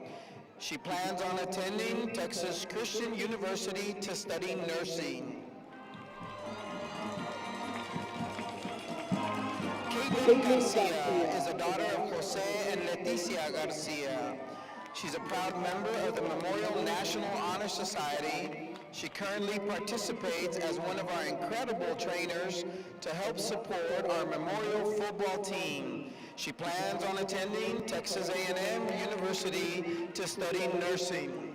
She plans on attending Texas Christian University to study nursing. Caitlin Garcia is a daughter of Jose and Leticia Garcia. She's a proud member of the Memorial National Honor Society. She currently participates as one of our incredible trainers to help support our Memorial football team. She plans on attending Texas A&M University to study nursing.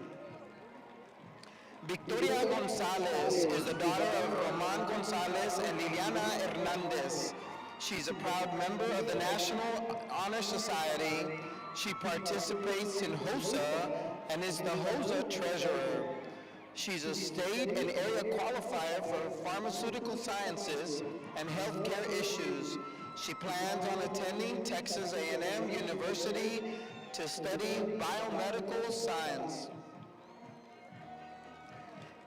Victoria Gonzalez is the daughter of Roman Gonzalez and Liliana Hernandez. She's a proud member of the National Honor Society. She participates in HOSA and is the HOSA treasurer. She's a state and area qualifier for pharmaceutical sciences and healthcare issues. She plans on attending Texas A&M University to study biomedical science.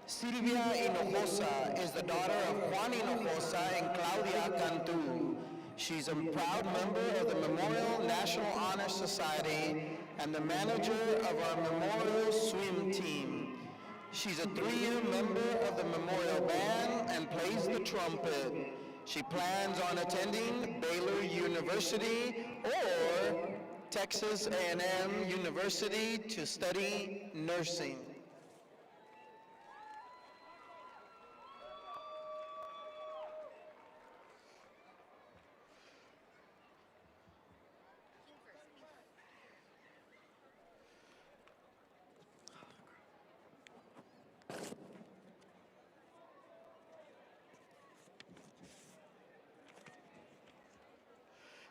Silvia Hinojosa is the daughter of Juan Hinojosa and Claudia Cantu. She's a proud member of the Memorial National Honor Society and the manager of our Memorial swim team. She's a 3-year member of the Memorial Band and plays the trumpet. She plans on attending Baylor University or Texas A&M University to study nursing.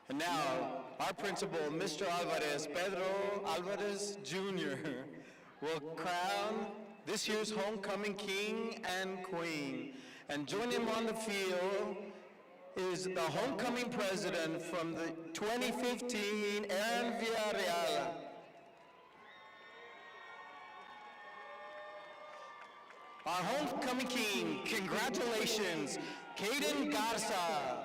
And now, our principal, Mr. Alvarez, Pedro Alvarez Jr., will crown this year's homecoming king and queen. And joining him on the field is the homecoming president from the 2015 Aaron Villarreal. Our homecoming king, congratulations, Caden Garza.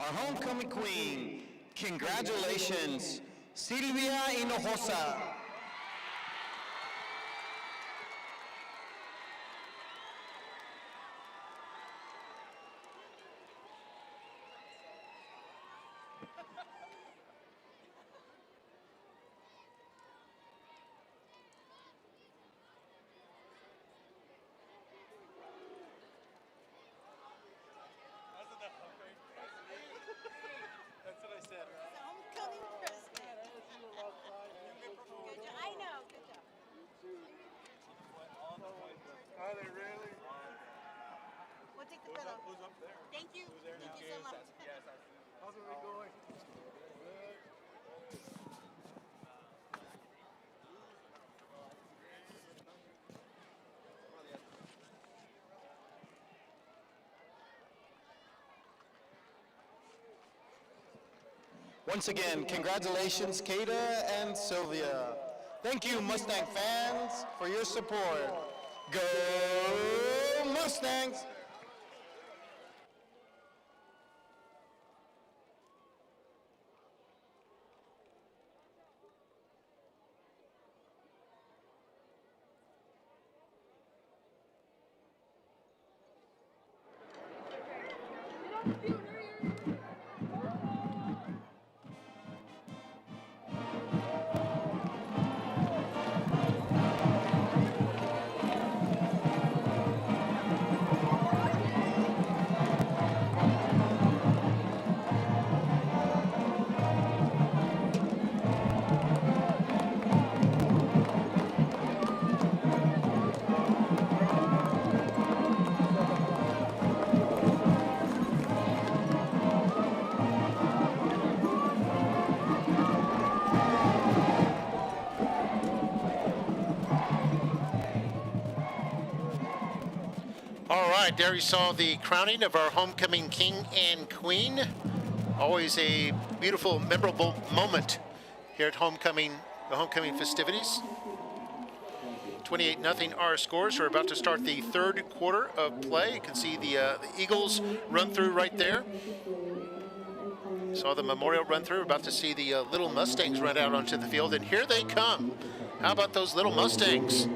Our homecoming queen, congratulations, Silvia Hinojosa. Thank you. Thank you so much. How's it going? Once again, congratulations, Kada and Sylvia. Thank you, Mustang fans, for your support. Go Mustangs! All right, there you saw the crowning of our homecoming king and queen. Always a beautiful, memorable moment here at the homecoming festivities. 28-0 our scores. We're about to start the third quarter of play. You can see the Eagles run through right there. Saw the Memorial run through. We're about to see the Little Mustangs run out onto the field, and here they come. How about those Little Mustangs?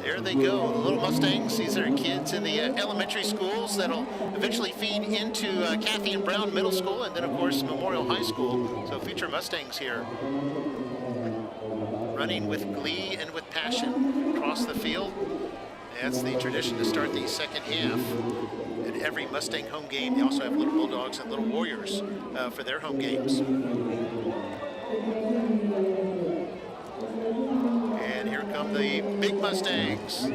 There they go, the Little Mustangs. These are kids in the elementary schools that'll eventually feed into Kathy and Brown Middle School, and then of course Memorial High School. So future Mustangs here, running with glee and with passion across the field. That's the tradition to start the second half. At every Mustang home game, they also have Little Bulldogs and Little Warriors for their home games. And here come the big Mustangs.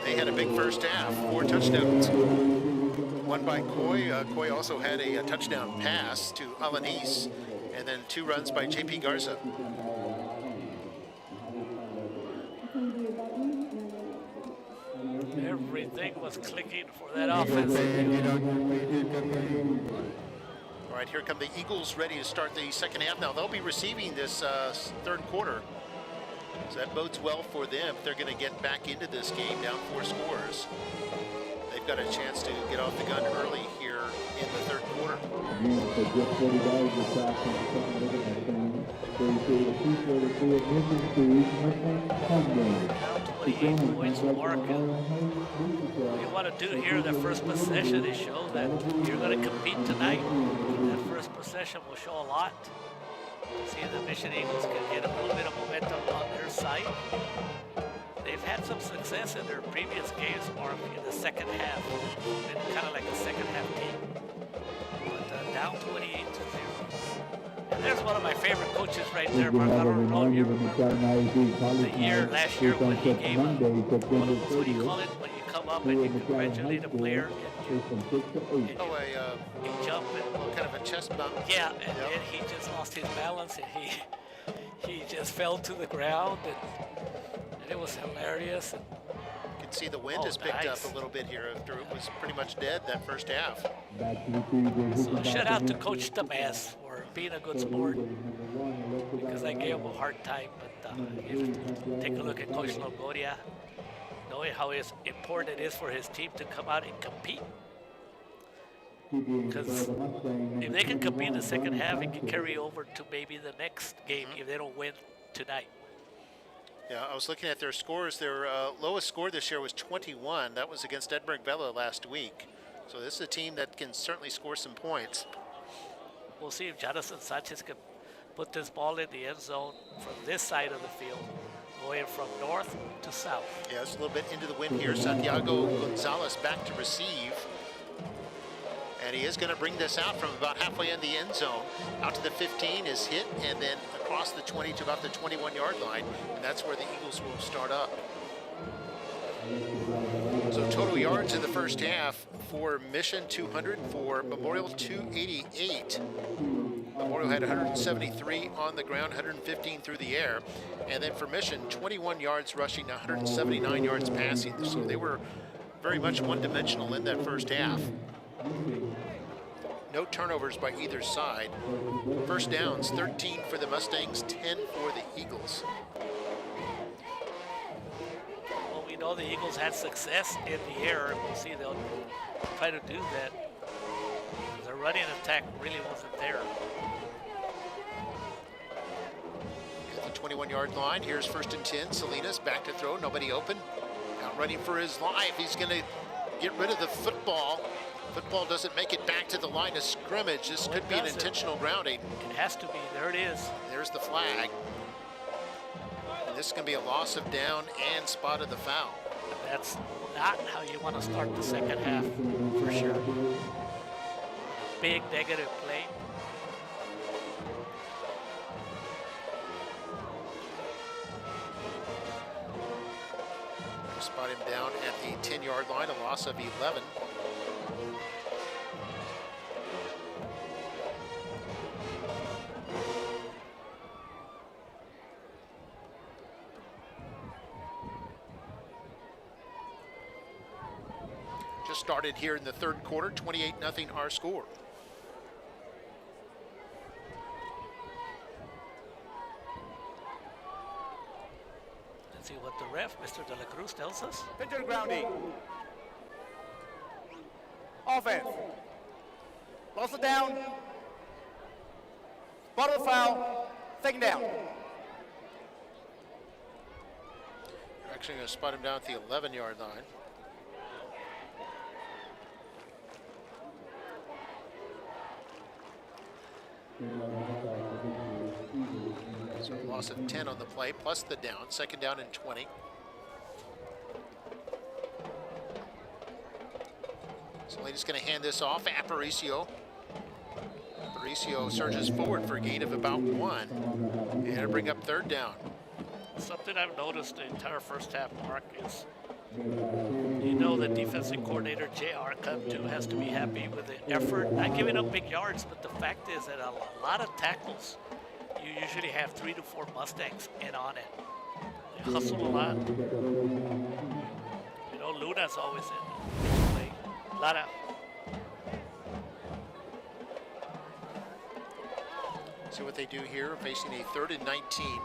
They had a big first half, 4 touchdowns. One by Coy. Coy also had a touchdown pass to Alanis, and then 2 runs by J.P. Garza. Everything was clicking for that offense. All right, here come the Eagles ready to start the second half. Now they'll be receiving this third quarter. So that bodes well for them. They're going to get back into this game down 4 scores. They've got a chance to get off the gun early here in the third quarter. Now 28 points mark. What you want to do here in the first possession is show that you're going to compete tonight. That first possession will show a lot. See if the Mission Eagles can get a little bit of momentum on their side. They've had some success in their previous games, Mark, in the second half. Been kind of like a second half team. But down 28-0. And there's one of my favorite coaches right there, Mark. I don't know if you remember the year last year when he gave what do you call it? When you come up and you congratulate a player and you jump and kind of a chest bump. Yeah, and then he just lost his balance and he just fell to the ground and it was hilarious. And you can see the wind has picked up a little bit here after it was pretty much dead that first half. So shout out to Coach Tamaz for being a good sport, because I gave him a hard time. But take a look at Coach Longoria, knowing how important it is for his team to come out and compete. Because if they can compete in the second half, it can carry over to maybe the next game if they don't win tonight. Yeah, I was looking at their scores. Their lowest score this year was 21. That was against Edinburgh Vela last week. So this is a team that can certainly score some points. We'll see if Jonathan Sanchez can put this ball in the end zone from this side of the field, going from north to south. Yeah, it's a little bit into the wind here. Santiago Gonzalez back to receive. And he is going to bring this out from about halfway in the end zone. Out to the 15 is hit, and then across the 20 to about the 21-yard line. And that's where the Eagles will start up. So total yards in the first half for Mission 200, for Memorial 288. Memorial had 173 on the ground, 115 through the air. And then for Mission, 21 yards rushing, 179 yards passing. So they were very much one-dimensional in that first half. No turnovers by either side. First downs, 13 for the Mustangs, 10 for the Eagles. Well, we know the Eagles had success in the air, and we'll see they'll try to do that. The running attack really wasn't there. At the 21-yard line, here's 1st and 10. Salinas back to throw, nobody open. Out running for his life. He's going to get rid of the football. Football doesn't make it back to the line of scrimmage. This could be an intentional grounding. It has to be. There it is. There's the flag. And this is going to be a loss of down and spot of the foul. That's not how you want to start the second half, for sure. Big negative play. Spot him down at the 10-yard line, a loss of 11. Just started here in the third quarter, 28-0 our score. Let's see what the ref, Mr. De La Cruz, tells us. Pitcher grounding. Offense. Lost it down. Spot of the foul. Second down. You're actually going to spot him down at the 11-yard line. So a loss of 10 on the play, plus the down. Second down and 20. Salinas going to hand this off. Aparicio. Aparicio surges forward for a gain of about 1. And it'll bring up third down. Something I've noticed the entire first half, Mark, is you know the defensive coordinator, J.R. Cuntu, has to be happy with the effort, not giving up big yards, but the fact is that a lot of tackles, you usually have 3 to 4 Mustangs in on it. They hustle a lot. You know, Luna's always in play. A lot of. See what they do here, facing a 3rd and 19.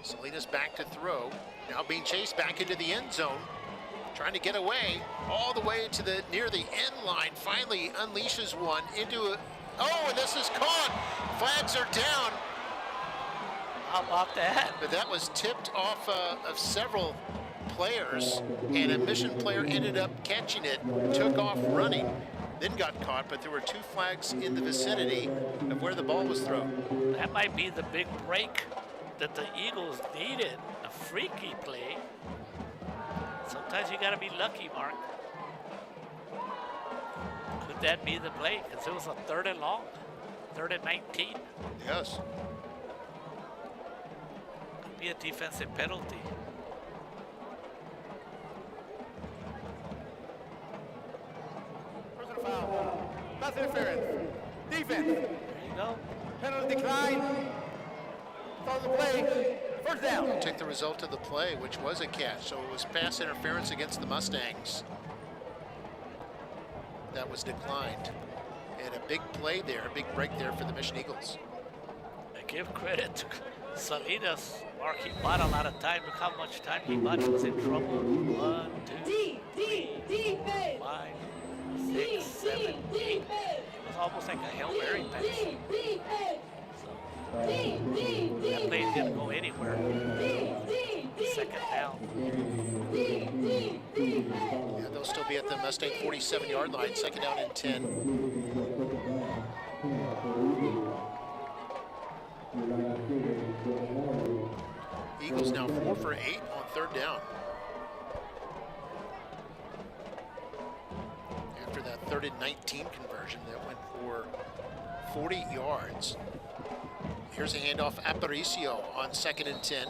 Salinas back to throw, now being chased back into the end zone, trying to get away, all the way to the near the end line. Finally unleashes one into a, oh, and this is caught. Flags are down. How about that? But that was tipped off of several players, and a Mission player ended up catching it, took off running, then got caught, but there were 2 flags in the vicinity of where the ball was thrown. That might be the big break that the Eagles needed, a freaky play. Sometimes you got to be lucky, Mark. Could that be the play? Because it was a 3rd and long, 3rd and 19. Yes. Could be a defensive penalty. Personal foul. Pass interference. Defense. There you go. Penalty decline. Follow the play. First down. Took the result of the play, which was a catch, so it was pass interference against the Mustangs. That was declined. And a big play there, a big break there for the Mission Eagles. I give credit to Salinas. Mark, he bought a lot of time. Look how much time he bought. He was in trouble. 1, 2, 3, 4, 5, 6, 7, 8. It was almost like a Hail Mary pass. That play didn't go anywhere. Second down. Yeah, they'll still be at the Mustang 47-yard line. Second down and 10. Eagles now 4 for 8 on 3rd down. After that 3rd and 19 conversion, that went for 40 yards. Here's a handoff, Aparicio on 2nd and 10.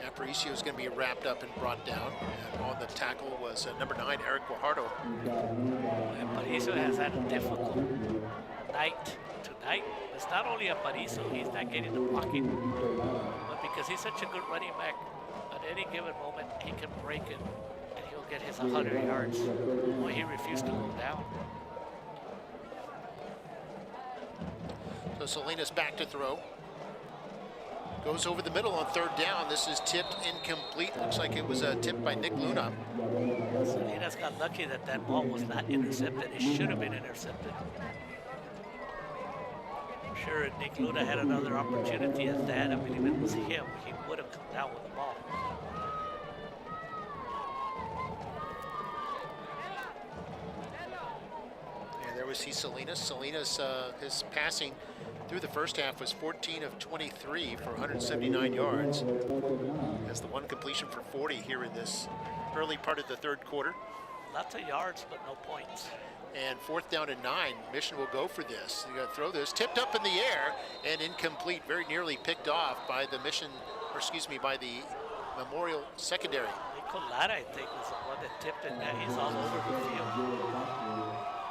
Aparicio is going to be wrapped up and brought down. And on the tackle was number 9, Eric Guajardo. Aparicio has had a difficult night tonight. It's not only Aparicio, he's not getting the blocking, but because he's such a good running back, at any given moment he can break it and he'll get his 100 yards. Well, he refused to go down. So Salinas back to throw. Goes over the middle on 3rd down. This is tipped incomplete. Looks like it was tipped by Nick Luna. Salinas got lucky that that ball was not intercepted. It should have been intercepted. I'm sure if Nick Luna had another opportunity at that, I believe it was him, he would have come down with the ball. There we see Salinas. Salinas, his passing through the first half was 14 of 23 for 179 yards. Has the one completion for 40 here in this early part of the third quarter. Lots of yards, but no points. And 4th down and 9, Mission will go for this. They're going to throw this, tipped up in the air and incomplete, very nearly picked off by the Mission, or excuse me, by the Memorial secondary. Nicolata, I think, was the one that tipped it. Now he's all over the field.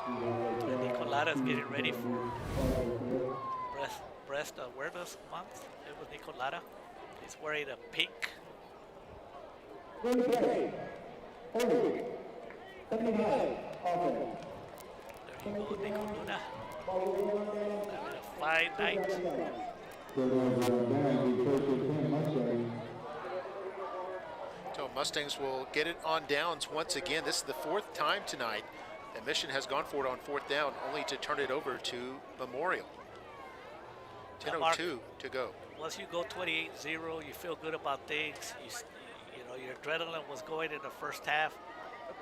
And Nicolata's getting ready for breast awareness month. It was Nicolata. He's wearing a pink. There you go, Nicoluna. Having a fine night. So Mustangs will get it on downs once again. This is the 4th time tonight that Mission has gone for it on 4th down, only to turn it over to Memorial. 10:02 to go. Once you go 28-0, you feel good about things. You know, your adrenaline was going in the first half.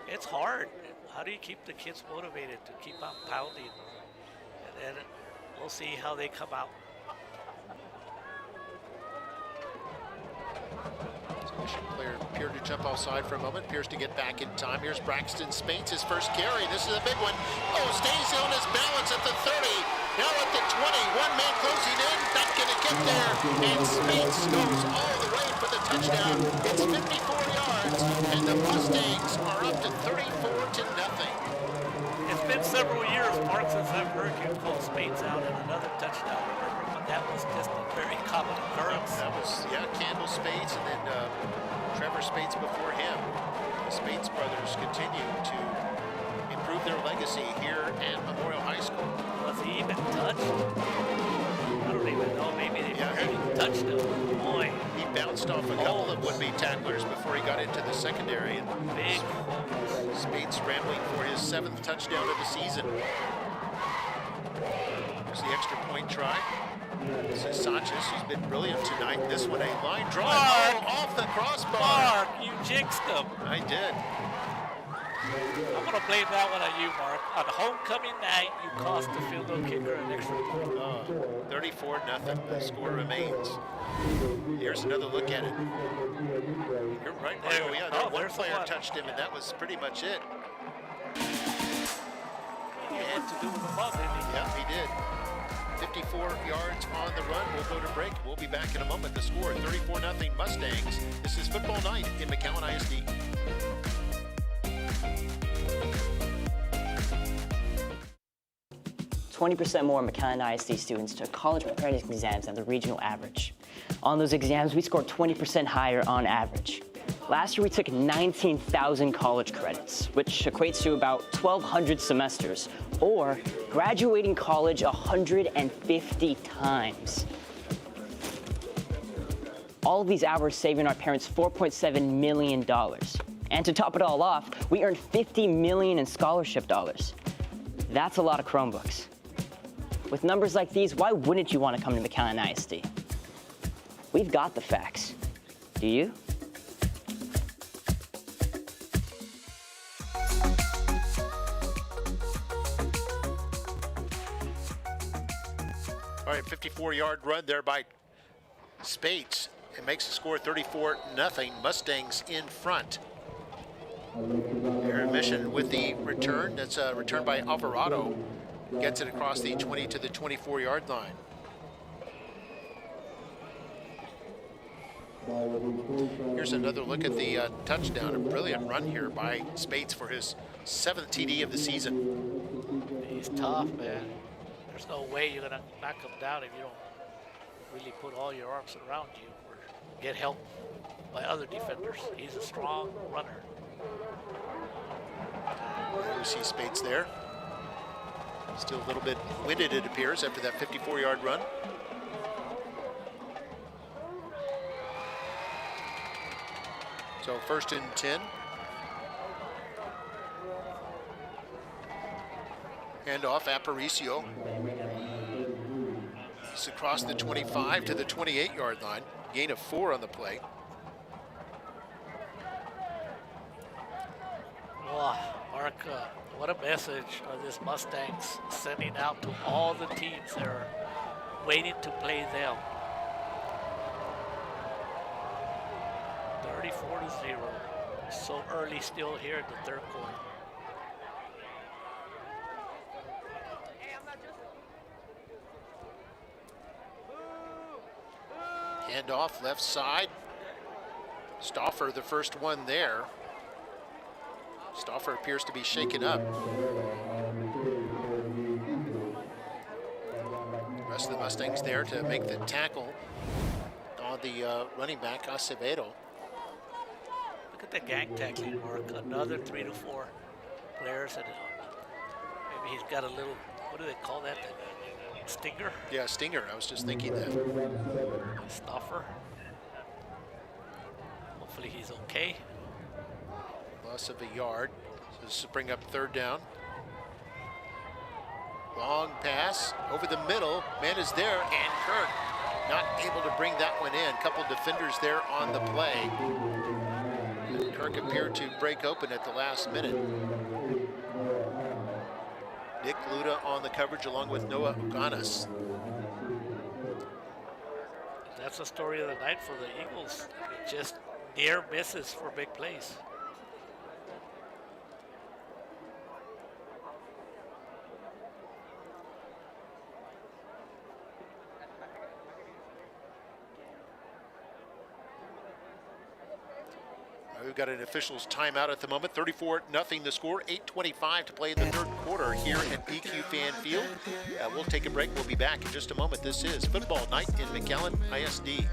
It's hard. How do you keep the kids motivated to keep on pounding? And then we'll see how they come out. Mission player appeared to jump offside for a moment, appears to get back in time. Here's Braxton Spates, his first carry. This is a big one. Oh, stays on his balance at the 30. Now at the 20. One man closing in, not going to get there. And Spates goes all the way for the touchdown. It's 54 yards, and the Mustangs are up to 34-0. It's been several years, Mark, since I've heard you call Spates out in another touchdown. Remember, but that was just a very common occurrence. That was, yeah, Campbell Spates and then Trevor Spates before him. The Spates brothers continue to improve their legacy here at Memorial High School. Was he even touched? I don't even know. Maybe they even touched him. Boy. He bounced off a couple of would-be tacklers before he got into the secondary. And big Spates scrambling for his 7th touchdown of the season. There's the extra point try. This is Sanchez, who's been brilliant tonight. This one, a line drive. Oh, off the crossbar. Mark, you jinxed him. I did. I'm going to blame that one on you, Mark. On homecoming night, you cost the field goal kicker an extra point. 34-0. The score remains. Here's another look at it. You're right, Mario. Yeah, one player touched him, and that was pretty much it. He had what to do with the ball, didn't he? Yeah, he did. 54 yards on the run. We'll go to break. We'll be back in a moment. The score, 34-0 Mustangs. This is football night in McAllen ISD. %20 more McAllen ISD students took college preparedness exams than the regional average. On those exams, we scored 20% higher on average. Last year, we took 19,000 college credits, which equates to about 1,200 semesters, or graduating college 150 times. All of these hours saving our parents $4.7 million. And to top it all off, we earned $50 million in scholarship dollars. That's a lot of Chromebooks. With numbers like these, why wouldn't you want to come to McAllen ISD? We've got the facts. Do you? All right, 54-yard run there by Spates. It makes the score 34-0. Mustangs in front. Aaron Mission with the return. That's a return by Alvarado. Gets it across the 20 to the 24-yard line. Here's another look at the touchdown. A brilliant run here by Spates for his 7th TD of the season. He's tough, man. There's no way you're going to knock him down if you don't really put all your arms around you or get help by other defenders. He's a strong runner. You see Spates there. Still a little bit winded, it appears, after that 54-yard run. So 1st and 10. Hand off, Aparicio. It's across the 25 to the 28-yard line. Gain of 4 on the play. Oh, Mark, Mark, what a message are these Mustangs sending out to all the teams that are waiting to play them. 34-0. So early still here in the third quarter. Hand off left side. Stauffer, the first one there. Stauffer appears to be shaken up. The rest of the Mustangs there to make the tackle on the running back, Acevedo. Look at the gang tackling, Mark. Another 3 to 4 players. And maybe he's got a little, what do they call that? Stinger? Yeah, stinger. I was just thinking that. Stauffer. Hopefully he's okay. Loss of a yard. So this will bring up third down. Long pass over the middle. Man is there, and Kirk not able to bring that one in. Couple defenders there on the play. Kirk appeared to break open at the last minute. Nick Luda on the coverage along with Noah Uganas. That's the story of the night for the Eagles. Just near misses for big plays. We've got an official's timeout at the moment. 34-0 the score. 8:25 to play in the third quarter here at DQ Fan Field. We'll take a break. We'll be back in just a moment. This is Football Night in McAllen ISD.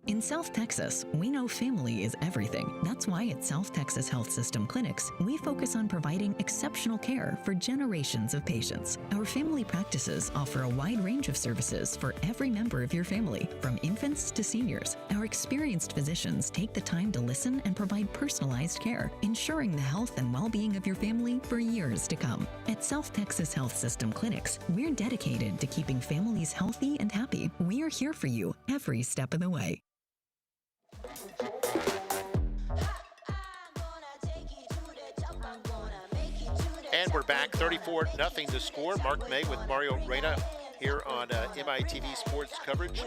In South Texas, we know family is everything. That's why at South Texas Health System Clinics, we focus on providing exceptional care for generations of patients. Our family practices offer a wide range of services for every member of your family, from infants to seniors. Our experienced physicians take the time to listen and provide personalized care, ensuring the health and well-being of your family for years to come. At South Texas Health System Clinics, we're dedicated to keeping families healthy and happy. We are here for you every step of the way. And we're back, 34-0 to score. Mark May with Mario Reyna here on MITV Sports coverage.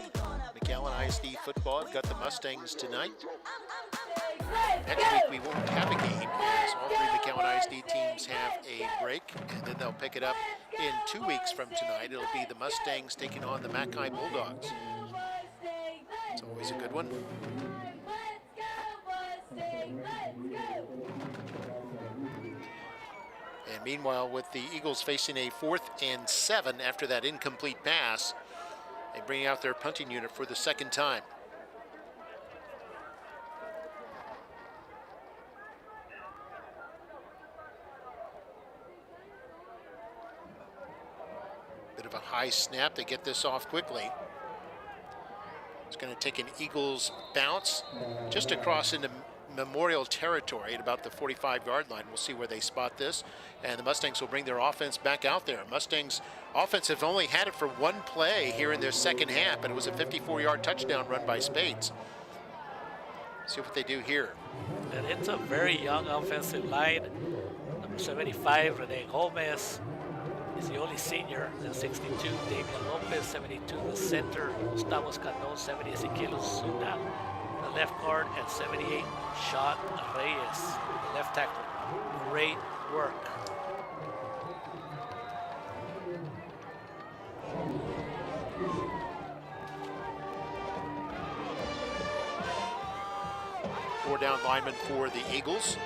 McAllen ISD football. We've got the Mustangs tonight. Next week we won't have a game, as all three McAllen ISD teams have a break, and then they'll pick it up in 2 weeks from tonight. It'll be the Mustangs taking on the Mackay Bulldogs. It's always a good one. And meanwhile, with the Eagles facing a 4th and 7 after that incomplete pass, they bring out their punting unit for the second time. Bit of a high snap. They get this off quickly. It's going to take an Eagles bounce just across into Memorial territory at about the 45-yard line. We'll see where they spot this. And the Mustangs will bring their offense back out there. Mustangs offense have only had it for one play here in their second half, but it was a 54-yard touchdown run by Spades. See what they do here. And it's a very young offensive line. Number 75, Rene Gomez, is the only senior. Then 62, Damian Lopez, 72, the center. Gustavo Escandon, 70, Ezequiel Osuna, the left guard, and 78, Sean Reyes, left tackle. Great work. Four down lineman for the Eagles.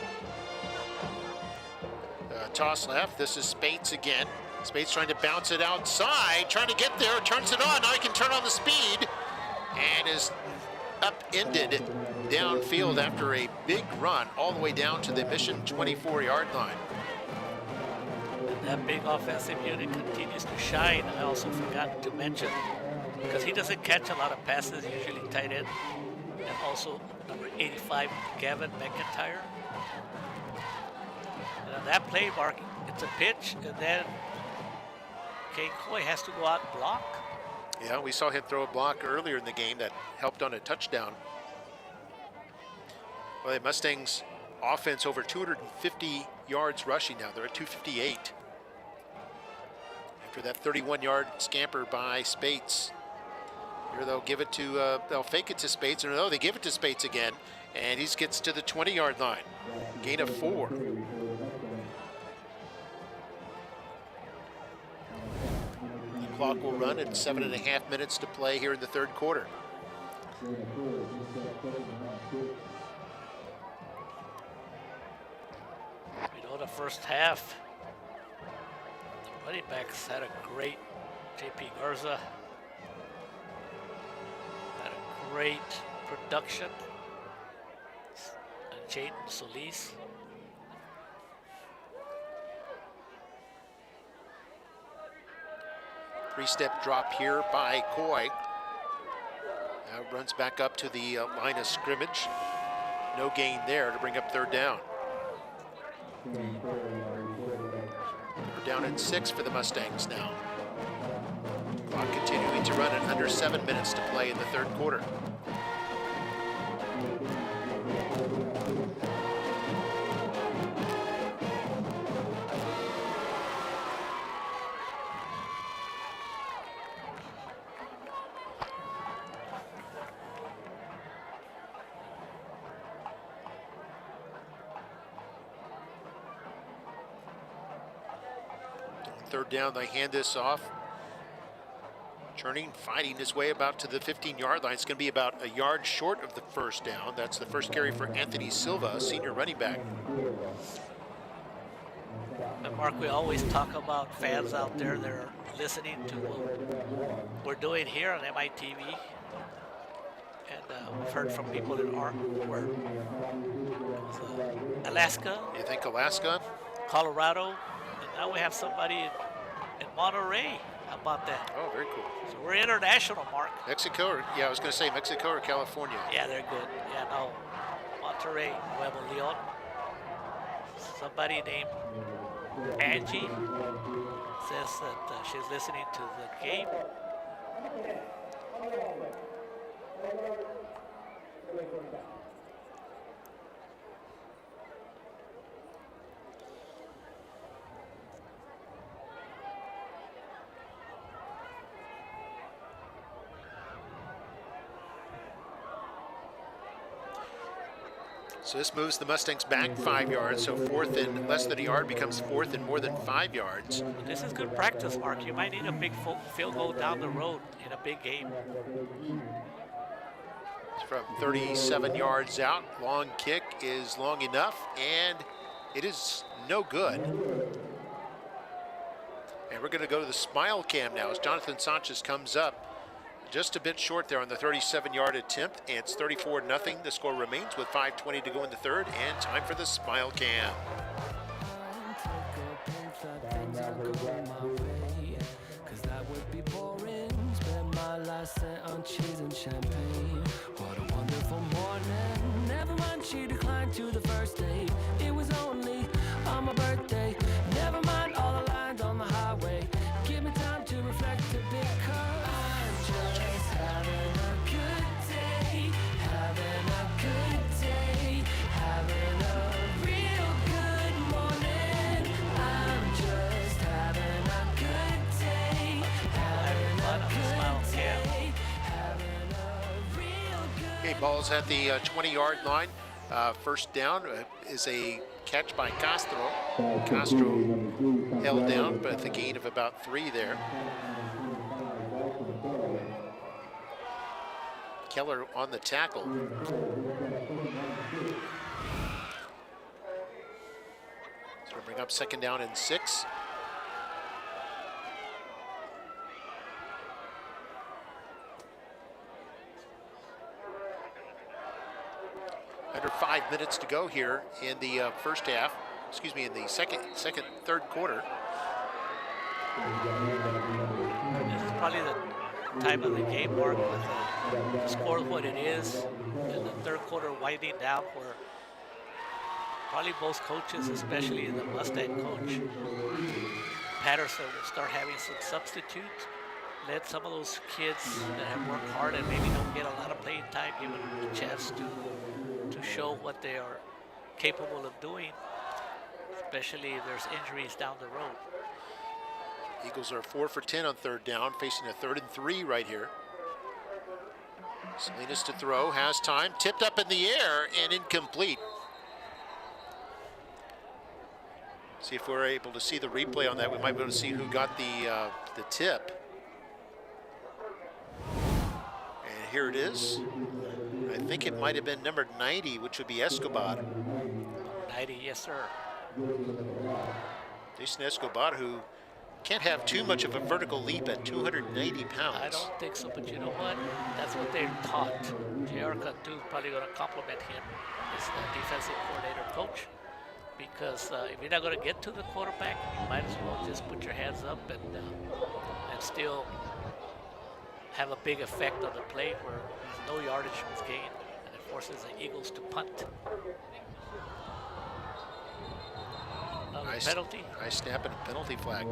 Toss left. This is Spates again. Spates trying to bounce it outside, trying to get there, turns it on. Now he can turn on the speed and is upended downfield after a big run all the way down to the Mission 24-yard line. And that big offensive unit continues to shine. I also forgot to mention, because he doesn't catch a lot of passes, usually tight end, and also number 85, Gavin McIntyre. And on that play, Mark, it's a pitch, and then Kane Coy has to go out and block. Yeah, we saw him throw a block earlier in the game that helped on a touchdown. Well, the Mustangs offense over 250 yards rushing now. They're at 258. After that 31-yard scamper by Spates. Here they'll give it to, they'll fake it to Spates, or no, they give it to Spates again, and he gets to the 20-yard line. Gain of 4. The clock will run at 7.5 minutes to play here in the third quarter. The first half, the running backs had a great, J.P. Garza had a great production, and Jayden Solis. Three-step drop here by Coy. Now runs back up to the line of scrimmage. No gain there to bring up third down. We're down at 6 for the Mustangs now. Clock continuing to run at under 7 minutes to play in the third quarter. Third down, they hand this off. Churning, fighting his way about to the 15-yard line. It's going to be about a yard short of the first down. That's the first carry for Anthony Silva, senior running back. And Mark, we always talk about fans out there that are listening to what we're doing here on MITV. And we've heard from people that were Alaska. You think Alaska? Colorado. And now we have somebody in Monterey. How about that? Oh, very cool. So we're international, Mark. Mexico, or, yeah, I was going to say Mexico or California. Yeah, they're good. Yeah, no. Monterey, Nuevo Leon. Somebody named Angie says that she's listening to the game. So this moves the Mustangs back 5 yards, so fourth and less than a yard becomes fourth and more than 5 yards. This is good practice, Mark. You might need a big field goal down the road in a big game. It's from 37 yards out. Long kick is long enough, and it is no good. And we're going to go to the smile cam now as Jonathan Sanchez comes up. Just a bit short there on the 37-yard attempt, and it's 34-0. The score remains with 5:20 to go in the third, and time for the smile cam. What a wonderful morning. Never mind, she declined to the first date. It was only on my birthday. Never mind all the lines on the highway. Give me time to reflect a bit, 'cause I'm just having a good day. Having a good day. Having a real good morning. I'm just having a good day. Having a good day. Okay, ball's at the 20-yard line. First down is a catch by Castro. Castro held down, but the gain of about 3 there. Keller on the tackle. So we'll bring up second down and 6. Under 5 minutes to go here in the first half. Excuse me, in the third quarter. This is probably the time of the game, Mark, with the score what it is, and the third quarter winding down, where probably most coaches, especially the Mustang coach, Patterson, will start having some substitutes. Let some of those kids that have worked hard and maybe don't get a lot of playing time, give them a chance to show what they are capable of doing, especially if there's injuries down the road. Eagles are 4 for 10 on third down, facing a 3rd and 3 right here. Salinas to throw, has time, tipped up in the air and incomplete. See if we're able to see the replay on that. We might be able to see who got the tip. And here it is. I think it might have been number 90, which would be Escobar. 90, yes, sir. Jason Escobar, who can't have too much of a vertical leap at 290 pounds. I don't think so, but you know what? That's what they're taught. J.R. Cantu is probably going to compliment him, his defensive coordinator coach, because if you're not going to get to the quarterback, you might as well just put your hands up and still have a big effect on the play where no yardage was gained, and it forces the Eagles to punt. Nice penalty. Nice snap and a penalty flag.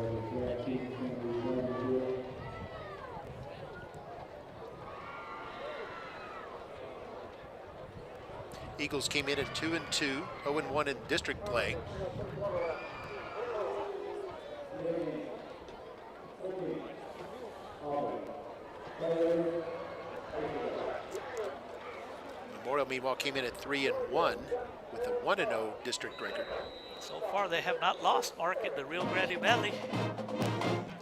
Eagles came in at 2-2, 0-1 in district play. Memorial, meanwhile, came in at 3-1 with a 1-0 district record. So far, they have not lost, Mark, in the Rio Grande Valley.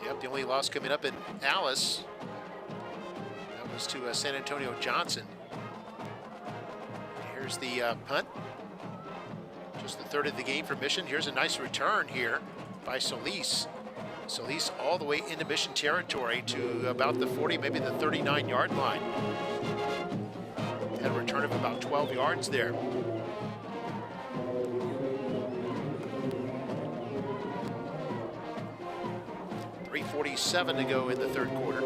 Yep, the only loss coming up in Alice. That was to San Antonio Johnson. Here's the punt. Just the third of the game for Mission. Here's a nice return here by Solis. Solis all the way into Mission territory to about the 40, maybe the 39-yard line. Had a return of about 12 yards there. .347 to go in the third quarter.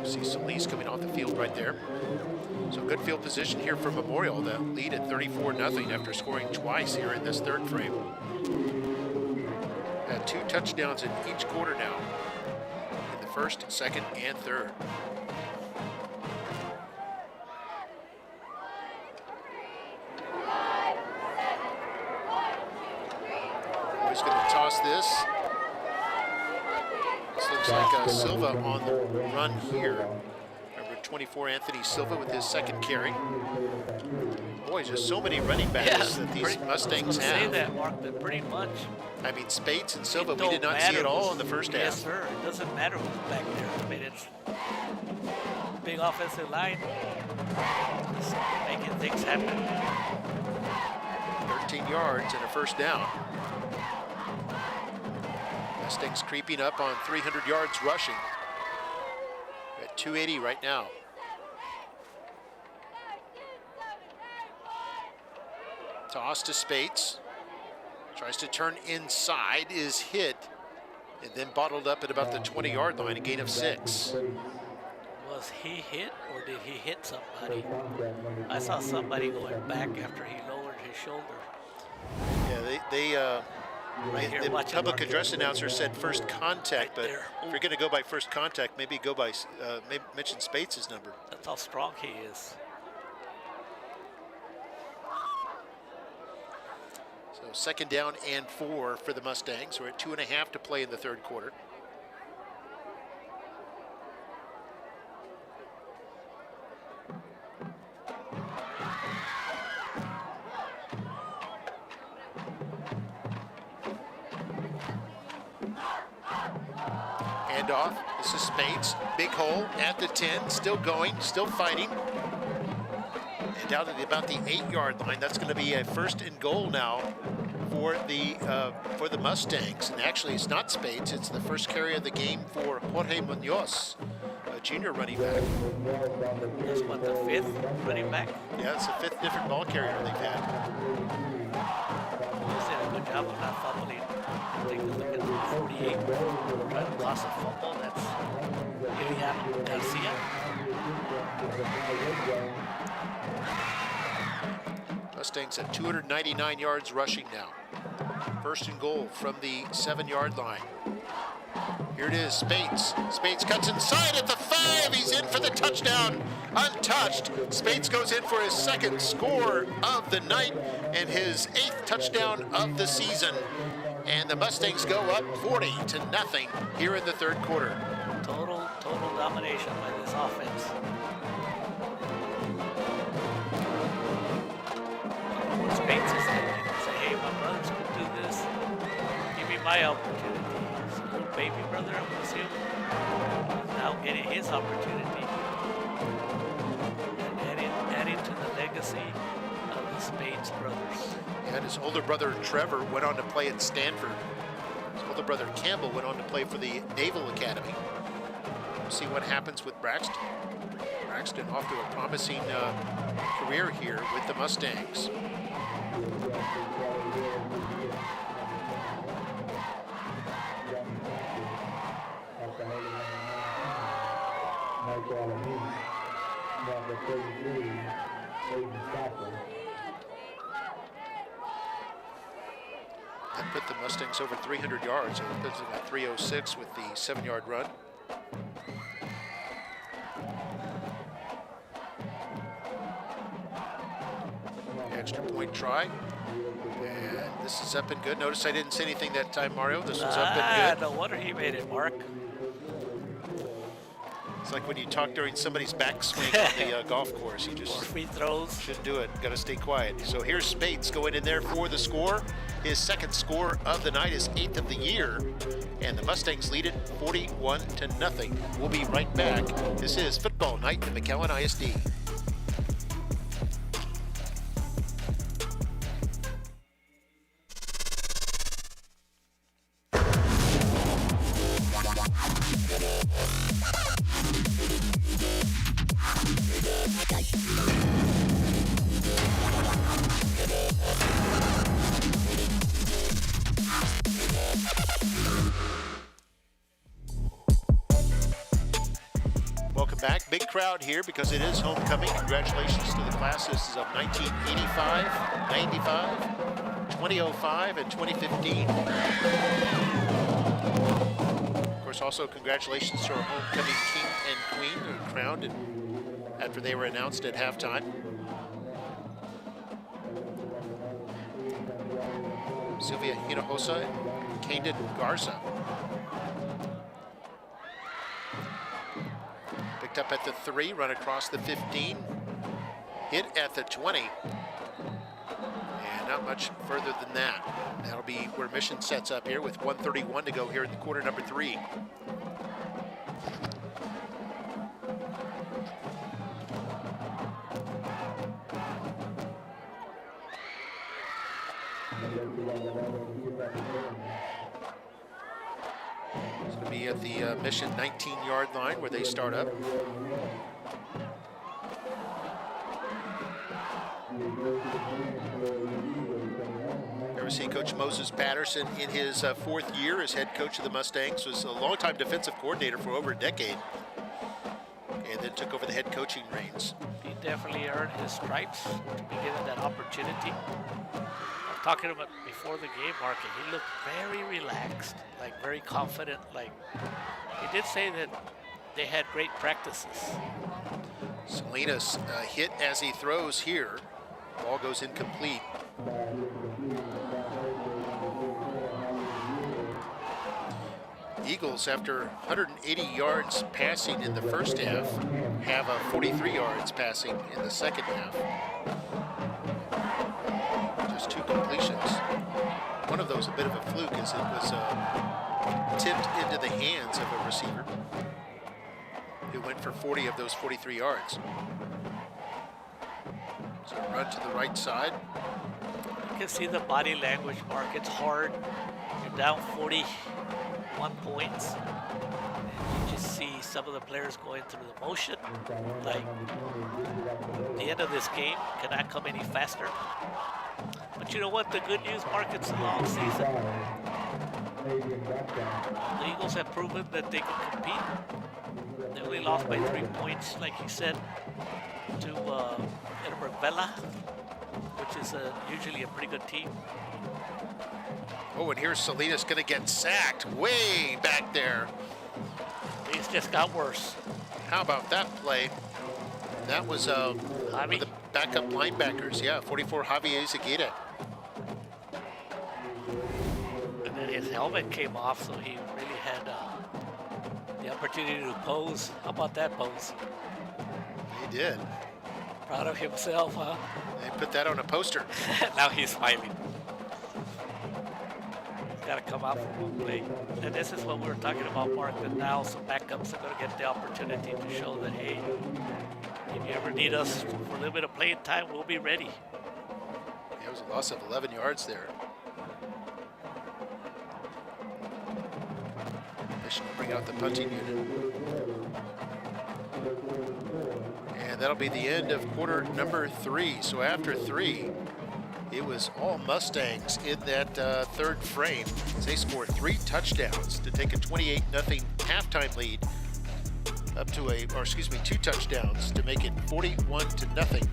See Solis coming off the field right there. So good field position here for Memorial. The lead at 34-0 after scoring twice here in this third frame. Had 2 touchdowns in each quarter now. In the first, second, and third. Boy's going to toss this. This looks like Silva on the run here. Number 24, Anthony Silva, with his second carry. Boy, just so many running backs that these Mustangs have. I was going to say that, Mark, but pretty much. I mean, Spates and Silva, we did not see it all in the first half. Yes, sir. It doesn't matter who's back there. I mean, it's big offensive line. Just making things happen. 13 yards and a first down. Mustangs creeping up on 300 yards rushing. At 280 right now. Toss to Spates. Tries to turn inside, is hit, and then bottled up at about the 20-yard line, a gain of 6. Was he hit or did he hit somebody? I saw somebody going back after he lowered his shoulder. Yeah, the public address announcer said first contact, but if you're going to go by first contact, maybe go by, maybe mention Spates' number. That's how strong he is. So second down and 4 for the Mustangs. We're at 2.5 to play in the third quarter. Handoff. This is Spates. Big hole at the 10. Still going, still fighting. And down at about the 8-yard line. That's going to be a 1st and goal now for the Mustangs. And actually, it's not Spates. It's the first carry of the game for Jorge Munoz, a junior running back. That's what, the 5th running back? Yeah, it's the 5th different ball carrier they've had. He's did a good job of not fumbling. Take a look at the 48. Trying to toss a fumble. That's Ilian Garcia. Mustangs have 299 yards rushing now. 1st and goal from the 7-yard line. Here it is, Spates. Spates cuts inside at the 5. He's untouched. Spates goes in for his second score of the night and his 8th touchdown of the season. And the Mustangs go up 40-0 here in the third quarter. Total domination by this offense. Spates is thinking, say, hey, my brothers can do this. Give me my opportunity. His little baby brother, I'm going to see him. He's now getting his opportunity. And adding to the legacy of the Spates brothers. And his older brother Trevor went on to play at Stanford. His older brother Campbell went on to play for the Naval Academy. We'll see what happens with Braxton. Braxton off to a promising career here with the Mustangs. That put the Mustangs over 300 yards. So it puts them at 306 with the 7-yard run. Extra point try. And this is up and good. Notice I didn't say anything that time, Mario. This was up and good. No wonder he made it, Mark. It's like when you talk during somebody's backswing on the golf course. You just free throws. Shouldn't do it. Got to stay quiet. So here's Spates going in there for the score. His second score of the night, his 8th of the year. And the Mustangs lead it 41-0. We'll be right back. This is Football Night at McAllen ISD. Welcome back. Big crowd here because it is homecoming. Congratulations to the classes of 1985, 95, 2005, and 2015. Of course, also congratulations to our homecoming king and queen who were crowned after they were announced at halftime. Sylvia Hinojosa and Caden Garza. Picked up at the 3, run across the 15, hit at the 20, and not much further than that. That'll be where Mission sets up here with 1:31 to go here in the quarter number 3. It's going to be at the Mission 19-yard line where they start up. Ever see Coach Moses Patterson in his 4th year as head coach of the Mustangs? Was a longtime defensive coordinator for over a decade, and then took over the head coaching reins. He definitely earned his stripes to be given that opportunity. Talking about before the game, Mark, he looked very relaxed, like very confident. Like he did say that they had great practices. Salinas hit as he throws here. Ball goes incomplete. Eagles, after 180 yards passing in the first half, have 43 yards passing in the second half. Just 2 completions. One of those a bit of a fluke as it was tipped into the hands of a receiver who went for 40 of those 43 yards. So run to the right side. You can see the body language, Mark. It's hard. You're down 41 points. And you just see some of the players going through the motion. Like, the end of this game cannot come any faster. But you know what? The good news, Mark, it's a long season. The Eagles have proven that they can compete. They only lost by 3 points, like you said, to Edinburgh Vela, which is usually a pretty good team. Oh, and here's Salinas going to get sacked way back there. Things just got worse. How about that play? That was one of the backup linebackers. Yeah, 44 Javier Zagueta. And then his helmet came off, so he really had the opportunity to pose. How about that pose? He did. Proud of himself, huh? They put that on a poster. Now he's smiling. Got to come out for one play. And this is what we were talking about, Mark, that now some backups are going to get the opportunity to show that, hey, if you ever need us for a little bit of playing time, we'll be ready. It was a loss of 11 yards there. Mission will bring out the punting unit. And that'll be the end of quarter number 3. So after 3, it was all Mustangs in that third frame. They scored 3 touchdowns to take a 28-0 halftime lead up to 2 touchdowns to make it 41-0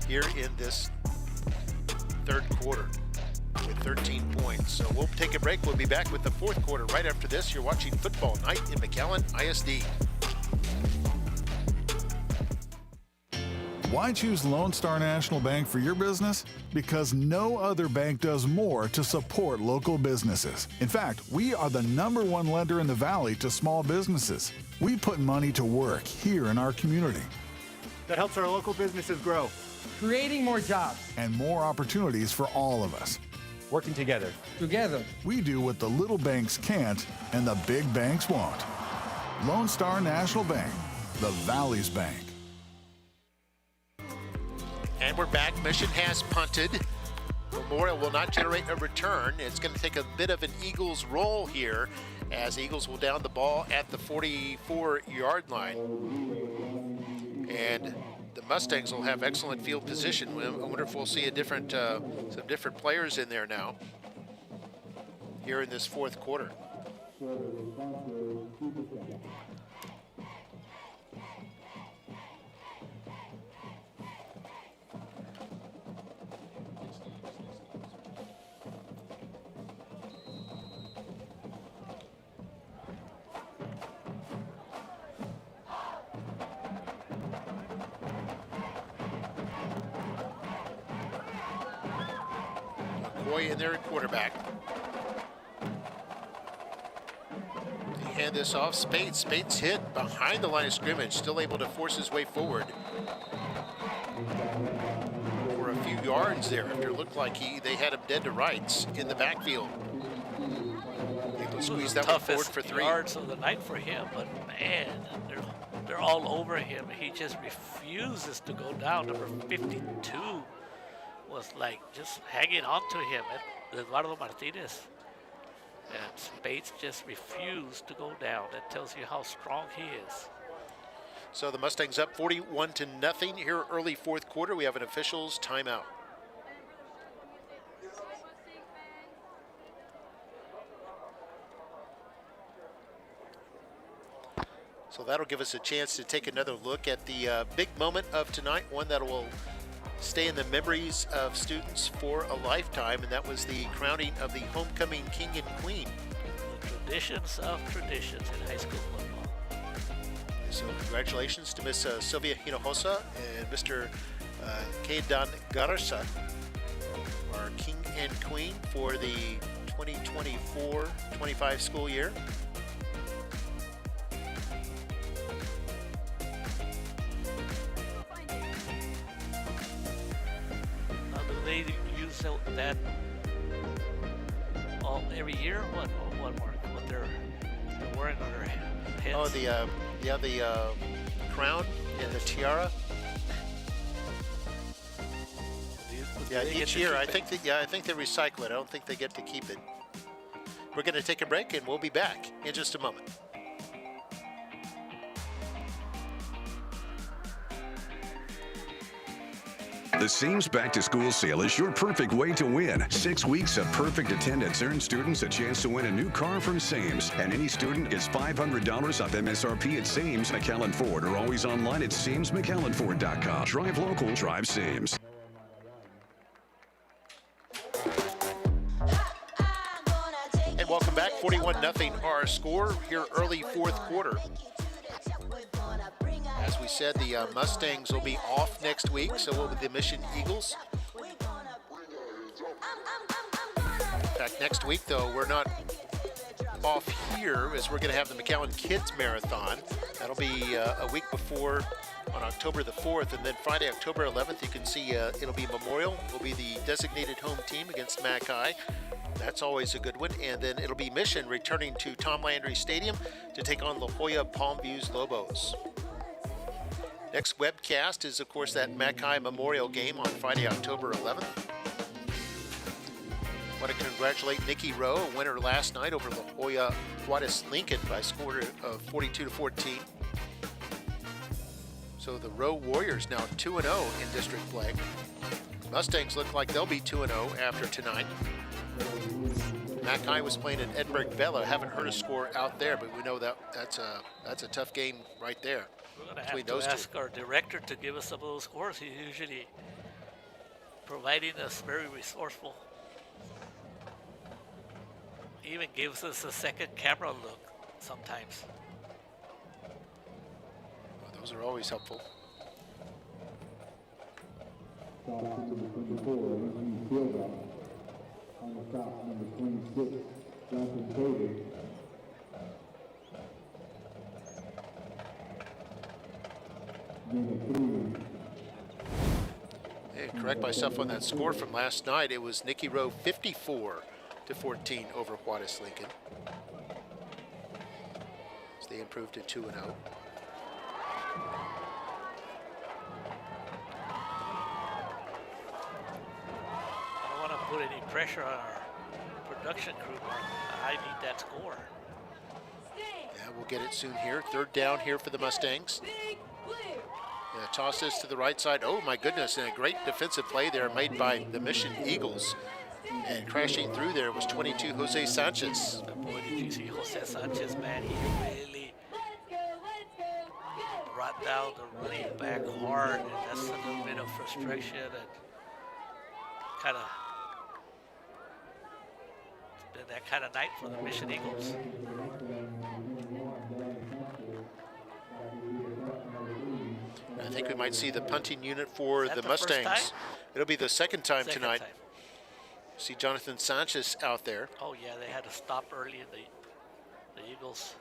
here in this third quarter with 13 points. So we'll take a break. We'll be back with the fourth quarter right after this. You're watching Football Night in McAllen ISD. Why choose Lone Star National Bank for your business? Because no other bank does more to support local businesses. In fact, we are the #1 lender in the Valley to small businesses. We put money to work here in our community. That helps our local businesses grow. Creating more jobs. And more opportunities for all of us. Working together. Together. We do what the little banks can't and the big banks won't. Lone Star National Bank, the Valley's bank. And we're back. Mission has punted. Memorial will not generate a return. It's going to take a bit of an Eagles roll here as Eagles will down the ball at the 44-yard line. And the Mustangs will have excellent field position. I wonder if we'll see some different players in there now here in this fourth quarter. In there at quarterback. They hand this off. Spates hit behind the line of scrimmage, still able to force his way forward for a few yards there after it looked like they had him dead to rights in the backfield. Able to squeeze that one forward for 3 yards of the night for him, but man, they're all over him. He just refuses to go down. Number 52 was like just hanging on to him, Eduardo Martinez. And Spates just refused to go down. That tells you how strong he is. So the Mustangs up 41-0 here early fourth quarter. We have an officials timeout. So that'll give us a chance to take another look at the big moment of tonight, one that will stay in the memories of students for a lifetime, and that was the crowning of the homecoming king and queen. The traditions of traditions in high school football. So congratulations to Miss Sylvia Hinojosa and Mr. Kaydan Garza, our king and queen for the 2024-25 school year. They use that every year. What they're wearing on their heads? Oh, the crown and the tiara. Yeah, each year I think they recycle it. I don't think they get to keep it. We're going to take a break and we'll be back in just a moment. The Seams Back to School Sale is your perfect way to win. 6 weeks of perfect attendance earns students a chance to win a new car from Seams. And any student gets $500 off MSRP at Seams McAllen Ford, or always online at SeamsMcAllenFord.com. Drive local, drive Seams. And welcome back. 41-0 our score here early fourth quarter. As we said, the Mustangs will be off next week, so will be the Mission Eagles. In fact, next week, though, we're not off here, as we're going to have the McAllen Kids Marathon. That'll be a week before, on October the 4th, and then Friday, October 11th, you can see it'll be Memorial. Will be the designated home team against Mackay. That's always a good one. And then it'll be Mission returning to Tom Landry Stadium to take on La Jolla Palm Views Lobos. Next webcast is, of course, that Mackay Memorial game on Friday, October 11th. I want to congratulate Nikki Rowe, a winner last night over La Jolla Juarez Lincoln by a score of 42-14. So the Rowe Warriors now 2-0 in district play. Mustangs look like they'll be 2-0 after tonight. Mackay was playing in Edinburgh Bella. Haven't heard a score out there, but we know that that's a tough game right there. We're going to have to ask our director to give us some of those scores. He's usually providing us very resourceful. He even gives us a second camera look sometimes. Well, those are always helpful. Hey, correct myself on that score from last night. It was Nikki Rowe 54-14 over Juarez Lincoln. So they improved to 2-0. I don't want to put any pressure on our production crew, but I need that score. Yeah, we'll get it soon here. Third down here for the Mustangs. Yeah, toss this to the right side. Oh my goodness, and a great defensive play there made by the Mission Eagles. And crashing through there was 22 Jose Sanchez. Boy, did you see Jose Sanchez, man? He really brought down the running back hard, and that's a little bit of frustration and kind of been that kind of night for the Mission Eagles. I think we might see the punting unit for the Mustangs. It'll be the second time tonight. See Jonathan Sanchez out there. Oh yeah, they had to stop early in the Eagles.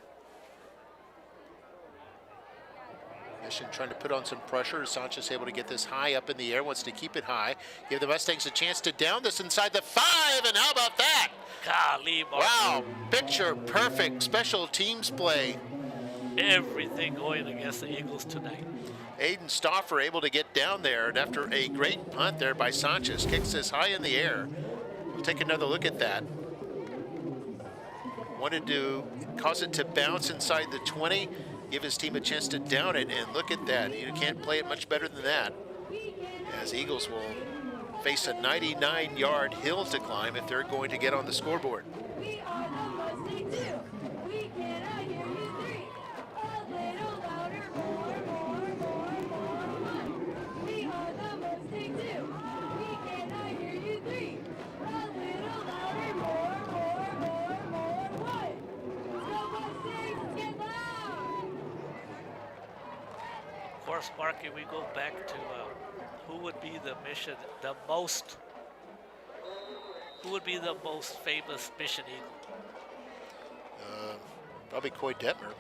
Mission trying to put on some pressure. Sanchez able to get this high up in the air, wants to keep it high. Give the Mustangs a chance to down this inside the 5, and how about that? Golly, Mark. Wow, picture perfect special teams play. Everything going against the Eagles tonight. Aiden Stauffer able to get down there, and after a great punt there by Sanchez, kicks this high in the air. We'll take another look at that. Wanted to cause it to bounce inside the 20, give his team a chance to down it, and look at that. You can't play it much better than that. As Eagles will face a 99-yard hill to climb if they're going to get on the scoreboard. Of course, Marky, we go back to who would be the Mission, who would be the most famous Mission Eagle? Probably Coy Detmer.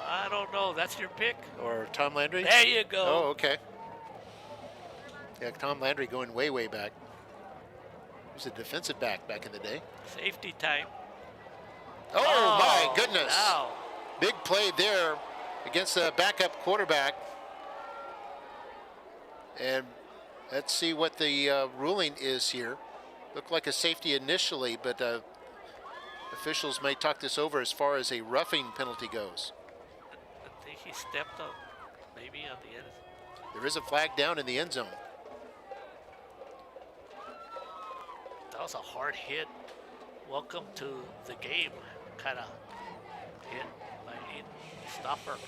I don't know. That's your pick? Or Tom Landry? There you go. Oh, okay. Yeah, Tom Landry going way, way back. He was a defensive back in the day. Safety time. Oh my goodness. Wow. Big play there against the backup quarterback. And let's see what the ruling is here. Looked like a safety initially, but officials may talk this over as far as a roughing penalty goes. I think he stepped up, maybe on the end. There is a flag down in the end zone. That was a hard hit. Welcome to the game kind of hit by Aiden Stauffer.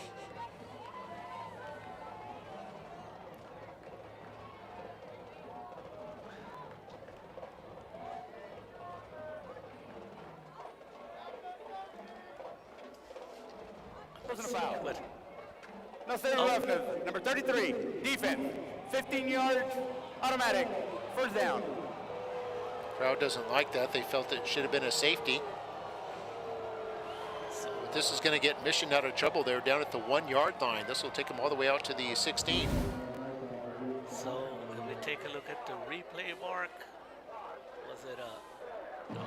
Wasn't a foul. But No say roughness. Number 33, defense. 15 yards, automatic, first down. Crowd doesn't like that. They felt it should have been a safety. But this is going to get Mission out of trouble. They're down at the 1 yard line. This will take them all the way out to the 16. So if we take a look at the replay, Mark, was it no.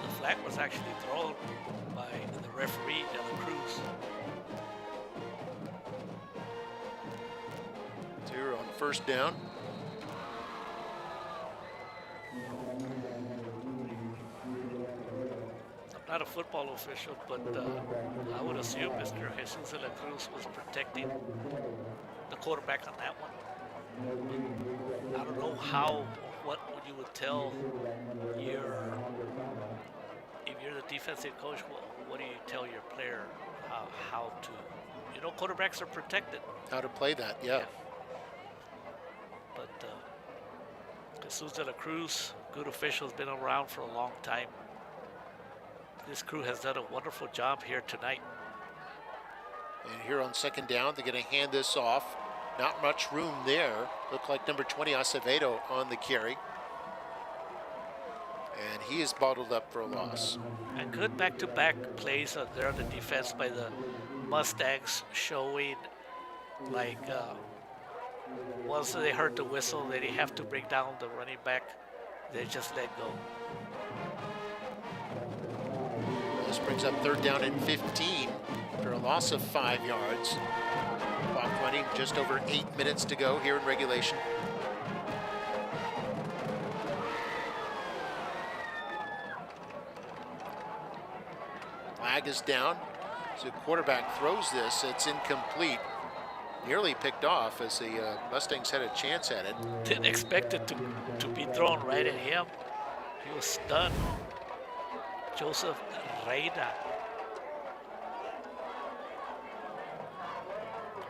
The flag was actually thrown by the referee, De La Cruz. Here on first down. I'm not a football official, but I would assume Mr. Jesus De La Cruz was protecting the quarterback on that one. I don't know how, what you would tell your, if you're the defensive coach, what do you tell your player how to, you know, quarterbacks are protected. How to play that, yeah. But Jesus De La Cruz, good official, has been around for a long time. This crew has done a wonderful job here tonight. And here on second down, they're going to hand this off. Not much room there. Look like number 20, Acevedo, on the carry. And he is bottled up for a loss. And good back-to-back plays there on the defense by the Mustangs, showing like once they heard the whistle, they didn't have to bring down the running back. They just let go. This brings up third down and 15 for a loss of 5 yards. Clock running, just over 8 minutes to go here in regulation. Flag is down. So the quarterback throws this. It's incomplete. Nearly picked off as the Mustangs had a chance at it. Didn't expect it to be thrown right at him. He was stunned. Joseph Reina.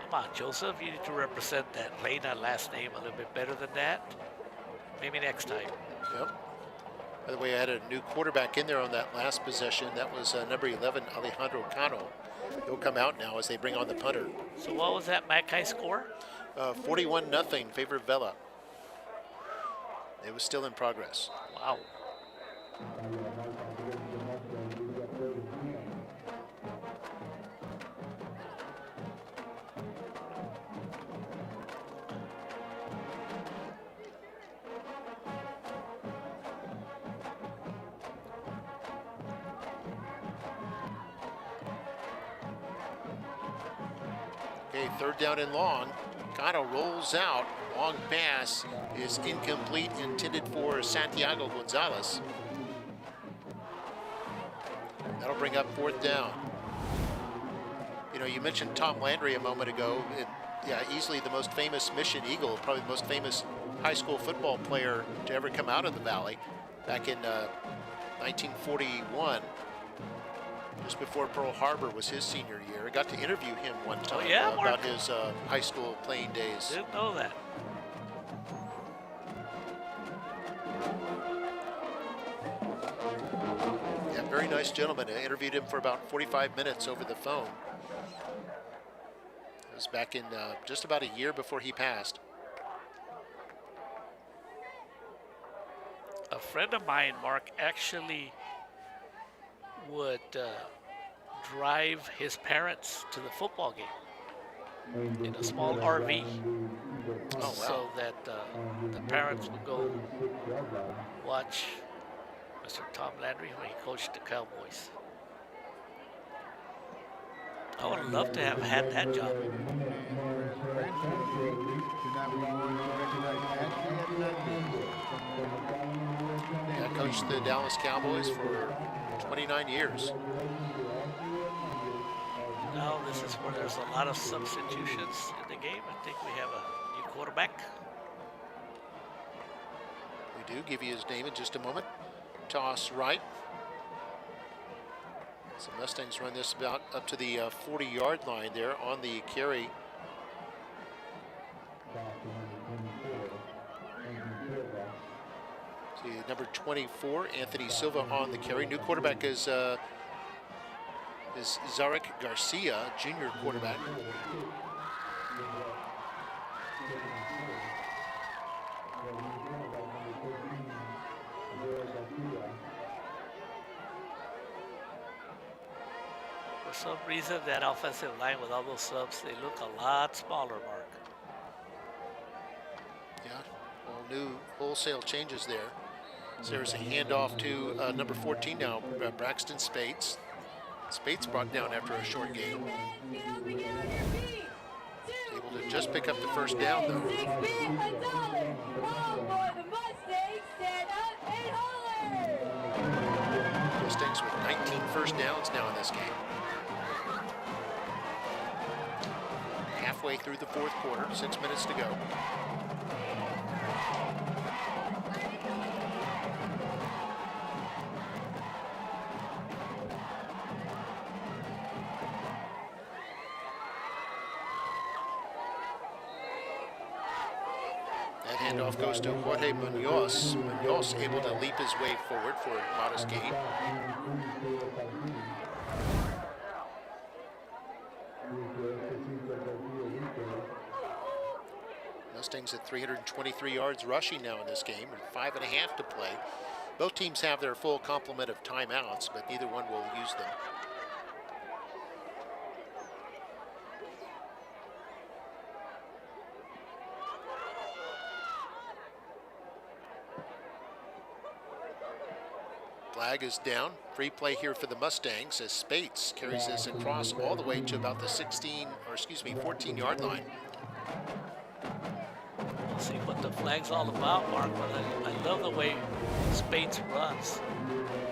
Come on, Joseph, you need to represent that Reina last name a little bit better than that. Maybe next time. Yep. By the way, I had a new quarterback in there on that last possession. That was number 11, Alejandro Cano. He'll come out now as they bring on the punter. So what was that Mackay score? 41-0 favor of Vela. It was still in progress. Wow. Okay, third down and long. Cano rolls out. Long pass is incomplete, intended for Santiago Gonzalez. That'll bring up fourth down. You know, you mentioned Tom Landry a moment ago. Yeah, easily the most famous Mission Eagle, probably the most famous high school football player to ever come out of the Valley back in 1941. Just before Pearl Harbor was his senior year. I got to interview him one time about his high school playing days. Didn't know that. Yeah, very nice gentleman. I interviewed him for about 45 minutes over the phone. It was back in just about a year before he passed. A friend of mine, Mark, actually would drive his parents to the football game in a small RV. Oh, wow. So that the parents would go watch Mr. Tom Landry when he coached the Cowboys. I would have loved to have had that job. Yeah, I coached the Dallas Cowboys for 29 years. Now this is where there's a lot of substitutions in the game. I think we have a new quarterback. We do give you his name in just a moment. Toss right. So Mustangs run this about up to the 40-yard line there on the carry. See, number 24, Anthony Silva on the carry. New quarterback is is Zarek Garcia, junior quarterback. For some reason, that offensive line with all those subs, they look a lot smaller, Mark. Yeah, all new wholesale changes there. So there's a handoff to number 14 now, Braxton Spates. Spates brought down after a short game. Able to just pick up the first down, though. Mustangs with 19 first downs now in this game. Halfway through the fourth quarter, 6 minutes to go. That handoff goes to Jorge Munoz. Munoz able to leap his way forward for a modest gain. Mustangs at 323 yards rushing now in this game, and 5.5 to play. Both teams have their full complement of timeouts, but neither one will use them. Flag is down. Free play here for the Mustangs as Spates carries this across all the way to about the 14-yard line. We'll see what the flag's all about, Mark, but I love the way Spates runs.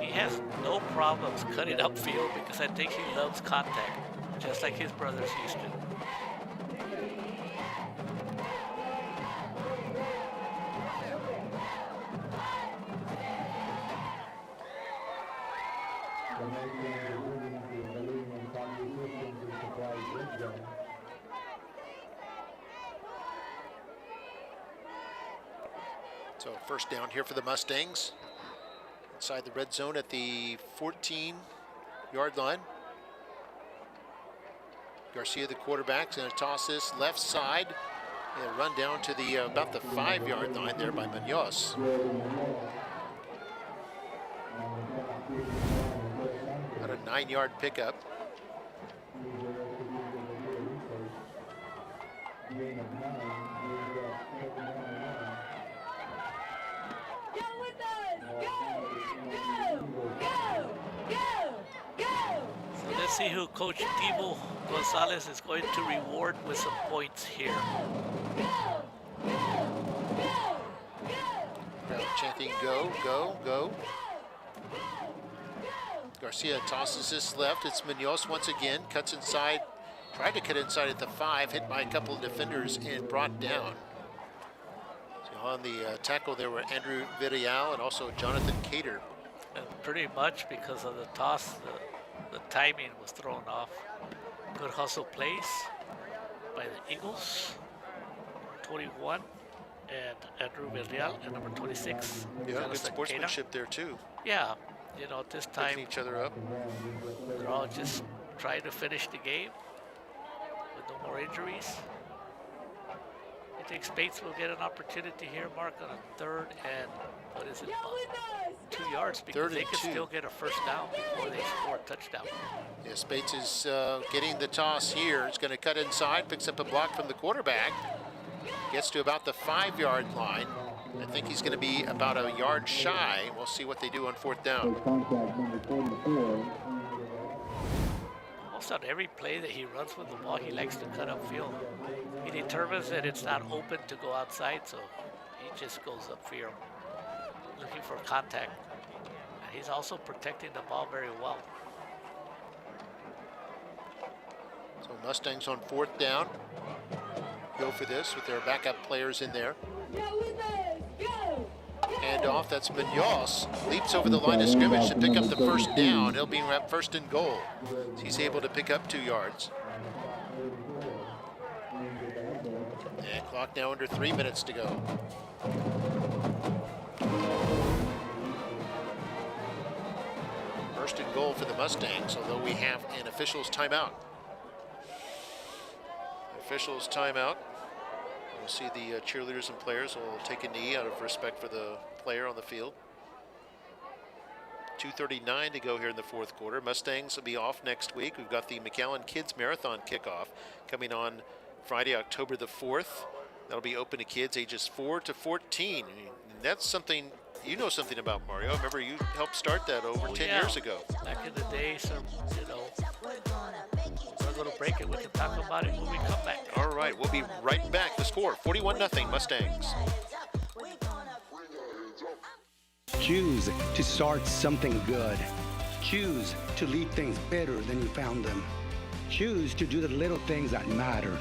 He has no problems cutting upfield because I think he loves contact, just like his brothers used to. So first down here for the Mustangs. Inside the red zone at the 14-yard line. Garcia, the quarterback, is going to toss this left side and run down to the about the 5-yard line there by Munoz. About a 9-yard pickup. Let's see who Coach Timo Gonzalez is going to reward with some points here. Crowd chanting, go, go, go. Garcia tosses this left. It's Munoz once again, cuts inside, tried to cut inside at the 5, hit by a couple of defenders and brought down. So on the tackle there were Andrew Villarreal and also Jonathan Cater. And pretty much because of the toss, the timing was thrown off. Good hustle plays by the Eagles. 21 and Andrew Villarreal and number 26. Yeah, good sportsmanship there too. Yeah, you know, this time picking each other up. They're all just trying to finish the game with no more injuries. I think Spates will get an opportunity here, Mark, on a 3rd and what is it? 2 yards, because they can still get a first down before they score a touchdown. Yeah, Spates is getting the toss here. It's going to cut inside, picks up a block from the quarterback, gets to about the 5-yard line. I think he's going to be about a yard shy. We'll see what they do on 4th down. Almost on every play that he runs with the ball, he likes to cut upfield. He determines that it's not open to go outside, so he just goes upfield, looking for contact. And he's also protecting the ball very well. So Mustangs on 4th down. Go for this with their backup players in there. Hand off, that's Munoz. Leaps over the line of scrimmage to pick up the first down. He'll be at 1st and goal. He's able to pick up 2 yards. And clock now under 3 minutes to go. first and goal for the Mustangs, although we have an official's timeout. Official's timeout. We'll see the cheerleaders and players will take a knee out of respect for the player on the field. 2:39 to go here in the fourth quarter. Mustangs will be off next week. We've got the McAllen Kids Marathon Kickoff coming on Friday, October the 4th. That'll be open to kids ages 4 to 14. And that's something, you know something about, Mario. I remember you helped start that over 10 years ago. Back in the day, so, you know, we're going to break it. We can talk about it when we come back. All right, we'll be right back. The score, 41-0 Mustangs. Choose to start something good. Choose to leave things better than you found them. Choose to do the little things that matter.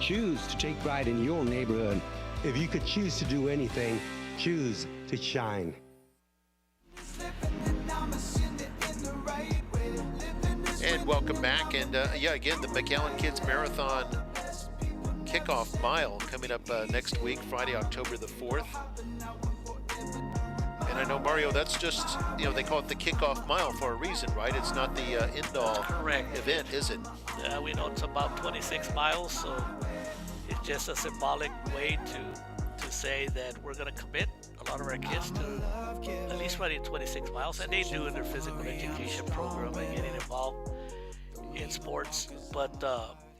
Choose to take pride in your neighborhood. If you could choose to do anything, choose to shine. And welcome back. And yeah, again, the McAllen Kids Marathon Kickoff Mile coming up next week, Friday, October the 4th. And I know, Mario, that's just, you know, they call it the Kickoff Mile for a reason, right? It's not the end-all event, is it? Yeah, we know it's about 26 miles, so it's just a symbolic way to say that we're going to commit a lot of our kids to at least running 26 miles, and they do in their physical education program and getting involved in sports. But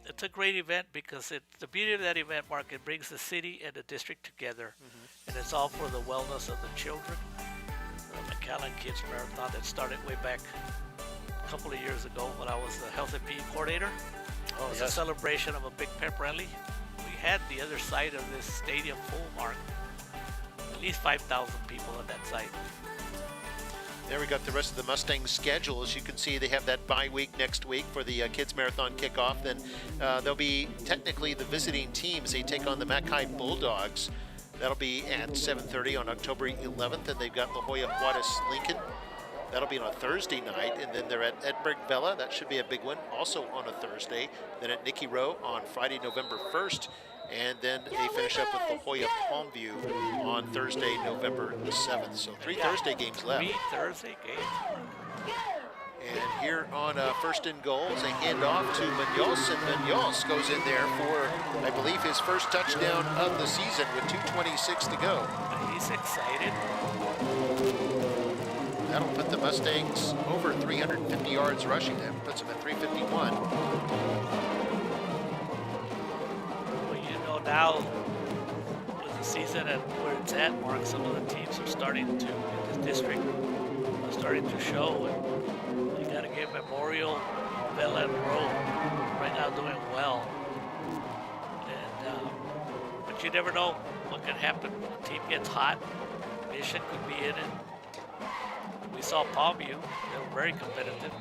it's a great event because the beauty of that event, Mark, it brings the city and the district together, and it's all for the wellness of the children. The McAllen Kids Marathon that started way back a couple of years ago when I was the health and PE coordinator. It was a celebration of a big pep rally. We had the other side of this stadium full, Mark. At least 5,000 people at that site. There we got the rest of the Mustangs schedule. As you can see, they have that bye week next week for the Kids Marathon Kickoff. Then they'll be technically the visiting teams. They take on the Mackay Bulldogs. That'll be at 7:30 on October 11th. And they've got La Jolla Juarez Lincoln. That'll be on a Thursday night. And then they're at Edinburgh Bella. That should be a big one, also on a Thursday. Then at Nicky Rowe on Friday, November 1st. And then they finish up with La Jolla Palmview on Thursday, November 7th. So 3 Thursday games left. 3 Thursday games. And here on first and goal, is a handoff to Munoz, and Munoz goes in there for, I believe, his first touchdown of the season with 2:26 to go. He's excited. That'll put the Mustangs over 350 yards rushing. That puts them at 351. Now, with the season and where it's at, Mark, some of the teams are starting to, in this district, are starting to show. And you got to give Memorial, Bella, and Rowe right now doing well. And, but you never know what can happen. When a team gets hot, Mission could be in it. We saw Palmview. They were very competitive.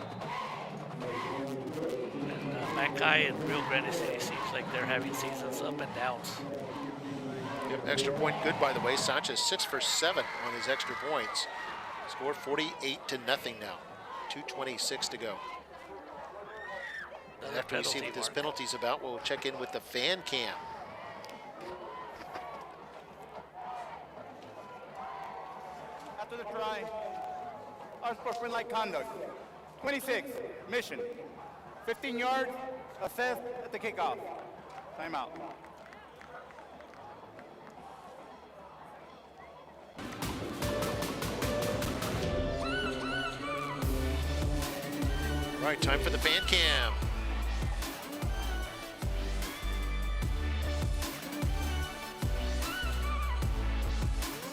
Mackay and Rio Grande City seems like they're having seasons up and downs. Yep, extra point good, by the way. Sanchez 6 for 7 on his extra points. Scored 48-0 now. 2:26 to go. And after we see what this penalty's about, we'll check in with the fan cam. After the try, unsportsmanlike conduct. 26, Mission. 15 yards, assessed at the kickoff. Timeout. All right, time for the fan cam.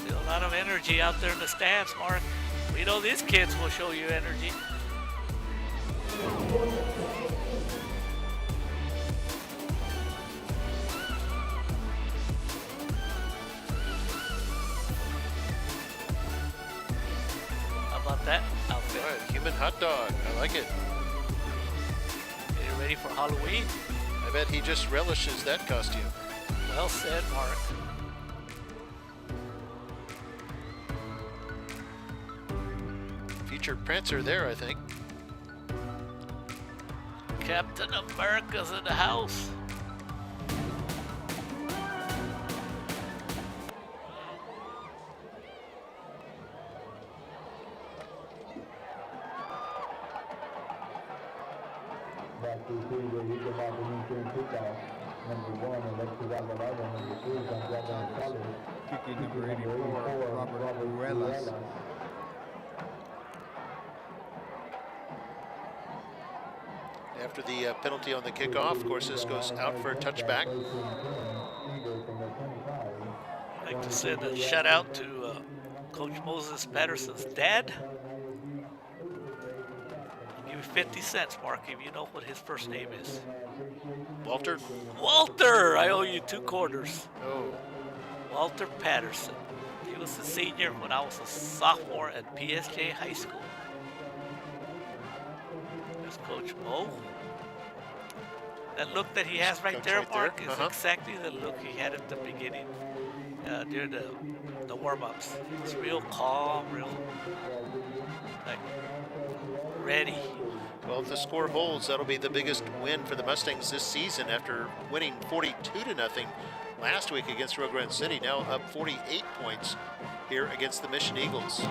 Still a lot of energy out there in the stands, Mark. We know these kids will show you energy. That outfit. All right, human hot dog. I like it. Are you ready for Halloween? I bet he just relishes that costume. Well said, Mark. Featured Prancer there, I think. Captain America's in the house. Kicking number 84, Robert Ruelas. After the penalty on the kickoff, of course, this goes out for a touchback. I'd like to send a shout out to Coach Moses Patterson's dad. I'll give you 50 cents, Mark, if you know what his first name is. Walter? Walter! I owe you 2 quarters. Oh. Walter Patterson. He was a senior when I was a sophomore at PSJ High School. There's Coach Mo. That look that he has right there, Mark, is exactly the look he had at the beginning during the warm-ups. It's real calm, real like ready. Well, if the score holds, that'll be the biggest win for the Mustangs this season after winning 42-0 last week against Rio Grande City. Now up 48 points here against the Mission Eagles.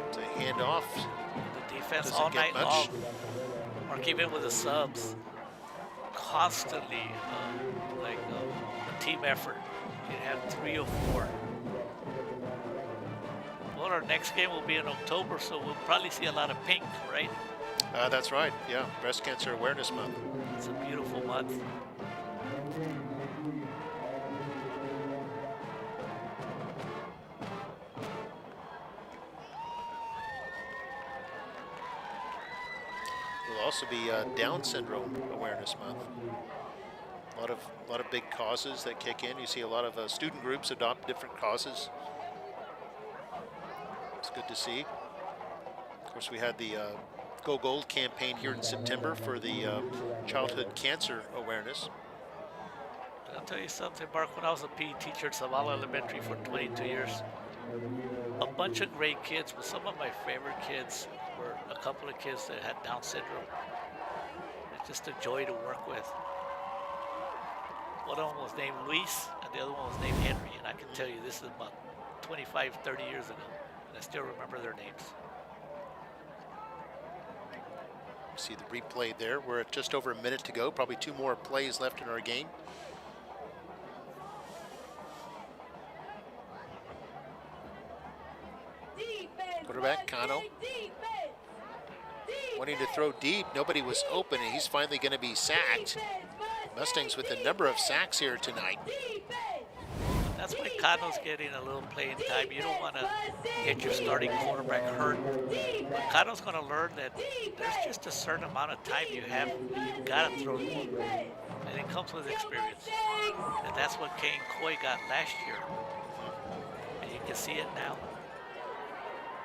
It's a handoff. The defense all night long. Mark, even with the subs, constantly a team effort. You have 3 or 4. Well, our next game will be in October, so we'll probably see a lot of pink, right? That's right, yeah. Breast Cancer Awareness Month. It's a beautiful month. Will also be Down Syndrome Awareness Month. A lot of big causes that kick in. You see a lot of student groups adopt different causes. It's good to see. Of course, we had the Go Gold campaign here in September for the childhood cancer awareness. I'll tell you something, Mark. When I was a PE teacher at Zavala Elementary for 22 years, a bunch of great kids, but some of my favorite kids were a couple of kids that had Down syndrome. It's just a joy to work with. One of them was named Luis, and the other one was named Henry, and I can tell you this is about 25, 30 years ago, and I still remember their names. See the replay there. We're at just over a minute to go, probably 2 more plays left in our game. Quarterback, Kano. Wanting to throw deep, nobody was open, and he's finally going to be sacked. Mustangs with a number of sacks here tonight. That's why Kano's getting a little playing time. You don't want to get your starting quarterback hurt. But Kano's going to learn that there's just a certain amount of time you have. You've got to throw the ball. And it comes with experience. And that's what Kane Coy got last year. And you can see it now.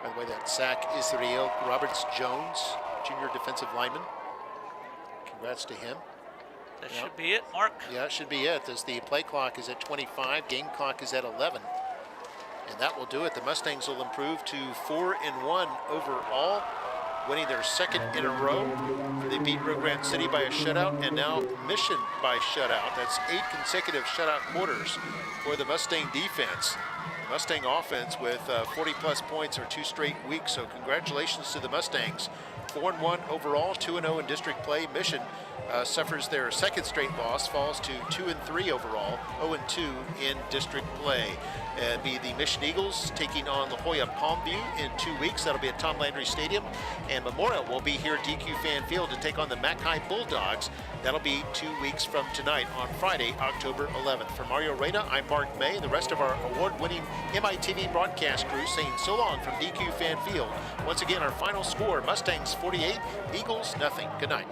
By the way, that sack is the real Roberts-Jones, junior defensive lineman. Congrats to him. That should be it, Mark. Yeah, it should be it, as the play clock is at 25, game clock is at 11. And that will do it. The Mustangs will improve to 4-1 overall, winning their 2nd in a row. They beat Rio Grande City by a shutout, and now Mission by shutout. That's 8 consecutive shutout quarters for the Mustang defense. The Mustang offense with 40-plus points or 2 straight weeks, so congratulations to the Mustangs. 4-1 overall, 2-0 in district play. Mission suffers their 2nd straight loss, falls to 2-3 overall, 0-2 in district play. And be the Mission Eagles taking on La Jolla Palmview in 2 weeks. That'll be at Tom Landry Stadium. And Memorial will be here at DQ Fan Field to take on the Mackay Bulldogs. That'll be 2 weeks from tonight on Friday, October 11th. For Mario Reyna, I'm Mark May, and the rest of our award-winning MITV broadcast crew saying so long from DQ Fan Field. Once again, our final score, Mustangs 48, Eagles nothing. Good night.